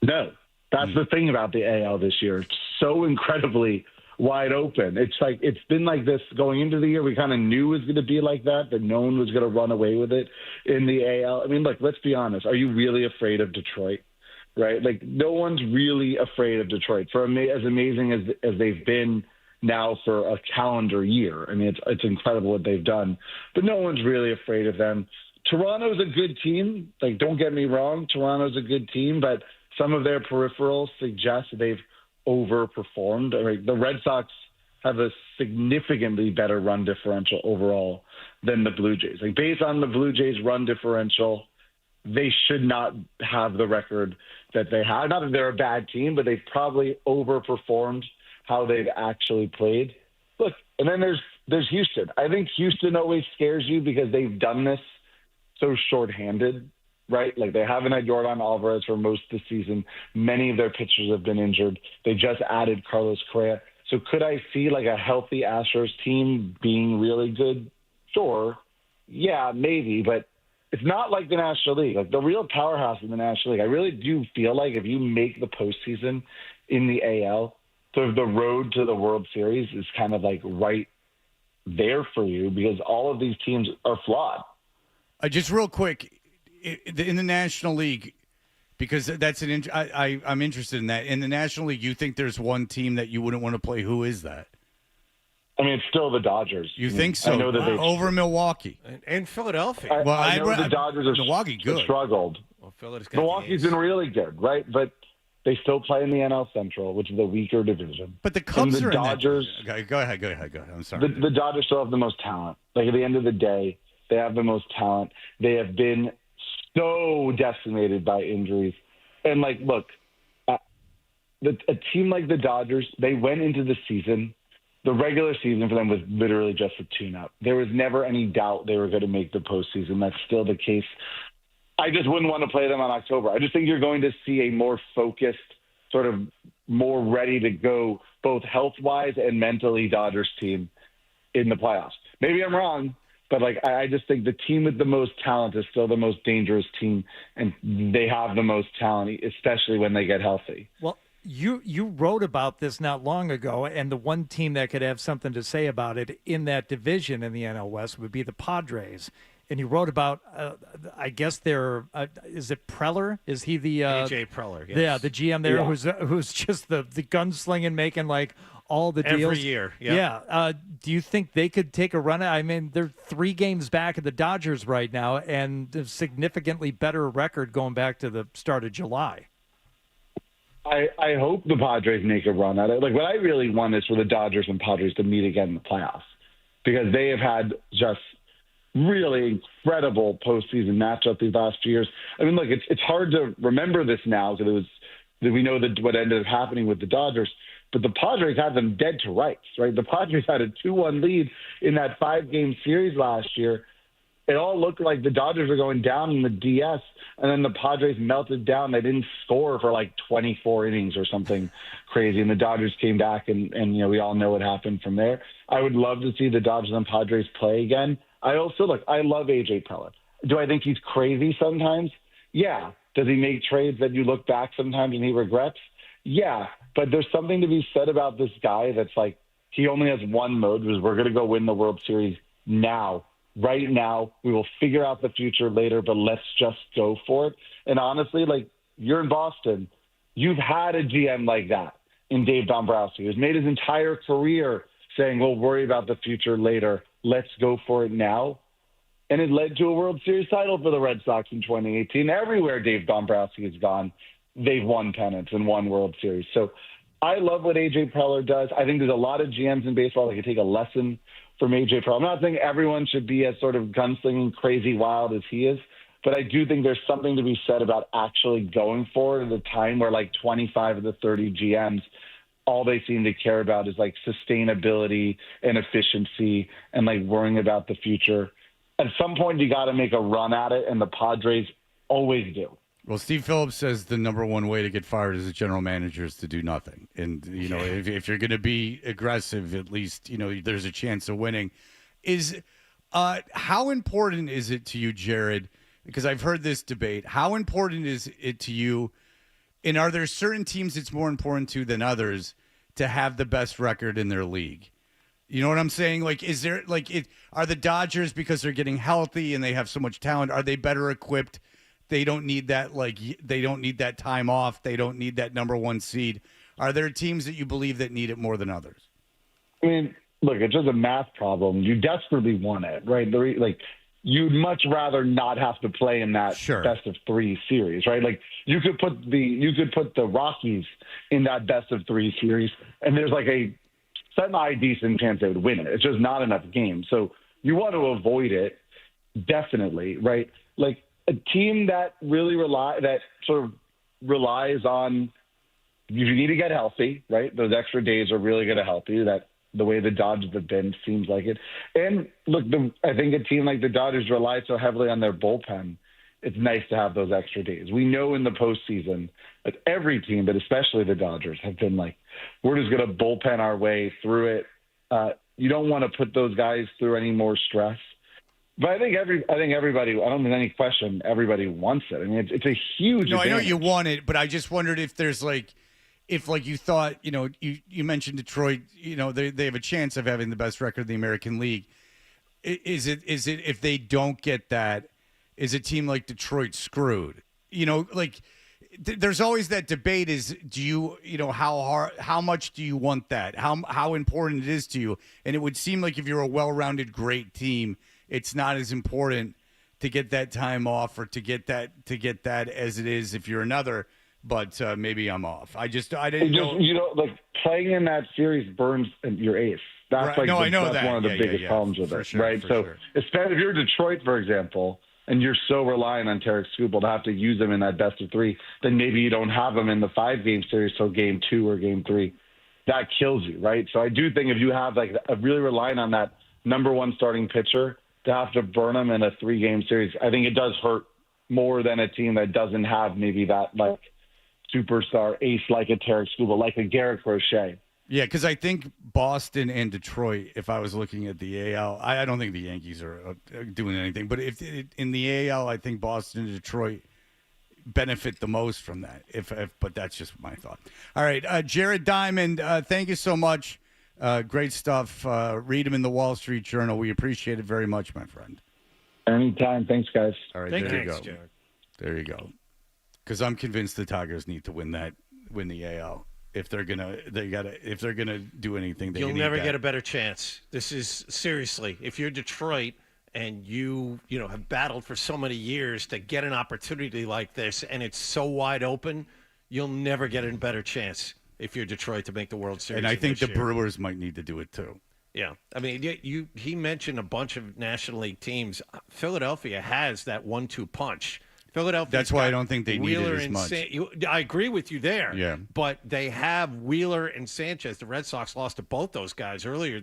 No, that's the thing about the AL this year. It's so incredibly wide open. It's like it's been like this going into the year. We kind of knew it was going to be like that no one was going to run away with it in the AL. I mean, look, let's be honest. Are you really afraid of Detroit? Right? Like no one's really afraid of Detroit for as amazing as they've been now for a calendar year. I mean, it's incredible what they've done, but no one's really afraid of them. Toronto's a good team. Like, don't get me wrong. Toronto's a good team, but some of their peripherals suggest they've overperformed. Right? The Red Sox have a significantly better run differential overall than the Blue Jays. Like, based on the Blue Jays' run differential, they should not have the record that they have. Not that they're a bad team, but they've probably overperformed how they've actually played. Look, and then there's Houston. I think Houston always scares you because they've done this so shorthanded, right? Like they haven't had Yordan Alvarez for most of the season. Many of their pitchers have been injured. They just added Carlos Correa. So could I see like a healthy Astros team being really good? Sure. Yeah, maybe, but it's not like the National League. Like the real powerhouse in the National League, I really do feel like if you make the postseason in the AL, so the road to the World Series is kind of like right there for you because all of these teams are flawed. Just real quick, in the National League, because that's I'm interested in that. In the National League, you think there's one team that you wouldn't want to play? Who is that? I mean, it's still the Dodgers. You think so? I know that over Milwaukee and Philadelphia. I know the Dodgers have Milwaukee good. struggled. Well, Milwaukee's been really good, right? But they still play in the NL Central, which is a weaker division. But the Cubs and the are Dodgers. In that. Go ahead. I'm sorry. The Dodgers still have the most talent. Like at the end of the day, they have the most talent. They have been so decimated by injuries. And like, look, a team like the Dodgers, they went into the season. The regular season for them was literally just a tune-up. There was never any doubt they were going to make the postseason. That's still the case. I just wouldn't want to play them on October. I just think you're going to see a more focused, sort of more ready to go, both health-wise and mentally, Dodgers team in the playoffs. Maybe I'm wrong, but like I just think the team with the most talent is still the most dangerous team, and they have the most talent, especially when they get healthy. Well, you wrote about this not long ago, and the one team that could have something to say about it in that division in the NL West would be the Padres. And you wrote about, I guess they're, is it Preller? Is he the AJ Preller? Yes. Yeah, the GM there, who's just the gunslinging, making like all the deals every year. Yeah. Do you think they could take a run? I mean, they're 3 games back of the Dodgers right now, and a significantly better record going back to the start of July. I hope the Padres make a run at it. Like, what I really want is for the Dodgers and Padres to meet again in the playoffs because they have had just really incredible postseason matchup these last few years. I mean, look, it's hard to remember this now because it was We know that what ended up happening with the Dodgers. But the Padres had them dead to rights, right? The Padres had a 2-1 lead in that 5-game series last year. It all looked like the Dodgers were going down in the DS, and then the Padres melted down. They didn't score for like 24 innings or something crazy, and the Dodgers came back, and we all know what happened from there. I would love to see the Dodgers and Padres play again. I love A.J. Preller. Do I think he's crazy sometimes? Yeah. Does he make trades that you look back sometimes and he regrets? Yeah. But there's something to be said about this guy that's like, he only has one mode, which is we're going to go win the World Series now. Right now, we will figure out the future later, but let's just go for it. And honestly, like, you're in Boston. You've had a GM like that in Dave Dombrowski, who's made his entire career saying, we'll worry about the future later. Let's go for it now. And it led to a World Series title for the Red Sox in 2018. Everywhere Dave Dombrowski has gone, they've won pennants and won World Series. So I love what A.J. Preller does. I think there's a lot of GMs in baseball that can take a lesson from A.J. Preller. I'm not saying everyone should be as sort of gunslinging, crazy, wild as he is, but I do think there's something to be said about actually going forward at a time where like 25 of the 30 GMs, all they seem to care about is like sustainability and efficiency and like worrying about the future. At some point, you got to make a run at it, and the Padres always do. Well, Steve Phillips says the number one way to get fired as a general manager is to do nothing. And, if you're going to be aggressive, at least, there's a chance of winning. How important is it to you, Jared? Because I've heard this debate. How important is it to you? And are there certain teams it's more important to than others to have the best record in their league? You know what I'm saying? Like, is there are the Dodgers, because they're getting healthy and they have so much talent, are they better equipped? They don't need that, they don't need that time off. They don't need that number one seed. Are there teams that you believe that need it more than others? I mean, look, it's just a math problem. You desperately want it, right? You'd much rather not have to play in that best of three series, right? Like you could put the Rockies in that best of three series, and there's like a semi-decent chance they would win it. It's just not enough games. So you want to avoid it, definitely, right? Like, a team that really relies on, you need to get healthy, right? Those extra days are really going to help you. That the way the Dodgers have been seems like it. And look, I think a team like the Dodgers relies so heavily on their bullpen. It's nice to have those extra days. We know in the postseason that every team, but especially the Dodgers, have been like, we're just going to bullpen our way through it. You don't want to put those guys through any more stress. But I think everybody, I don't think any question, everybody wants it. I mean, it's a huge No, advantage. I know you want it, but I just wondered if there's if you thought, you mentioned Detroit, they have a chance of having the best record in the American League. Is it if they don't get that, is a team like Detroit screwed? There's always that debate is, do you, how much do you want that? How important it is to you? And it would seem like if you're a well-rounded, great team, it's not as important to get that time off or to get that as it is if you're another. But maybe I'm off. I didn't know. Like playing in that series burns your ace. That's right. I know that's one of the biggest problems with it, right? So, especially if you're Detroit, for example, and you're so relying on Tarek Skubal to have to use him in that best of three, then maybe you don't have him in the 5-game series, so game 2 or game 3. That kills you, right? So I do think if you have really relying on that number one starting pitcher to have to burn him in a 3-game series, I think it does hurt more than a team that doesn't have maybe that superstar ace like a Tarek Skubal, like a Garrett Crochet. Yeah, because I think Boston and Detroit, if I was looking at the AL, I don't think the Yankees are doing anything. But if in the AL, I think Boston and Detroit benefit the most from that. But that's just my thought. All right, Jared Diamond, thank you so much. Great stuff. Read him in the Wall Street Journal. We appreciate it very much, my friend. Anytime. Thanks, guys. All right, there you go. Jared. There you go. Because I'm convinced the Tigers need to win the AL. If they're gonna do anything, you'll never get a better chance. This is seriously. If you're Detroit and you have battled for so many years to get an opportunity like this, and it's so wide open, you'll never get a better chance if you're Detroit to make the World Series. And I think the Brewers might need to do it too. Yeah, I mean, he mentioned a bunch of National League teams. Philadelphia has that 1-2 punch. Philadelphia. That's why I don't think they need it as much. I agree with you there. Yeah. But they have Wheeler and Sanchez. The Red Sox lost to both those guys earlier.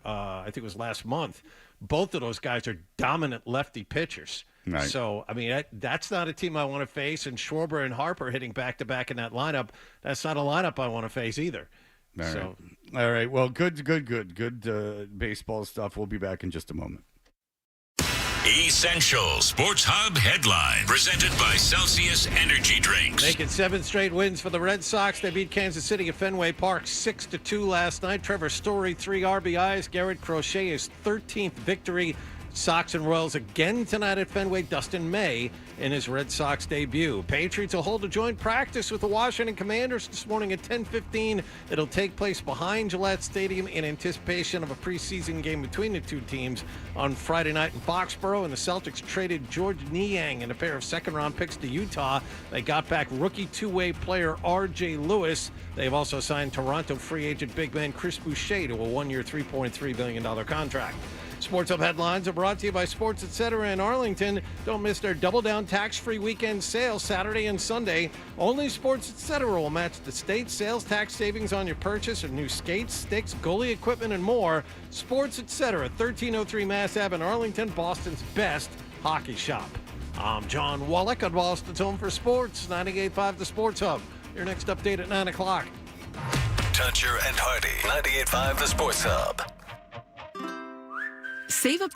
I think it was last month. Both of those guys are dominant lefty pitchers. Right. So, I mean, that's not a team I want to face. And Schwarber and Harper hitting back-to-back in that lineup, that's not a lineup I want to face either. All right. Well, good baseball stuff. We'll be back in just a moment. Essential Sports Hub headline presented by Celsius Energy Drinks. Making 7 straight wins for the Red Sox. They beat Kansas City at Fenway Park 6-2 last night. Trevor Story, 3 RBIs. Garrett Crochet, his 13th victory. Sox and Royals again tonight at Fenway. Dustin May in his Red Sox debut. Patriots will hold a joint practice with the Washington Commanders this morning at 10:15. It'll take place behind Gillette Stadium in anticipation of a preseason game between the two teams on Friday night in Foxborough. And the Celtics traded George Niang and a pair of second-round picks to Utah. They got back rookie two-way player R.J. Lewis. They've also signed Toronto free agent big man Chris Boucher to a one-year, $3.3 billion contract. Sports Hub headlines are brought to you by Sports Etc. in Arlington. Don't miss their Double Down tax-free weekend sale Saturday and Sunday. Only Sports Etc. will match the state sales tax savings on your purchase of new skates, sticks, goalie equipment, and more. Sports Etc. 1303 Mass Ave in Arlington, Boston's best hockey shop. I'm John Wallach on Boston's Home for Sports, 98.5 The Sports Hub. Your next update at 9 o'clock. Toucher and Hardy, 98.5 The Sports Hub. Save up.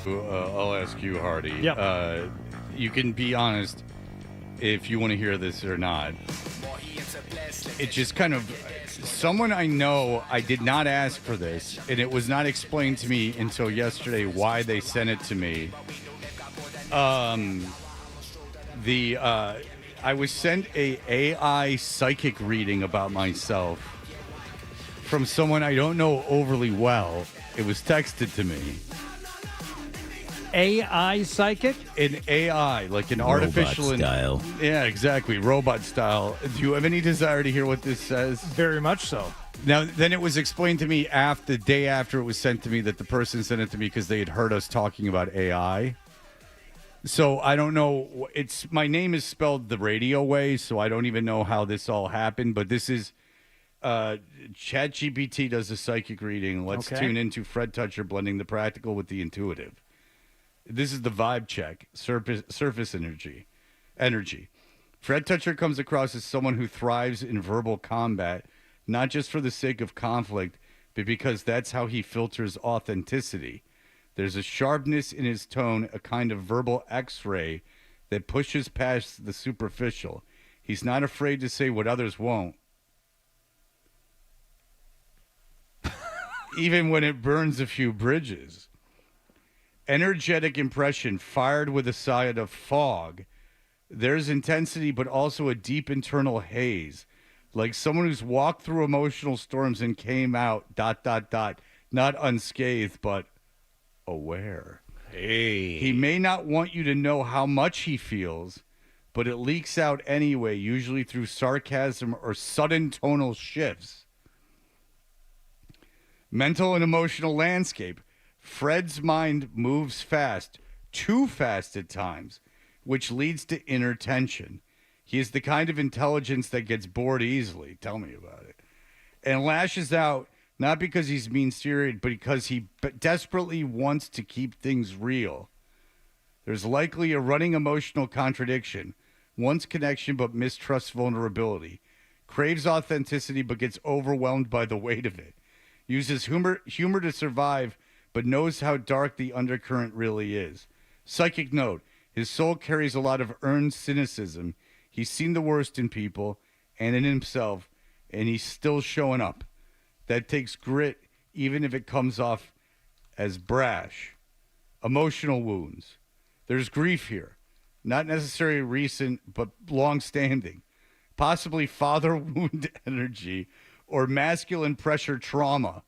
I'll ask you, Hardy. Yep. You can be honest if you want to hear this or not. It just kind of someone I know. I did not ask for this, and it was not explained to me until yesterday why they sent it to me. I was sent a AI psychic reading about myself from someone I don't know overly well. It was texted to me. AI psychic? An AI, like an Robot artificial style. Yeah, exactly. Robot style. Do you have any desire to hear what this says? Very much so. Now, then it was explained to me the day after it was sent to me that the person sent it to me because they had heard us talking about AI. So I don't know. My name is spelled the radio way, so I don't even know how this all happened. But this is ChatGPT does a psychic reading. Let's tune into Fred Toucher blending the practical with the intuitive. This is the vibe check. Surface energy. Fred Toucher comes across as someone who thrives in verbal combat, not just for the sake of conflict, but because that's how he filters authenticity. There's a sharpness in his tone, a kind of verbal X-ray that pushes past the superficial. He's not afraid to say what others won't, even when it burns a few bridges. Energetic impression fired with a side of fog. There's intensity, but also a deep internal haze, like someone who's walked through emotional storms and came out ... not unscathed, but aware. Hey. He may not want you to know how much he feels, but it leaks out anyway, usually through sarcasm or sudden tonal shifts. Mental and emotional landscape. Fred's mind moves fast, too fast at times, which leads to inner tension. He is the kind of intelligence that gets bored easily. Tell me about it. And lashes out, not because he's mean-spirited, but because he desperately wants to keep things real. There's likely a running emotional contradiction. Wants connection, but mistrusts vulnerability. Craves authenticity, but gets overwhelmed by the weight of it. Uses humor to survive, but knows how dark the undercurrent really is. Psychic note, his soul carries a lot of earned cynicism. He's seen the worst in people and in himself, and he's still showing up. That takes grit, even if it comes off as brash. Emotional wounds. There's grief here. Not necessarily recent, but long-standing. Possibly father wound energy or masculine pressure trauma.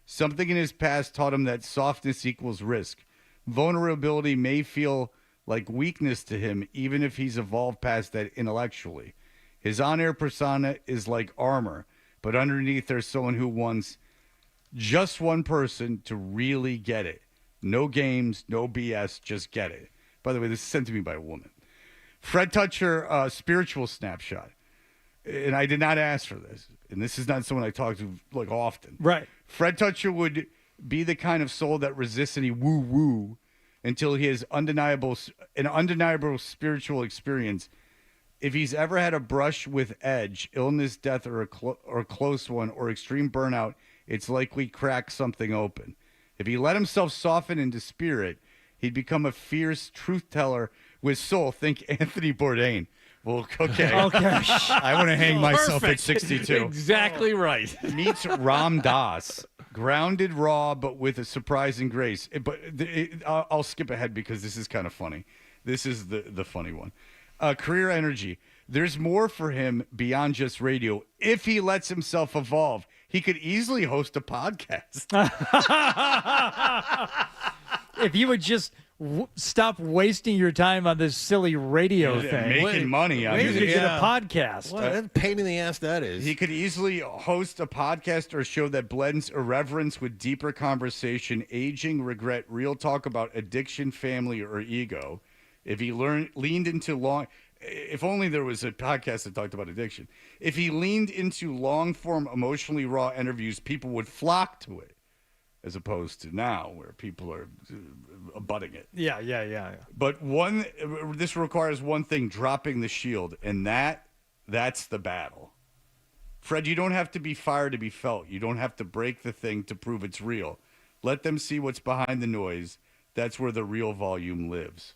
Something in his past taught him that softness equals risk. Vulnerability may feel like weakness to him, even if he's evolved past that intellectually. His on-air persona is like armor, but underneath there's someone who wants just one person to really get it. No games, no BS, just get it. By the way, this is sent to me by a woman. Fred Toucher, spiritual snapshot. And I did not ask for this. And this is not someone I talk to like often. Right. Fred Toucher would be the kind of soul that resists any woo-woo until he has an undeniable spiritual experience. If he's ever had a brush with edge, illness, death, or a close one, or extreme burnout, it's likely cracked something open. If he let himself soften into spirit, he'd become a fierce truth teller with soul. Think Anthony Bourdain. Well, okay. I want to hang myself at 62. Exactly right. Meets Ram Dass. Grounded, raw, but with a surprising grace. I'll skip ahead because this is kind of funny. This is the funny one. Career energy. There's more for him beyond just radio. If he lets himself evolve, he could easily host a podcast. If you would just stop wasting your time on this silly radio thing. Making money. You could get a podcast. What a pain in the ass that is. He could easily host a podcast or show that blends irreverence with deeper conversation, aging, regret, real talk about addiction, family, or ego. If he leaned into if only there was a podcast that talked about addiction. If he leaned into long-form, emotionally raw interviews, people would flock to it, as opposed to now where people are abutting it. Yeah. But this requires one thing, dropping the shield, and that's the battle. Fred, you don't have to be fire to be felt. You don't have to break the thing to prove it's real. Let them see what's behind the noise. That's where the real volume lives.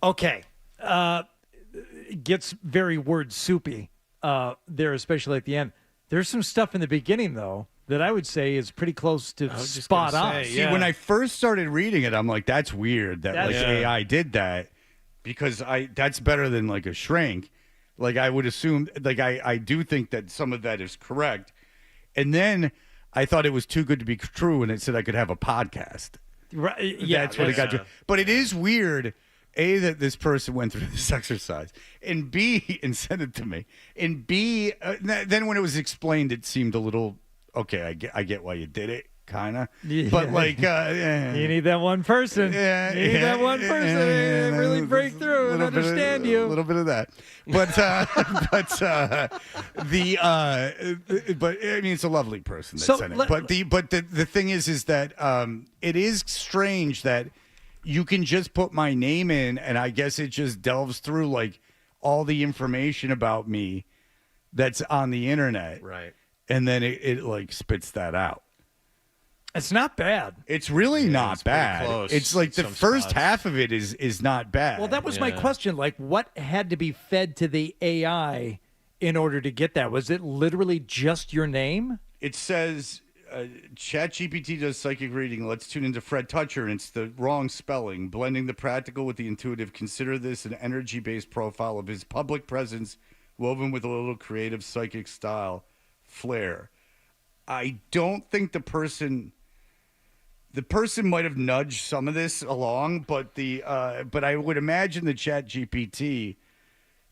Okay. It gets very word soupy there, especially at the end. There's some stuff in the beginning, though, that I would say is pretty close to spot on. See, when I first started reading it, I'm like, that's weird that like AI did that, because that's better than like a shrink. Like I would assume, like I do think that some of that is correct. And then I thought it was too good to be true, and it said I could have a podcast. Right? Yeah, that's what it got you. But it is weird, A, that this person went through this exercise, and B, and sent it to me, and B, then when it was explained, it seemed a little, okay, I get why you did it, kind of. Yeah. But like, you need that one person. You need that one person to really break through and understand you. A little bit of that, but but I mean, it's a lovely person that sent it. But the thing is that it is strange that you can just put my name in, and I guess it just delves through like all the information about me that's on the internet, right? And then it like spits that out. It's not bad. It's really not it's pretty bad. close It's like the some first spots. half of it is not bad. Well, that was my question. Like, what had to be fed to the AI in order to get that? Was it literally just your name? It says ChatGPT does psychic reading. Let's tune into Fred Toucher, and it's the wrong spelling. Blending the practical with the intuitive. Consider this an energy-based profile of his public presence, woven with a little creative psychic style flair. I don't think the person might have nudged some of this along, but but I would imagine the ChatGPT.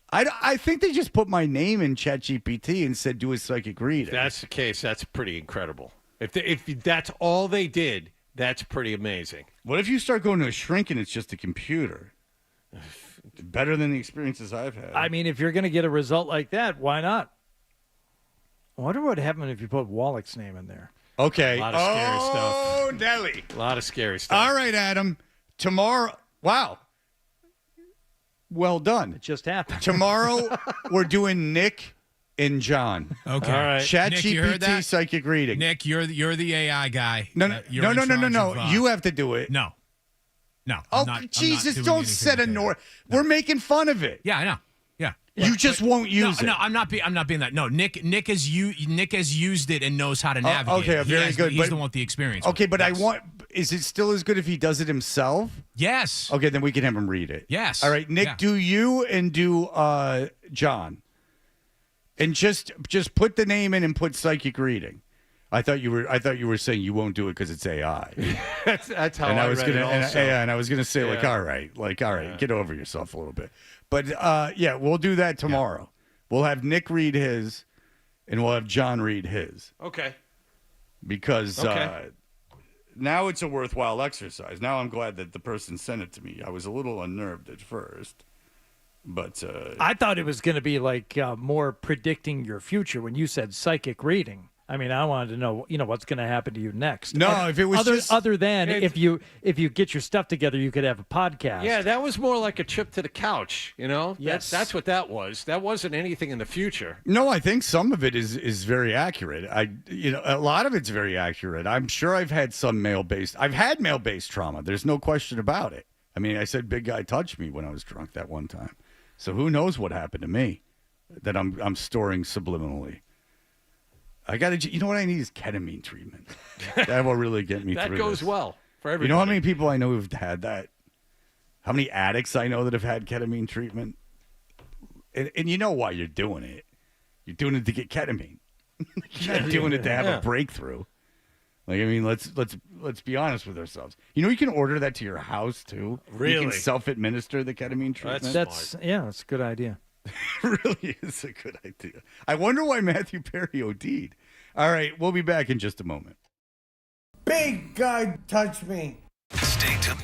I think they just put my name in ChatGPT and said do a psychic reading. If that's the case, that's pretty incredible. If that's all they did, that's pretty amazing. What if you start going to a shrink and it's just a computer? Better than the experiences I've had. I mean, if you're going to get a result like that, why not? I wonder what would happen if you put Wallach's name in there. Okay. A lot of scary stuff. Oh, Nelly. A lot of scary stuff. All right, Adam. Tomorrow. Wow. Well done. It just happened. Tomorrow, we're doing Nick and John. Okay. All right. Nick, you heard ChatGPT that? psychic reading. Nick, you're the AI guy. No. You're in charge of, You have to do it. No. Oh, I'm not Jesus, doing don't anything set a with norm. We're making fun of it. Yeah, I know. Yeah. You just won't use it. No, I'm not being that. No, Nick has used it and knows how to navigate. Okay, very good. He's the one with the experience. Okay, but Yes. is it still as good if he does it himself? Yes. Okay, then we can have him read it. Yes. All right, Nick, Yeah. do you and do John. And just put the name in and put psychic reading. I thought you were saying you won't do it because it's AI. That's how And I was read gonna, it also. and I was gonna say like, Yeah. all right, get over yourself a little bit. But yeah, we'll do that tomorrow. We'll have Nick read his, and we'll have John read his. Okay. Because Okay. now it's a worthwhile exercise. Now I'm glad that the person sent it to me. I was a little unnerved at first, but I thought it was going to be like more predicting your future when you said psychic reading. I mean, I wanted to know, what's going to happen to you next. No, And if it was other than if you get your stuff together, you could have a podcast. Yeah, that was more like a trip to the couch, Yes. That's what that was. That wasn't anything in the future. no, I think some of it is very accurate. A lot of it's very accurate. I'm sure I've had male-based trauma. There's no question about it. I mean, I said big guy touched me when I was drunk that one time. So who knows what happened to me that I'm storing subliminally. I got to. You know what I need is ketamine treatment. That will really get me That through. goes this. well for everybody. You know how many people I know who've had that? How many addicts I know that have had ketamine treatment? And you know why you're doing it. You're doing it to get ketamine. You're not doing it to have a breakthrough. Like, I mean, let's be honest with ourselves. You can order that to your house too. Really? You can self-administer the ketamine treatment. That's a good idea. It really is a good idea. I wonder why Matthew Perry OD'd. All right, we'll be back in just a moment. Big guy touched me. Stay tuned.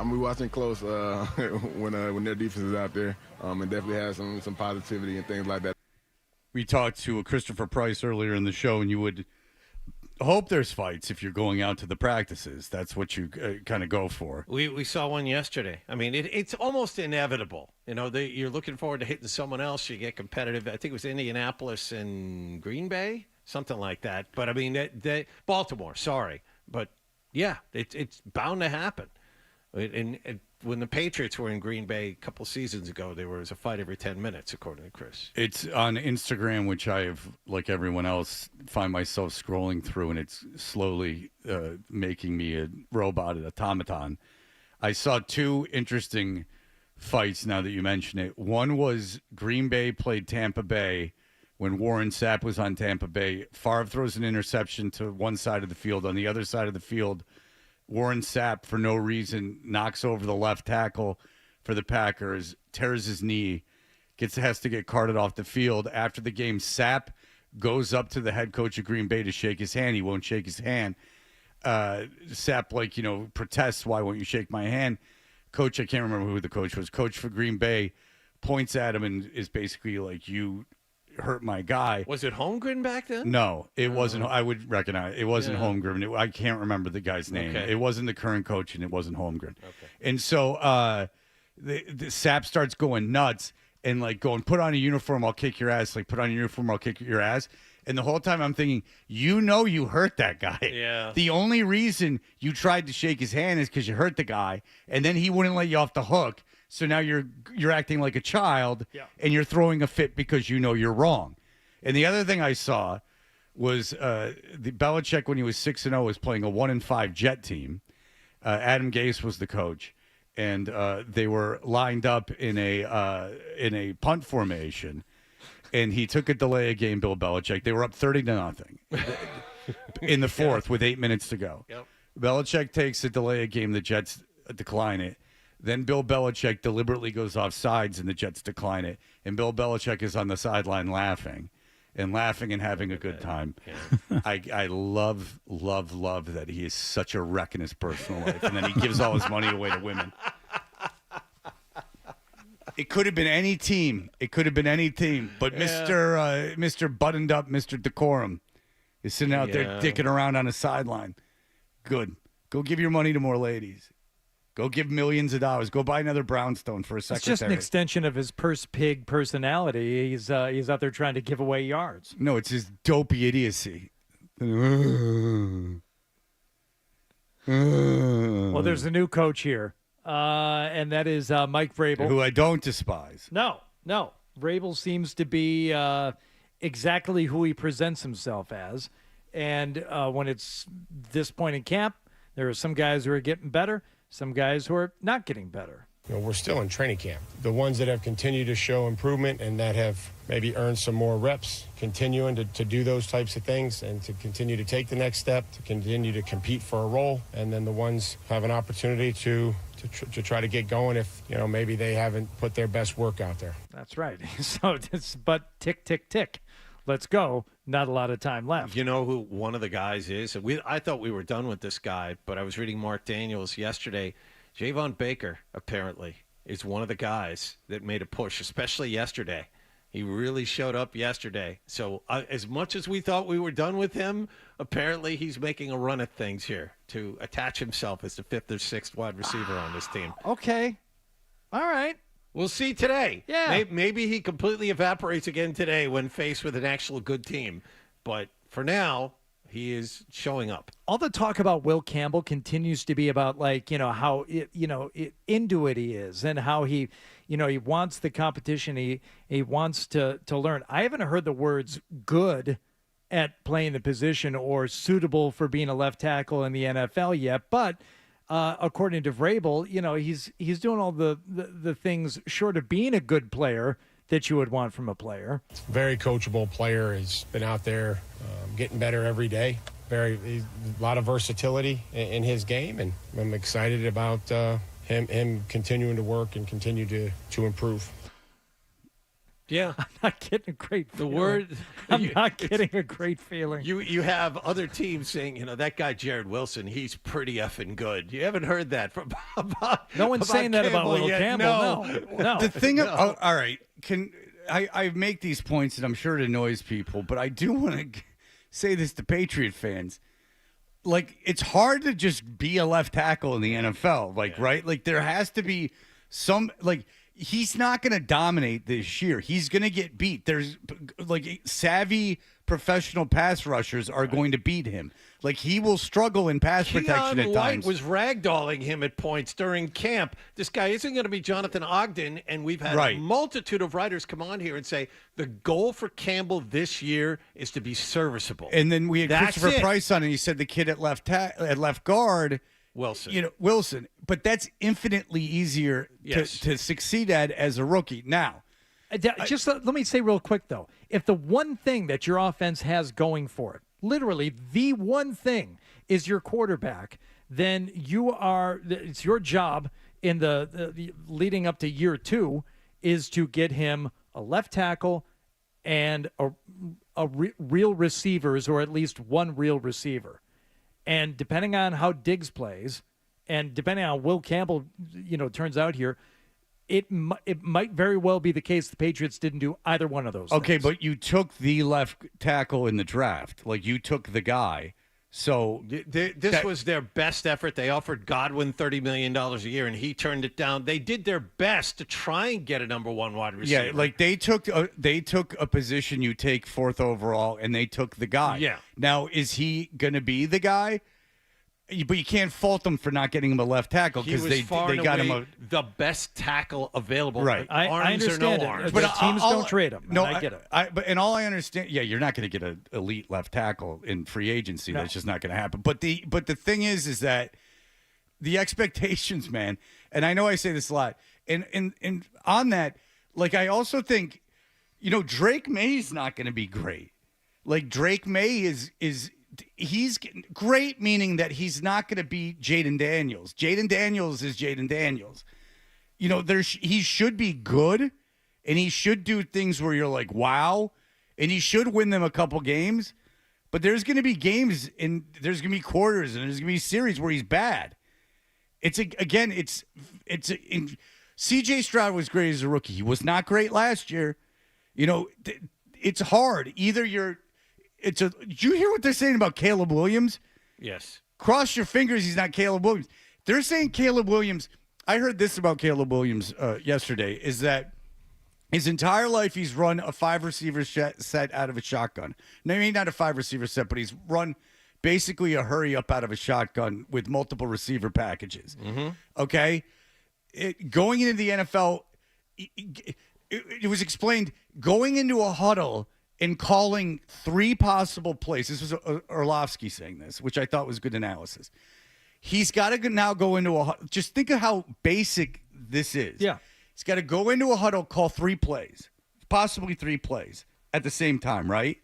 I'm gonna be watching close when their defense is out there, and definitely have some positivity and things like that. We talked to Christopher Price earlier in the show, and you would hope there's fights if you're going out to the practices. That's what you kind of go for. We saw one yesterday. I mean, it's almost inevitable. You know, you're looking forward to hitting someone else. You get competitive. I think it was Indianapolis and Green Bay, something like that. But, I mean, Baltimore, sorry. But, yeah, it's bound to happen. And when the Patriots were in Green Bay a couple seasons ago, there was a fight every 10 minutes, according to Chris. It's on Instagram, which I have, like everyone else, find myself scrolling through, and it's slowly making me a robot, an automaton. I saw two interesting fights now that you mention it. One was Green Bay played Tampa Bay when Warren Sapp was on Tampa Bay. Favre throws an interception to one side of the field. On the other side of the field, Warren Sapp, for no reason, knocks over the left tackle for the Packers, tears his knee, has to get carted off the field. After the game, Sapp goes up to the head coach of Green Bay to shake his hand. He won't shake his hand. Sapp, protests, "Why won't you shake my hand?" Coach, I can't remember who the coach was. Coach for Green Bay points at him and is basically like, "You hurt my guy." Was it Holmgren back then? No, it wasn't. I would recognize it wasn't Holmgren. I can't remember the guy's name. Okay. It wasn't the current coach, and it wasn't Holmgren. Okay. And so the Sapp starts going nuts and like going, "Put on a uniform, I'll kick your ass." Like, "Put on a uniform, I'll kick your ass." And the whole time I'm thinking, you hurt that guy. Yeah. The only reason you tried to shake his hand is because you hurt the guy, and then he wouldn't let you off the hook. So now you're acting like a child, and you're throwing a fit because you know you're wrong. And the other thing I saw was the Belichick, when he was 6-0, was playing a 1-5 Jet team. Adam Gase was the coach, and they were lined up in a punt formation. And he took a delay of game, Bill Belichick. They were up 30-0 in the fourth with 8 minutes to go. Yep. Belichick takes a delay of game. The Jets decline it. Then Bill Belichick deliberately goes off sides, and the Jets decline it. And Bill Belichick is on the sideline laughing and having a good time. Yeah. I love that he is such a wreck in his personal life. And then he gives all his money away to women. It could have been any team. But Mr. Buttoned Up, Mr. Decorum is sitting out there dicking around on a sideline. Good. Go give your money to more ladies. Go give millions of dollars. Go buy another brownstone for a secretary. It's just an extension of his purse pig personality. He's out there trying to give away yards. No, it's his dopey idiocy. Well, there's a new coach here. And that is Mike Vrabel. Who I don't despise. No. Vrabel seems to be exactly who he presents himself as. And when it's this point in camp, there are some guys who are getting better, some guys who are not getting better. We're still in training camp. The ones that have continued to show improvement and that have maybe earned some more reps, continuing to do those types of things and to continue to take the next step, to continue to compete for a role, and then the ones who have an opportunity to try to get going if, maybe they haven't put their best work out there. That's right. So but tick, tick, tick. Let's go. Not a lot of time left. You know who one of the guys is? I thought we were done with this guy, but I was reading Mark Daniels yesterday. Javon Baker, apparently, is one of the guys that made a push, especially yesterday. He really showed up yesterday. So as much as we thought we were done with him, apparently he's making a run at things here to attach himself as the fifth or sixth wide receiver on this team. Okay. All right. We'll see today. Yeah. Maybe he completely evaporates again today when faced with an actual good team. But for now, he is showing up. All the talk about Will Campbell continues to be about how into it he is and how he wants the competition. He wants to learn. I haven't heard the words good at playing the position or suitable for being a left tackle in the NFL yet, but according to Vrabel, he's doing all the things short of being a good player that you would want from a player. Very coachable player. He's been out there getting better every day. A lot of versatility in his game, and I'm excited about him continuing to work and continue to improve. Yeah. I'm not getting a great feeling. The word. I'm not getting a great feeling. You have other teams saying, that guy Jared Wilson, he's pretty effing good. You haven't heard that from about No one's saying that about Will yet. Campbell. No. The thing, all right, I make these points, and I'm sure it annoys people, but I do want to say this to Patriot fans. Like, it's hard to just be a left tackle in the NFL, right? Like, there has to be some, he's not going to dominate this year. He's going to get beat. There's, savvy professional pass rushers are going to beat him. Like, he will struggle in pass protection at times. was ragdolling him at points during camp. This guy isn't going to be Jonathan Ogden, and we've had a multitude of writers come on here and say the goal for Campbell this year is to be serviceable. And then we had Christopher Price on, and he said the kid at left guard, Wilson. But that's infinitely easier to succeed at as a rookie. Now, just let me say real quick, though, if the one thing that your offense has going for it, literally the one thing, is your quarterback, then it's your job in the leading up to year 2 is to get him a left tackle and real receivers, or at least one real receiver. And depending on how Diggs plays, and depending on how Will Campbell, turns out here, it might very well be the case the Patriots didn't do either one of those. Okay, things. but you took the left tackle in the draft. Like, you took the guy. So this was their best effort. They offered Godwin $30 million a year, and he turned it down. They did their best to try and get a number 1 wide receiver. Yeah, like they took a position you take 4th overall, and they took the guy. Yeah. Now, is he going to be the guy? But you can't fault them for not getting him a left tackle because they got him the best tackle available. Right. I arms understand or no it. arms. But teams don't trade him. No, I get it. But all I understand, you're not going to get an elite left tackle in free agency. No. That's just not going to happen. But the thing is that the expectations, man. And I know I say this a lot. And on that, I also think, Drake May's not going to be great. Like, Drake May he's great, meaning that he's not going to be Jaden Daniels. Jaden Daniels is Jaden Daniels. He should be good, and he should do things where you're like, wow, and he should win them a couple games. But there's going to be games, and there's going to be quarters, and there's going to be series where he's bad. C.J. Stroud was great as a rookie. He was not great last year. It's hard. Did you hear what they're saying about Caleb Williams? Yes. Cross your fingers he's not Caleb Williams. They're saying Caleb Williams. I heard this about Caleb Williams yesterday, is that his entire life he's run a 5-receiver set out of a shotgun. No, maybe not a 5-receiver set, but he's run basically a hurry up out of a shotgun with multiple receiver packages. Mm-hmm. Okay? Going into the NFL, it was explained, going into a huddle and calling 3 possible plays. This was Orlovsky saying this, which I thought was good analysis. He's got to now go into a – just think of how basic this is. Yeah. He's got to go into a huddle, call 3 plays, possibly 3 plays at the same time, right?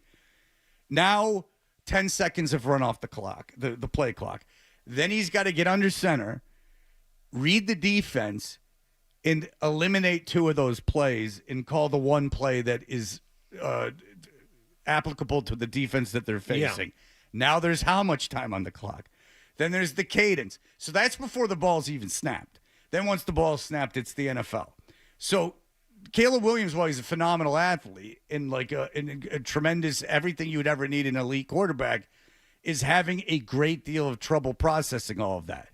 Now 10 seconds have run off the clock, the play clock. Then he's got to get under center, read the defense, and eliminate 2 of those plays and call the one play that is applicable to the defense that they're facing. Yeah. Now there's how much time on the clock? Then there's the cadence. So that's before the ball's even snapped. Then once the ball's snapped, it's the NFL. So Caleb Williams, while he's a phenomenal athlete and a tremendous everything you would ever need in an elite quarterback, is having a great deal of trouble processing all of that.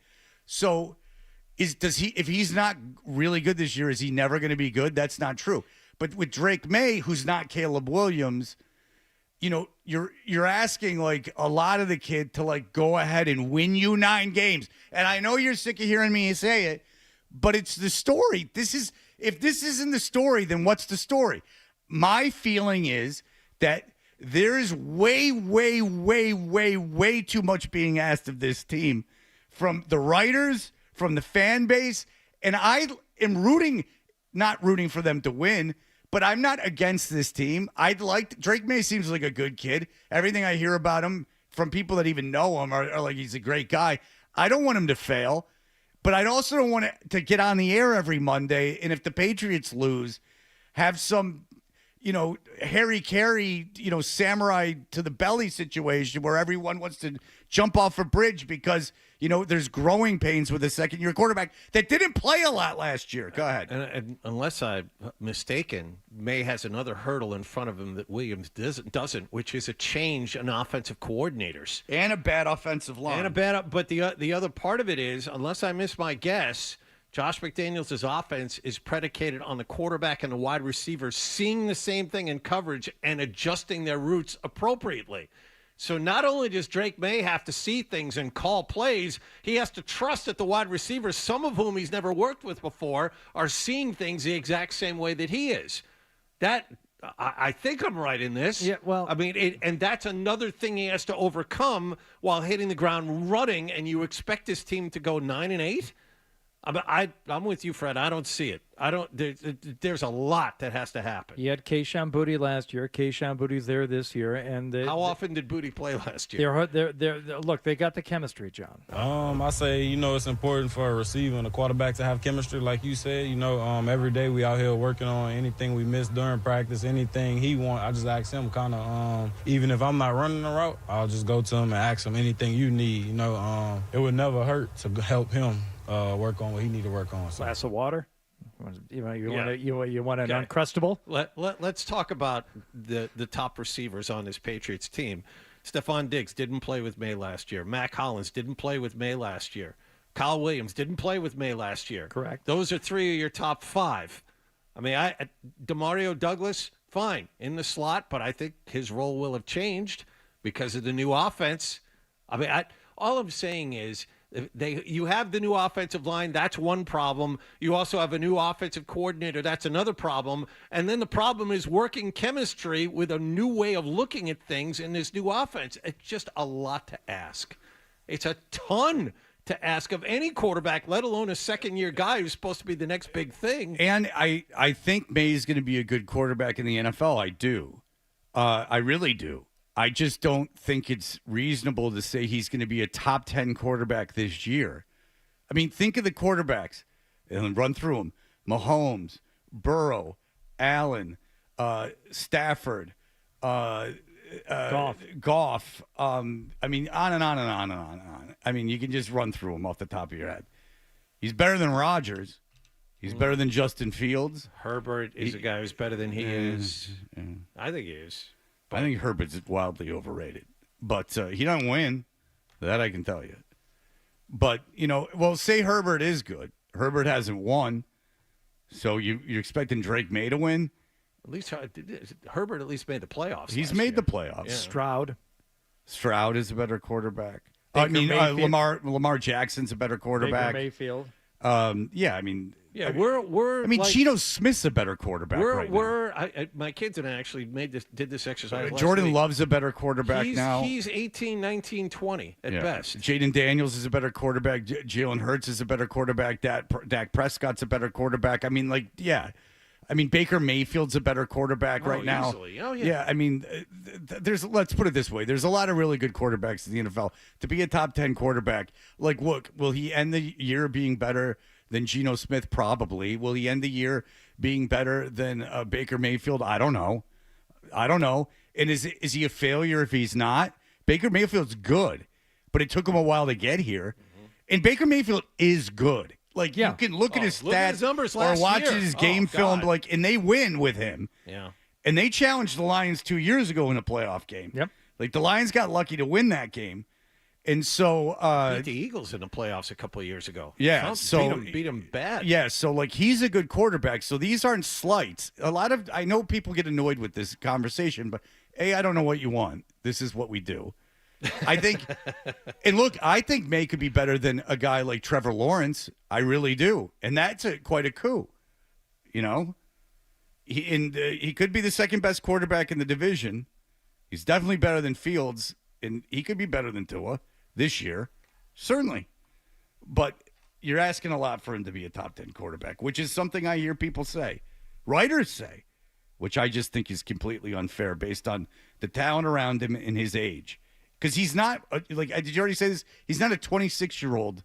So if he's not really good this year, is he never going to be good? That's not true. But with Drake May, who's not Caleb Williams, you're asking a lot of the kid to go ahead and win you 9 games. And I know you're sick of hearing me say it, but it's the story. If this isn't the story, then what's the story? My feeling is that there is way, way, way, way, way too much being asked of this team from the writers, from the fan base, and I am not rooting for them to win, but I'm not against this team. Drake May seems like a good kid. Everything I hear about him from people that even know him are like he's a great guy. I don't want him to fail, but I also don't want to get on the air every Monday, and if the Patriots lose, have some Harry Carey, samurai to the belly situation where everyone wants to jump off a bridge because, there's growing pains with a second-year quarterback that didn't play a lot last year. Go ahead. And unless I'm mistaken, May has another hurdle in front of him that Williams doesn't, which is a change in offensive coordinators. And a bad offensive line. But the other part of it is, unless I miss my guess, Josh McDaniels' offense is predicated on the quarterback and the wide receivers seeing the same thing in coverage and adjusting their routes appropriately. So not only does Drake May have to see things and call plays, he has to trust that the wide receivers, some of whom he's never worked with before, are seeing things the exact same way that he is. I think I'm right in this. Yeah, well, I mean, and that's another thing he has to overcome while hitting the ground running, and you expect this team to go 9-8? I'm with you, Fred. I don't see it. There's a lot that has to happen. You had Keyshawn Booty last year. Keyshawn Booty's there this year. And how often did Booty play last year? Look, they got the chemistry, John. I say, it's important for a receiver and a quarterback to have chemistry, like you said. Every day we out here working on anything we missed during practice, anything he want. I just ask him kind of, even if I'm not running the route, I'll just go to him and ask him anything you need. It would never hurt to help him work on what he need to work on. So. Glass of water. You want an Okay. Uncrustable? Let's talk about the top receivers on this Patriots team. Stephon Diggs didn't play with May last year. Mac Hollins didn't play with May last year. Kyle Williams didn't play with May last year. Correct. Those are three of your top five. I mean, Demario Douglas, fine, in the slot, but I think his role will have changed because of the new offense. I mean, all I'm saying is you have the new offensive line. That's one problem. You also have a new offensive coordinator. That's another problem. And then the problem is working chemistry with a new way of looking at things in this new offense. It's just a lot to ask. It's a ton to ask of any quarterback, let alone a second-year guy who's supposed to be the next big thing. And I think May's going to be a good quarterback in the NFL. I do. I really do. I just don't think it's reasonable to say he's going to be a top 10 quarterback this year. I mean, think of the quarterbacks and run through them. Mahomes, Burrow, Allen, Stafford, Goff. I mean, on and on and on and on and on. I mean, you can just run through them off the top of your head. He's better than Rodgers. He's better than Justin Fields. Herbert is a guy who's better than he is. Yeah. I think he is. I think Herbert's wildly overrated. But he doesn't win. That I can tell you. But, say Herbert is good. Herbert hasn't won. So you're expecting Drake May to win? At least Herbert at least made the playoffs. He's made the playoffs. Yeah. Stroud is a better quarterback. Mayfield. Lamar Jackson's a better quarterback. Baker Mayfield. We're like, Geno Smith's a better quarterback right now. My kids and I actually did this exercise last Jordan week. Love's a better quarterback now. He's 18, 19, 20 at best. Jaden Daniels is a better quarterback. Jalen Hurts is a better quarterback. Dak Prescott's a better quarterback. I mean, Baker Mayfield's a better quarterback right now. Easily. Oh, yeah. Let's put it this way. There's a lot of really good quarterbacks in the NFL. To be a top 10 quarterback, look, will he end the year being better than Geno Smith? Probably. Will he end the year being better than Baker Mayfield? I don't know. And is he a failure if he's not? Baker Mayfield's good, but it took him a while to get here. Mm-hmm. And Baker Mayfield is good. You can look at his stats at his numbers or last watch year. his game film, and they win with him. Yeah. And they challenged the Lions 2 years ago in a playoff game. Yep. The Lions got lucky to win that game. And so beat the Eagles in the playoffs a couple of years ago. Yeah, beat them bad. Yeah, so he's a good quarterback. So these aren't slights. I know people get annoyed with this conversation, but I don't know what you want. This is what we do. I think, and look, I think May could be better than a guy like Trevor Lawrence. I really do, and that's quite a coup. He could be the second best quarterback in the division. He's definitely better than Fields, and he could be better than Tua this year, certainly. But you're asking a lot for him to be a top 10 quarterback, which is something I hear people say, writers say, which I just think is completely unfair based on the talent around him and his age. Because he's not, did you already say this? He's not a 26-year-old,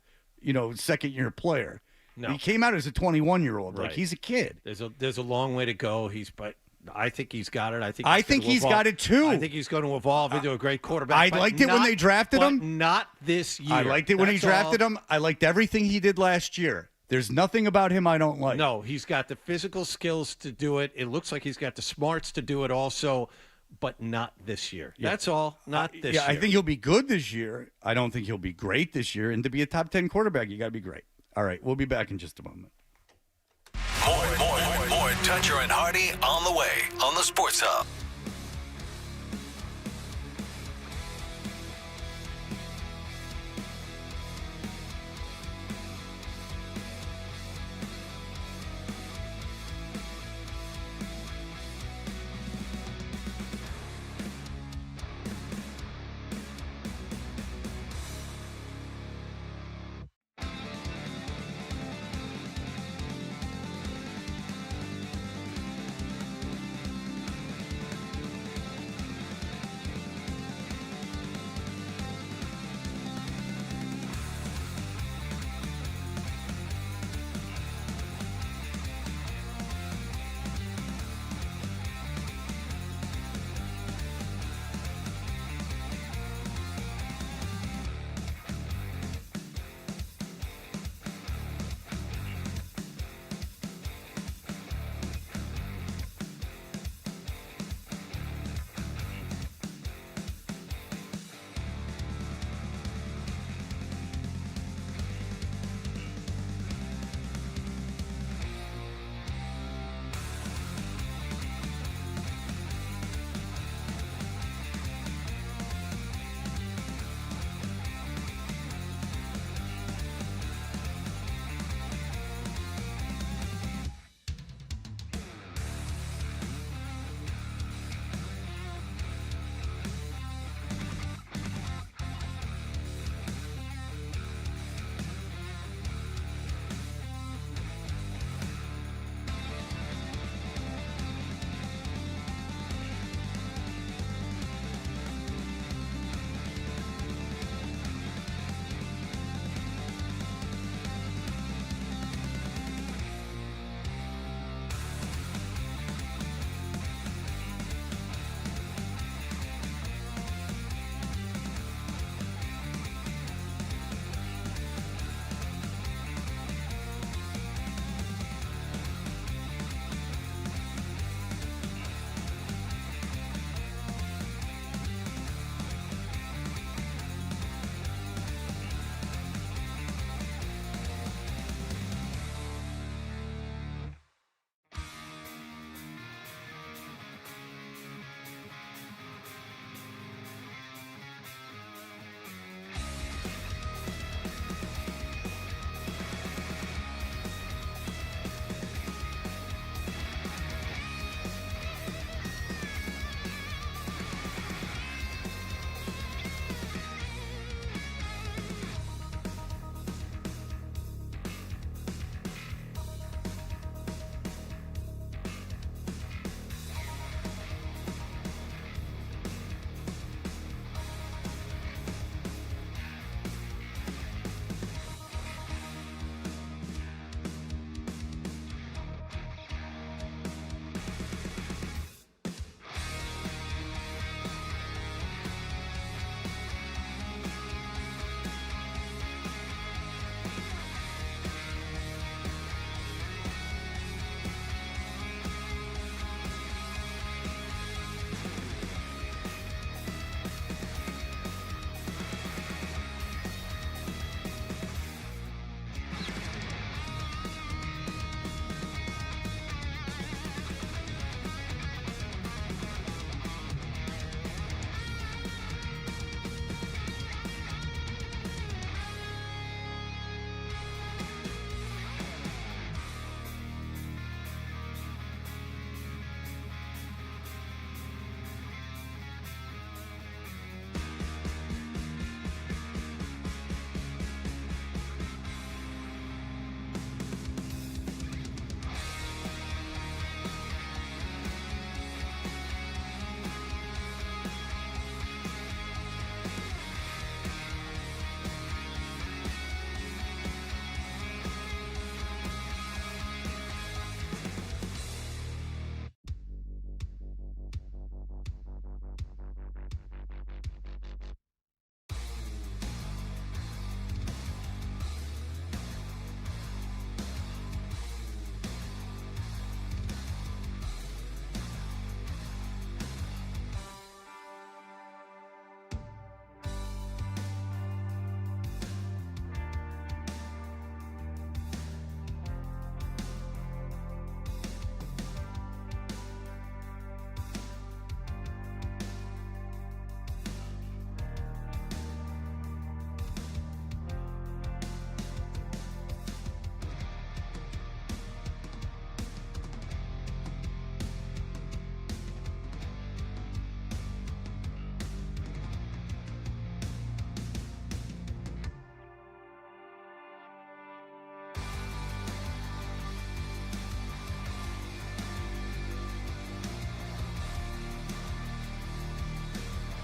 second-year player. No. He came out as a 21-year-old. Right. He's a kid. There's a long way to go. I think he's got it. I think he's got it too. I think he's going to evolve into a great quarterback. I liked it when they drafted him. Not this year. I liked it when he That's drafted all. him. I liked everything he did last year. There's nothing about him I don't like. No, he's got the physical skills to do it. It looks like he's got the smarts to do it also, but not this year. Yeah. That's all. Not this year. I think he'll be good this year. I don't think he'll be great this year. And to be a top 10 quarterback, you got to be great. All right, we'll be back in just a moment. More Toucher and Hardy on the way on the Sports Hub.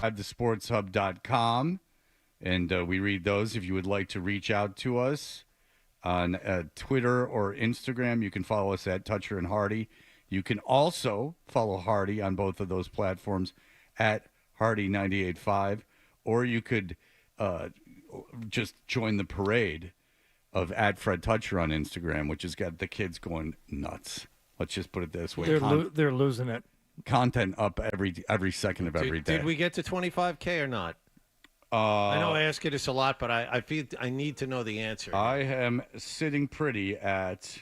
at thesportshub.com, and we read those. If you would like to reach out to us on Twitter or Instagram, you can follow us at Toucher and Hardy. You can also follow Hardy on both of those platforms at Hardy985, or you could just join the parade of at Fred Toucher on Instagram, which has got the kids going nuts. Let's just put it this way. They're losing it. Content up every second of every day. Did we get to 25K or not? I know I ask you this a lot, but I feel I need to know the answer. I am sitting pretty at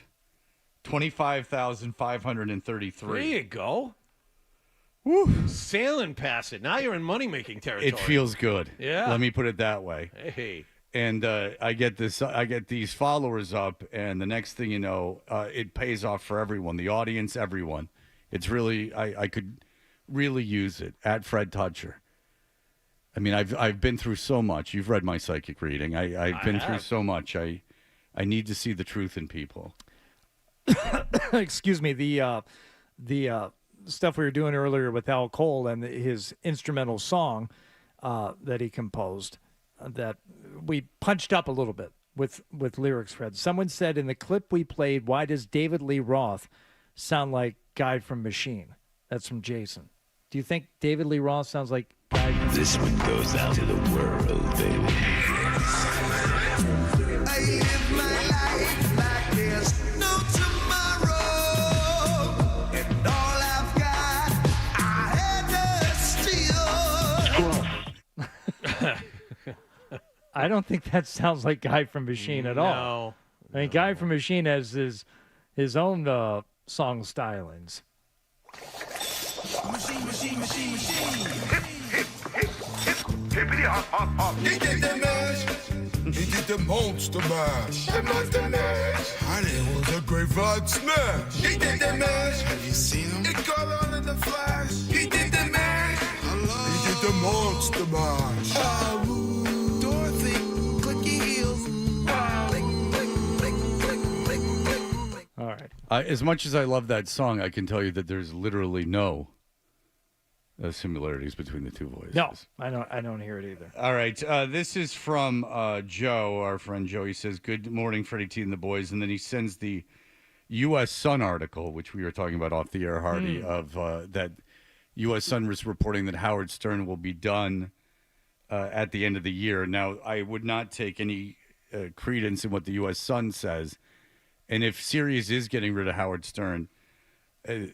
25,533. There you go. Woo. Sailing past it. Now you're in money-making territory. It feels good. Yeah. Let me put it that way. Hey. And I get these followers up, and the next thing you know, it pays off for everyone, the audience, everyone. It's really, I could really use it at Fred Toucher. I mean, I've been through so much. You've read my psychic reading. I've been through so much. I need to see the truth in people. Excuse me. The stuff we were doing earlier with Al Cole and his instrumental song that he composed, that we punched up a little bit with lyrics, Fred. Someone said in the clip we played, why does David Lee Roth sound like Guy from Machine? That's from Jason. Do you think David Lee Roth sounds like Guy from Machine? This one goes out to the world, baby. I live my life like there's no tomorrow, and all I've got, I had to steal. I don't think that sounds like Guy from Machine at all. I mean, Guy from Machine has his own song stylings. Machine. Hippity hop hop hop. He did the mash. He did the monster mash. The monster mash. And it was a great vibe smash. He did the mash. Have you seen him? It got on in the flash. He did the mash. He did the monster mash. Dorothy, click your heels. Click. All right. As much as I love that song, I can tell you that there's literally no similarities between the two voices. No, I don't hear it either. All right. This is from Joe, our friend Joe. He says, good morning, Freddie T and the boys. And then he sends the U.S. Sun article, which we were talking about off the air, Hardy, of that U.S. Sun was reporting that Howard Stern will be done at the end of the year. Now, I would not take any credence in what the U.S. Sun says. And if Sirius is getting rid of Howard Stern, I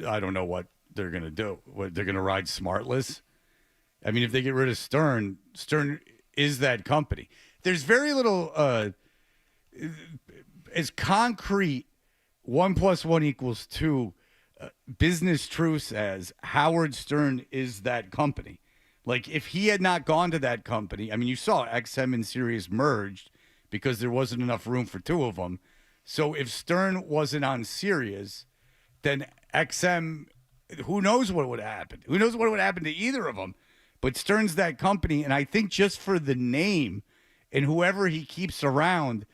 don't know what they're going to do. What, they're going to ride Smartless? I mean, if they get rid of Stern is that company. There's very little as concrete 1 + 1 = 2 business truths as Howard Stern is that company. Like, if he had not gone to that company, I mean, you saw XM and Sirius merged because there wasn't enough room for two of them. So if Stern wasn't on Sirius, then XM, who knows what would happen? Who knows what would happen to either of them? But Stern's that company, and I think just for the name and whoever he keeps around,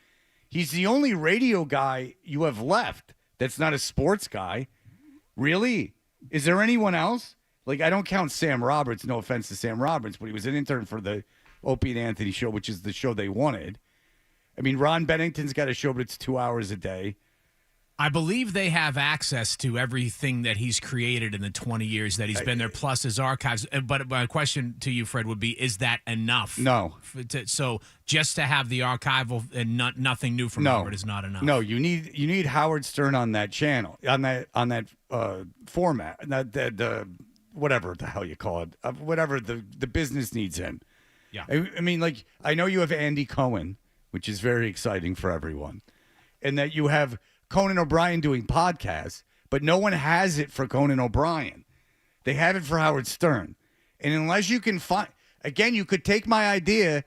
he's the only radio guy you have left that's not a sports guy. Really? Is there anyone else? Like, I don't count Sam Roberts, no offense to Sam Roberts, but he was an intern for the Opie and Anthony show, which is the show they wanted. I mean, Ron Bennington's got a show, but it's 2 hours a day. I believe they have access to everything that he's created in the 20 years that he's been there, plus his archives. But my question to you, Fred, would be, is that enough? No. So just to have the archival and nothing new from Howard is not enough? No, you need Howard Stern on that channel, on that format, that whatever the hell you call it, whatever the business needs him. Yeah. I mean, like, I know you have Andy Cohen, which is very exciting for everyone, and that you have Conan O'Brien doing podcasts, but no one has it for Conan O'Brien. They have it for Howard Stern. And unless you can find, again, you could take my idea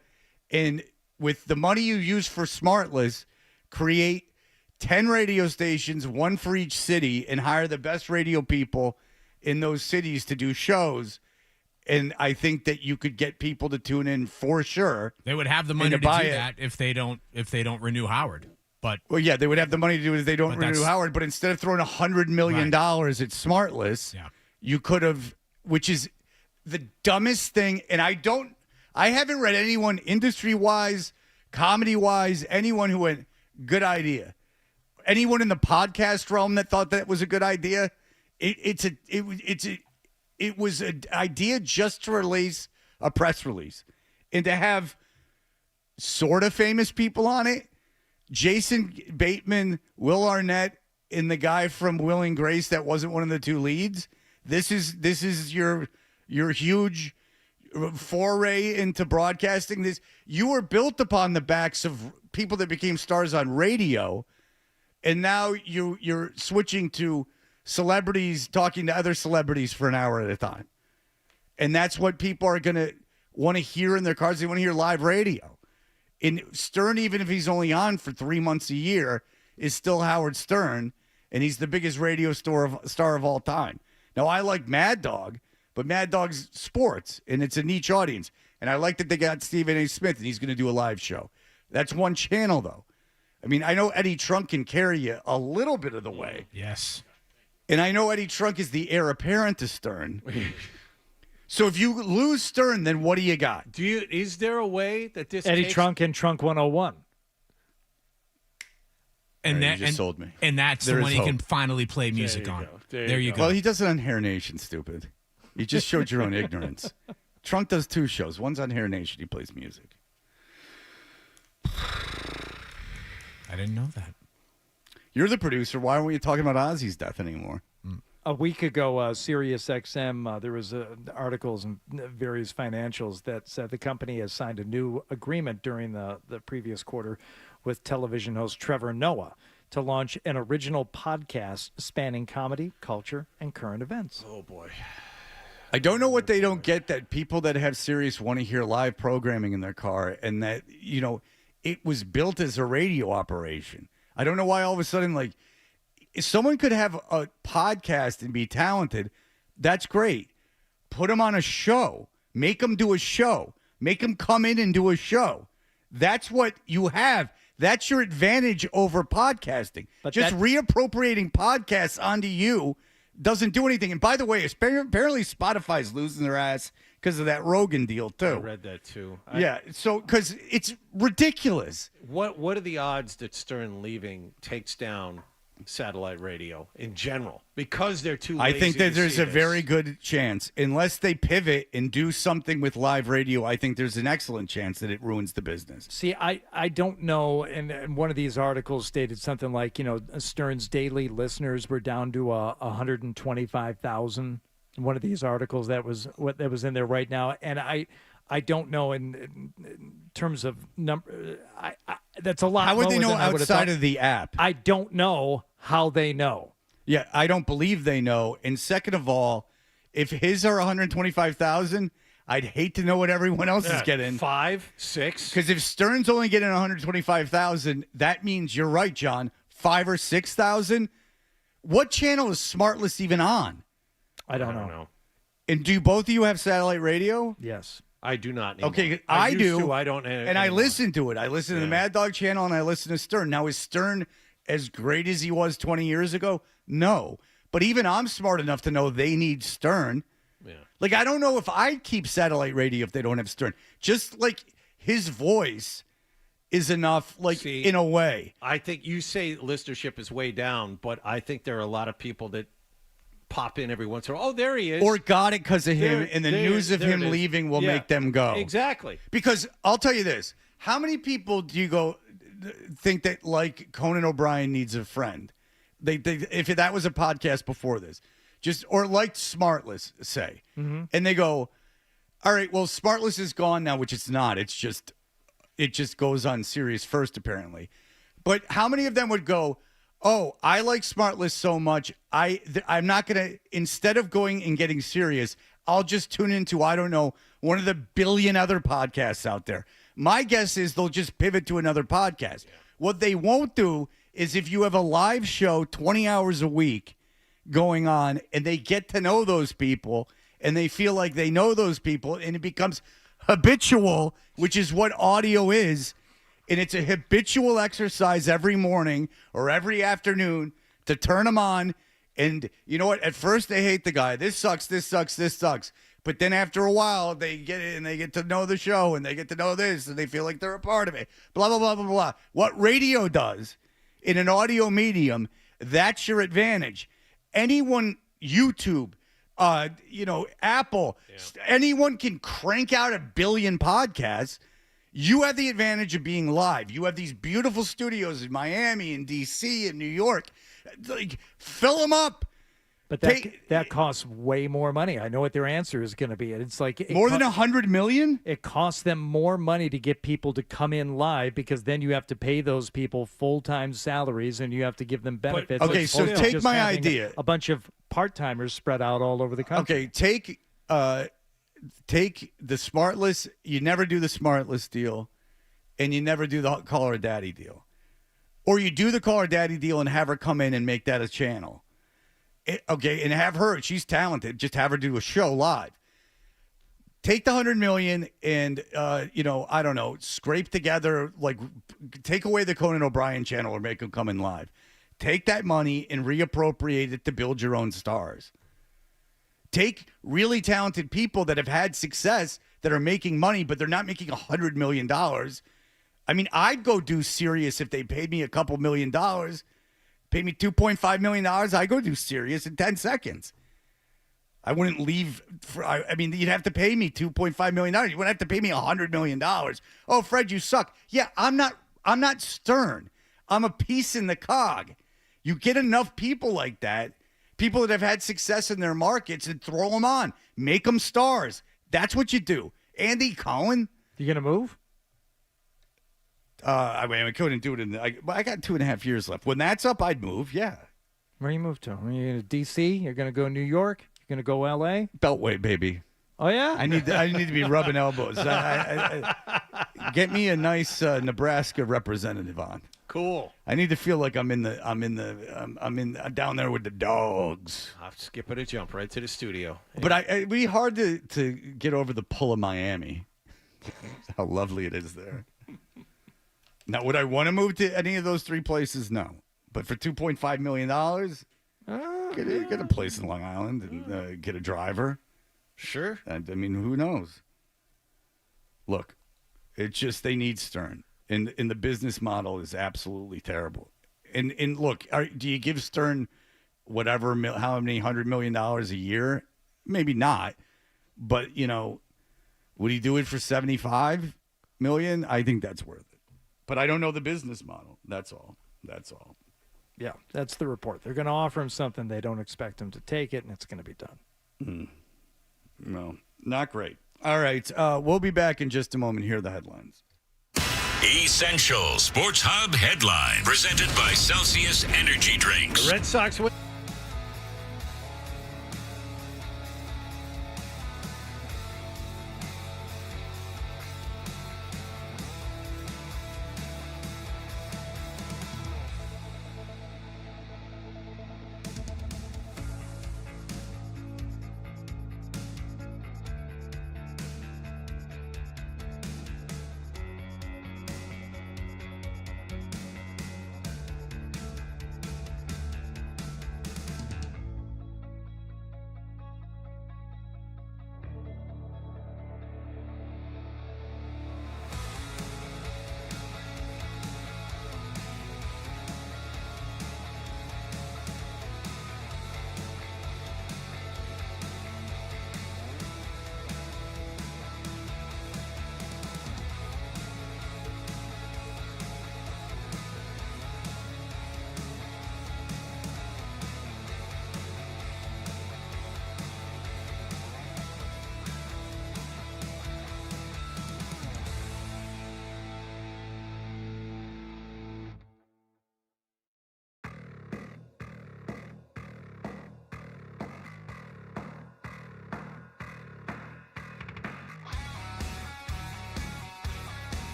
and with the money you use for Smartless, create 10 radio stations, one for each city, and hire the best radio people in those cities to do shows. And I think that you could get people to tune in for sure. They would have the money to do that if they don't renew Howard. But well, yeah, they would have the money to do it if they don't renew Howard. But instead of throwing $100 million at Smartless, you could have, which is the dumbest thing, and I haven't read anyone industry-wise, comedy-wise, anyone who went, good idea. Anyone in the podcast realm that thought that was a good idea. It was an idea just to release a press release and to have sort of famous people on it. Jason Bateman, Will Arnett, and the guy from Will and Grace that wasn't one of the two leads. This is your huge foray into broadcasting. You were built upon the backs of people that became stars on radio, and now you're switching to celebrities talking to other celebrities for an hour at a time. And that's what people are going to want to hear in their cars. They want to hear live radio. And Stern, even if he's only on for 3 months a year, is still Howard Stern, and he's the biggest radio star of all time. Now, I like Mad Dog, but Mad Dog's sports, and it's a niche audience. And I like that they got Stephen A. Smith, and he's going to do a live show. That's one channel, though. I mean, I know Eddie Trunk can carry you a little bit of the way. Yes. And I know Eddie Trunk is the heir apparent to Stern. So if you lose Stern, then what do you got? Is there a way that this Eddie Trunk and Trunk 101? And you just sold me. And that's There the is one you can hope. finally play music on. There you go. Well, he does it on Hair Nation, stupid. You just showed your own ignorance. Trunk does 2 shows. One's on Hair Nation. He plays music. I didn't know that. You're the producer. Why aren't we talking about Ozzy's death anymore? A week ago, Sirius XM, there was articles and various financials that said the company has signed a new agreement during the previous quarter with television host Trevor Noah to launch an original podcast spanning comedy, culture, and current events. Oh, boy. I don't know what they don't get, that people that have Sirius want to hear live programming in their car, and that, it was built as a radio operation. I don't know why all of a sudden, like, if someone could have a podcast and be talented, that's great. Put them on a show. Make them do a show. Make them come in and do a show. That's what you have. That's your advantage over podcasting. But just reappropriating podcasts onto you doesn't do anything. And by the way, apparently Spotify's losing their ass because of that Rogan deal, too. I read that, too. So because it's ridiculous. What are the odds that Stern leaving takes down satellite radio in general? Because they're too lazy. I think that to there's see a this. very good chance. Unless they pivot and do something with live radio, I think there's an excellent chance that it ruins the business. See, I don't know. And one of these articles stated something like, Stern's daily listeners were down to 125,000. One of these articles that was in there right now. And I don't know in terms of number. That's a lot. How would they lower know than I would've outside thought. of the app? I don't know how they know. Yeah, I don't believe they know. And second of all, if his are 125,000, I'd hate to know what everyone else is getting. 5, 6. Because if Stern's only getting 125,000, that means you're right, John. 5 or 6,000. What channel is Smartless even on? I don't know. And do both of you have satellite radio? Yes. I do not anymore. Okay, I I used do. to, I don't. And I listen to it. I listen to the Mad Dog channel and I listen to Stern. Now, is Stern as great as he was 20 years ago? No. But even I'm smart enough to know they need Stern. Yeah. Like, I don't know if I'd keep satellite radio if they don't have Stern. Just like his voice is enough, like, in a way. I think you say listenership is way down, but I think there are a lot of people that pop in every once in a while. Oh, there he is. Or got it because of him, and the news of him it is. leaving will Yeah. make them go. Exactly. Because I'll tell you this. How many people do you think that, like, Conan O'Brien needs a friend? They if that was a podcast before this. Or like Smartless, say. Mm-hmm. And they go, all right, well, Smartless is gone now, which it's not. It just goes on Sirius first, apparently. But how many of them would go, oh, I like Smartless so much, I'm not going to, instead of going and getting Sirius, I'll just tune into, I don't know, one of the billion other podcasts out there. My guess is they'll just pivot to another podcast. Yeah. What they won't do is if you have a live show 20 hours a week going on and they get to know those people and they feel like they know those people and it becomes habitual, which is what audio is, and it's a habitual exercise every morning or every afternoon to turn them on. And you know what? At first they hate the guy. This sucks, this sucks, this sucks. But then after a while, they get it and they get to know the show and they get to know this and they feel like they're a part of it. Blah, blah, blah, blah, blah. What radio does in an audio medium, that's your advantage. Anyone, YouTube, Apple, anyone can crank out 1 billion podcasts. You have the advantage of being live. You have these beautiful studios in Miami and DC and New York. Like, fill them up. But that costs way more money. I know what their answer is going to be. It's like more than $100 million. It costs them more money to get people to come in live because then you have to pay those people full-time salaries and you have to give them benefits. Okay, so take my idea. A bunch of part-timers spread out all over the country. Okay, take the SmartLess. You never do the SmartLess deal, and you never do the Call Her Daddy deal, or you do the Call Her Daddy deal and have her come in and make that a channel. And have her. She's talented. Just have her do a show live. Take the $100 million and I don't know, scrape together, like, take away the Conan O'Brien channel or make him come in live. Take that money and reappropriate it to build your own stars. Take really talented people that have had success that are making money, but they're not making $100 million. I mean, I'd go do Sirius if they paid me a couple $1 million. Pay me $2.5 million, I go do Sirius in 10 seconds. I wouldn't leave. You'd have to pay me $2.5 million. You wouldn't have to pay me $100 million. Oh, Fred, you suck. Yeah, I'm not Stern. I'm a piece in the cog. You get enough people like that, people that have had success in their markets, and throw them on. Make them stars. That's what you do. Andy Cohen. You going to move? I couldn't do it I got 2.5 years left. When that's up, I'd move. Yeah. Where you move to? Are you going to D.C.? You're going to go New York? You're going to go L.A.? Beltway, baby. Oh yeah. I need to be rubbing elbows. Get me a nice Nebraska representative on. Cool. I need to feel like I'm down there with the dogs. I'll skip it a jump right to the studio. But it'd be hard to get over the pull of Miami. How lovely it is there. Now, would I want to move to any of those 3 places? No. But for $2.5 million, get a place in Long Island and get a driver. Sure. I mean, who knows? Look, it's just they need Stern. And the business model is absolutely terrible. And look, do you give Stern whatever, how many $100 million a year? Maybe not. But, would he do it for $75 million? I think that's worth it. But I don't know the business model. That's all. Yeah, that's the report. They're going to offer him something. They don't expect him to take it, and it's going to be done. No, not great. All right, we'll be back in just a moment. Here are the headlines. Essential Sports Hub headline presented by Celsius Energy Drinks. The Red Sox win.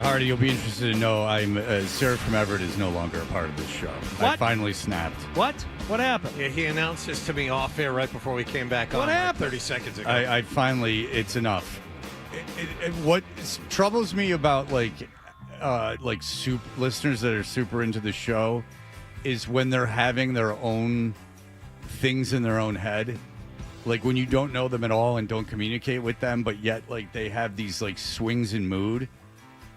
Hardy, you'll be interested to know Sarah from Everett is no longer a part of this show. I What? finally snapped. What? What happened? Yeah, he announced this to me off air right before we came back on. What happened? 30 seconds ago. I finally, it's enough. What troubles me about like listeners that are super into the show is when they're having their own things in their own head. Like when you don't know them at all and don't communicate with them, but yet like they have these like swings in mood,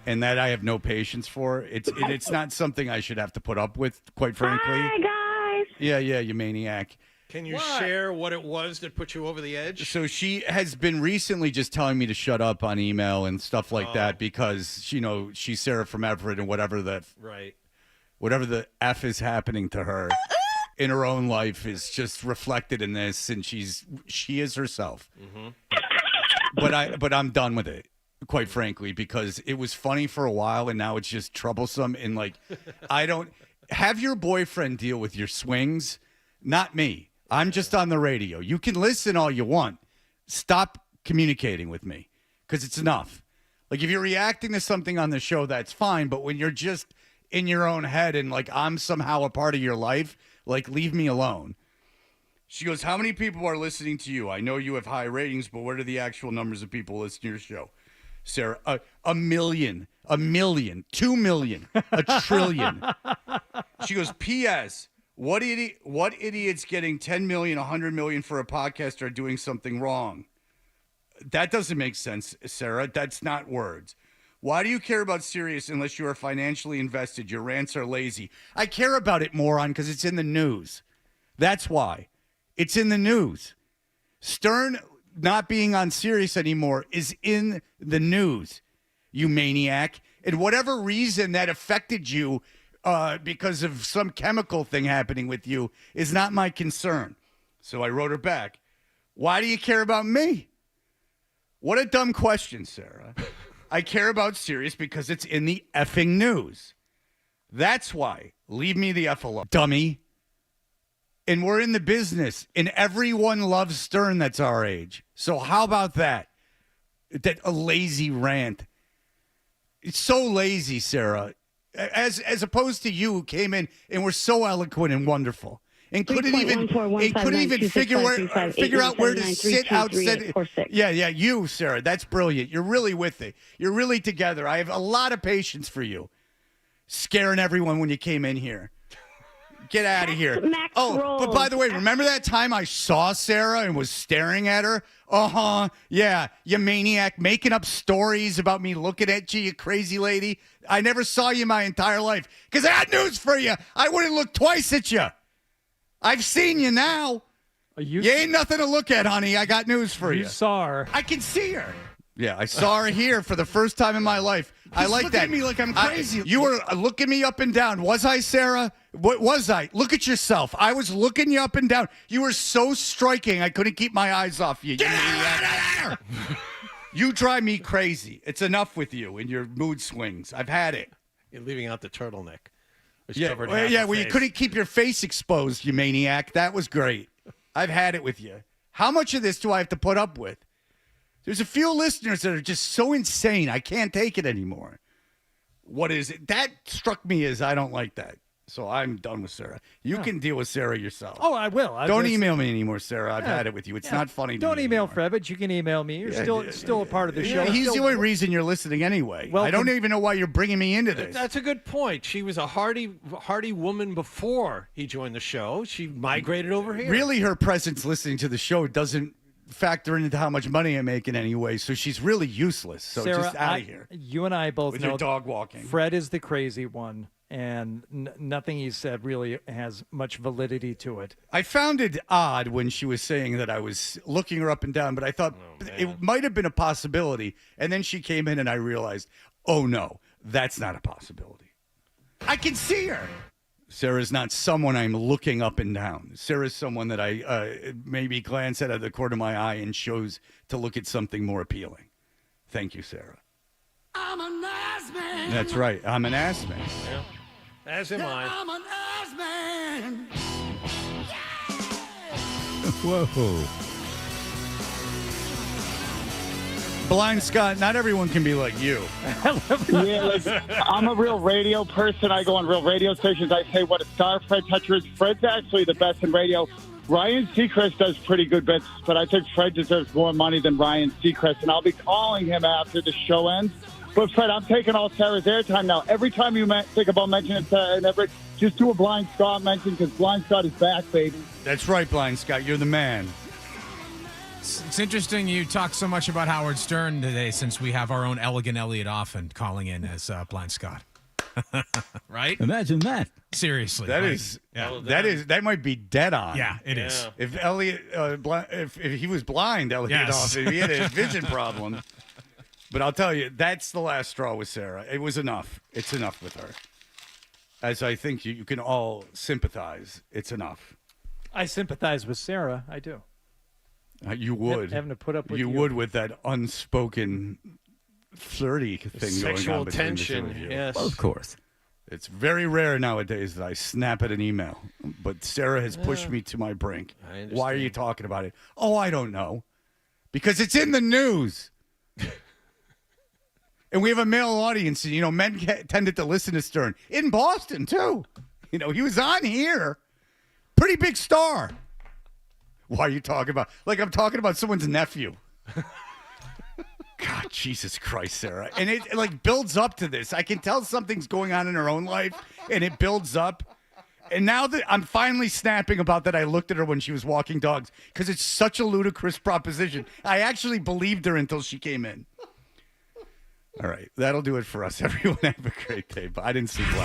and that I have no patience for. It's not something I should have to put up with, quite frankly. Hi, guys. Yeah, you maniac. Can you share what it was that put you over the edge? So she has been recently just telling me to shut up on email and stuff like that because she's Sarah from Everett and whatever the F is happening to her in her own life is just reflected in this, and she is herself. Mm-hmm. But I'm done with it, quite frankly, because it was funny for a while and now it's just troublesome. And like, I don't have your boyfriend deal with your swings, not me. I'm just on the radio. You can listen all you want. Stop communicating with me because it's enough. Like if you're reacting to something on the show, that's fine. But when you're just in your own head and like I'm somehow a part of your life, like leave me alone. She goes, how many people are listening to you? I know you have high ratings, but what are the actual numbers of people listening to your show? Sarah, a million, 2 million, a trillion. She goes, P.S., What idiots getting 10 million, 100 million for a podcast are doing something wrong? That doesn't make sense, Sarah. That's not words. Why do you care about Sirius unless you are financially invested? Your rants are lazy. I care about it, moron, because it's in the news. That's why. It's in the news. Stern not being on Sirius anymore is in the news, you maniac. And whatever reason that affected you because of some chemical thing happening with you is not my concern. So I wrote her back. Why do you care about me? What a dumb question, Sarah. I care about Sirius because it's in the effing news. That's why. Leave me the F alone, dummy. And we're in the business, and everyone loves Stern that's our age. So how about that? That a lazy rant. It's so lazy, Sarah. As opposed to you who came in and were so eloquent and wonderful and couldn't even figure out where to sit outside. Yeah, you, Sarah, that's brilliant. You're really with it. You're really together. I have a lot of patience for you. Scaring everyone when you came in here. Get out of here. But by the way, remember that time I saw Sarah and was staring at her? Yeah, you maniac, making up stories about me looking at you, you crazy lady. I never saw you my entire life because I had news for you. I wouldn't look twice at you. I've seen you now. You ain't nothing to look at, honey. I got news for you. You saw her. I can see her. Yeah, I saw her here for the first time in my life. I like that. Look at me like I'm crazy. You were looking me up and down. Was I, Sarah? What was I? Look at yourself. I was looking you up and down. You were so striking, I couldn't keep my eyes off you. Get out of there! You drive me crazy. It's enough with you and your mood swings. I've had it. You're leaving out the turtleneck. Well, you couldn't keep your face exposed, you maniac. That was great. I've had it with you. How much of this do I have to put up with? There's a few listeners that are just so insane, I can't take it anymore. What is it? That struck me as I don't like that. So I'm done with Sarah. You can deal with Sarah yourself. Oh, I will. Don't email me anymore, Sarah. I've had it with you. It's not funny to Don't me email anymore. Fred, but you can email me. You're still a part of the show. He's the only reason you're listening anyway. I don't even know why you're bringing me into this. That's a good point. She was a hardy woman before he joined the show. She migrated over here. Really, her presence listening to the show doesn't factor into how much money I'm making anyway, so she's really useless. So Sarah, just out of here. You and I both with know your dog walking. Fred is the crazy one, and nothing he said really has much validity to it. I found it odd when she was saying that I was looking her up and down, but I thought it might have been a possibility. And then she came in and I realized, oh no, that's not a possibility. I can see her. Sarah's not someone I'm looking up and down. Sarah's someone that I maybe glance at the corner of my eye and chose to look at something more appealing. Thank you, Sarah. I'm an ass man. That's right. I'm an ass man. Yeah. As am I. I'm an ass man. Whoa. Blind Scott, not everyone can be like you. Yeah, like, I'm a real radio person. I go on real radio stations. I say what a star Fred Toucher is. Fred's actually the best in radio. Ryan Seacrest does pretty good bits, but I think Fred deserves more money than Ryan Seacrest, and I'll be calling him after the show ends. But, Fred, I'm taking all Sarah's airtime now. Every time you think about mentioning Sarah and Everett, just do a Blind Scott mention because Blind Scott is back, baby. That's right, Blind Scott. You're the man. It's interesting you talk so much about Howard Stern today since we have our own Elegant Elliot Offen calling in as Blind Scott. Right? Imagine that. Seriously. That might be dead on. Yeah, it is. If Elliot, if he was blind, Elliot Offen, if he had a vision problem. But I'll tell you, that's the last straw with Sarah. It was enough. It's enough with her. As I think you can all sympathize. It's enough. I sympathize with Sarah. I do. You would. Having to put up with you. You would with that unspoken flirty thing going on Sexual between tension, the two of you. yes. Well, of course. It's very rare nowadays that I snap at an email, but Sarah has pushed me to my brink. I understand. Why are you talking about it? Oh, I don't know. Because it's in the news. And we have a male audience, and, men tended to listen to Stern. In Boston, too. He was on here. Pretty big star. Why are you talking about? Like I'm talking about someone's nephew. God, Jesus Christ, Sarah. And it builds up to this. I can tell something's going on in her own life, and it builds up. And now that I'm finally snapping about that, I looked at her when she was walking dogs because it's such a ludicrous proposition. I actually believed her until she came in. All right, that'll do it for us. Everyone have a great day. But I didn't see black.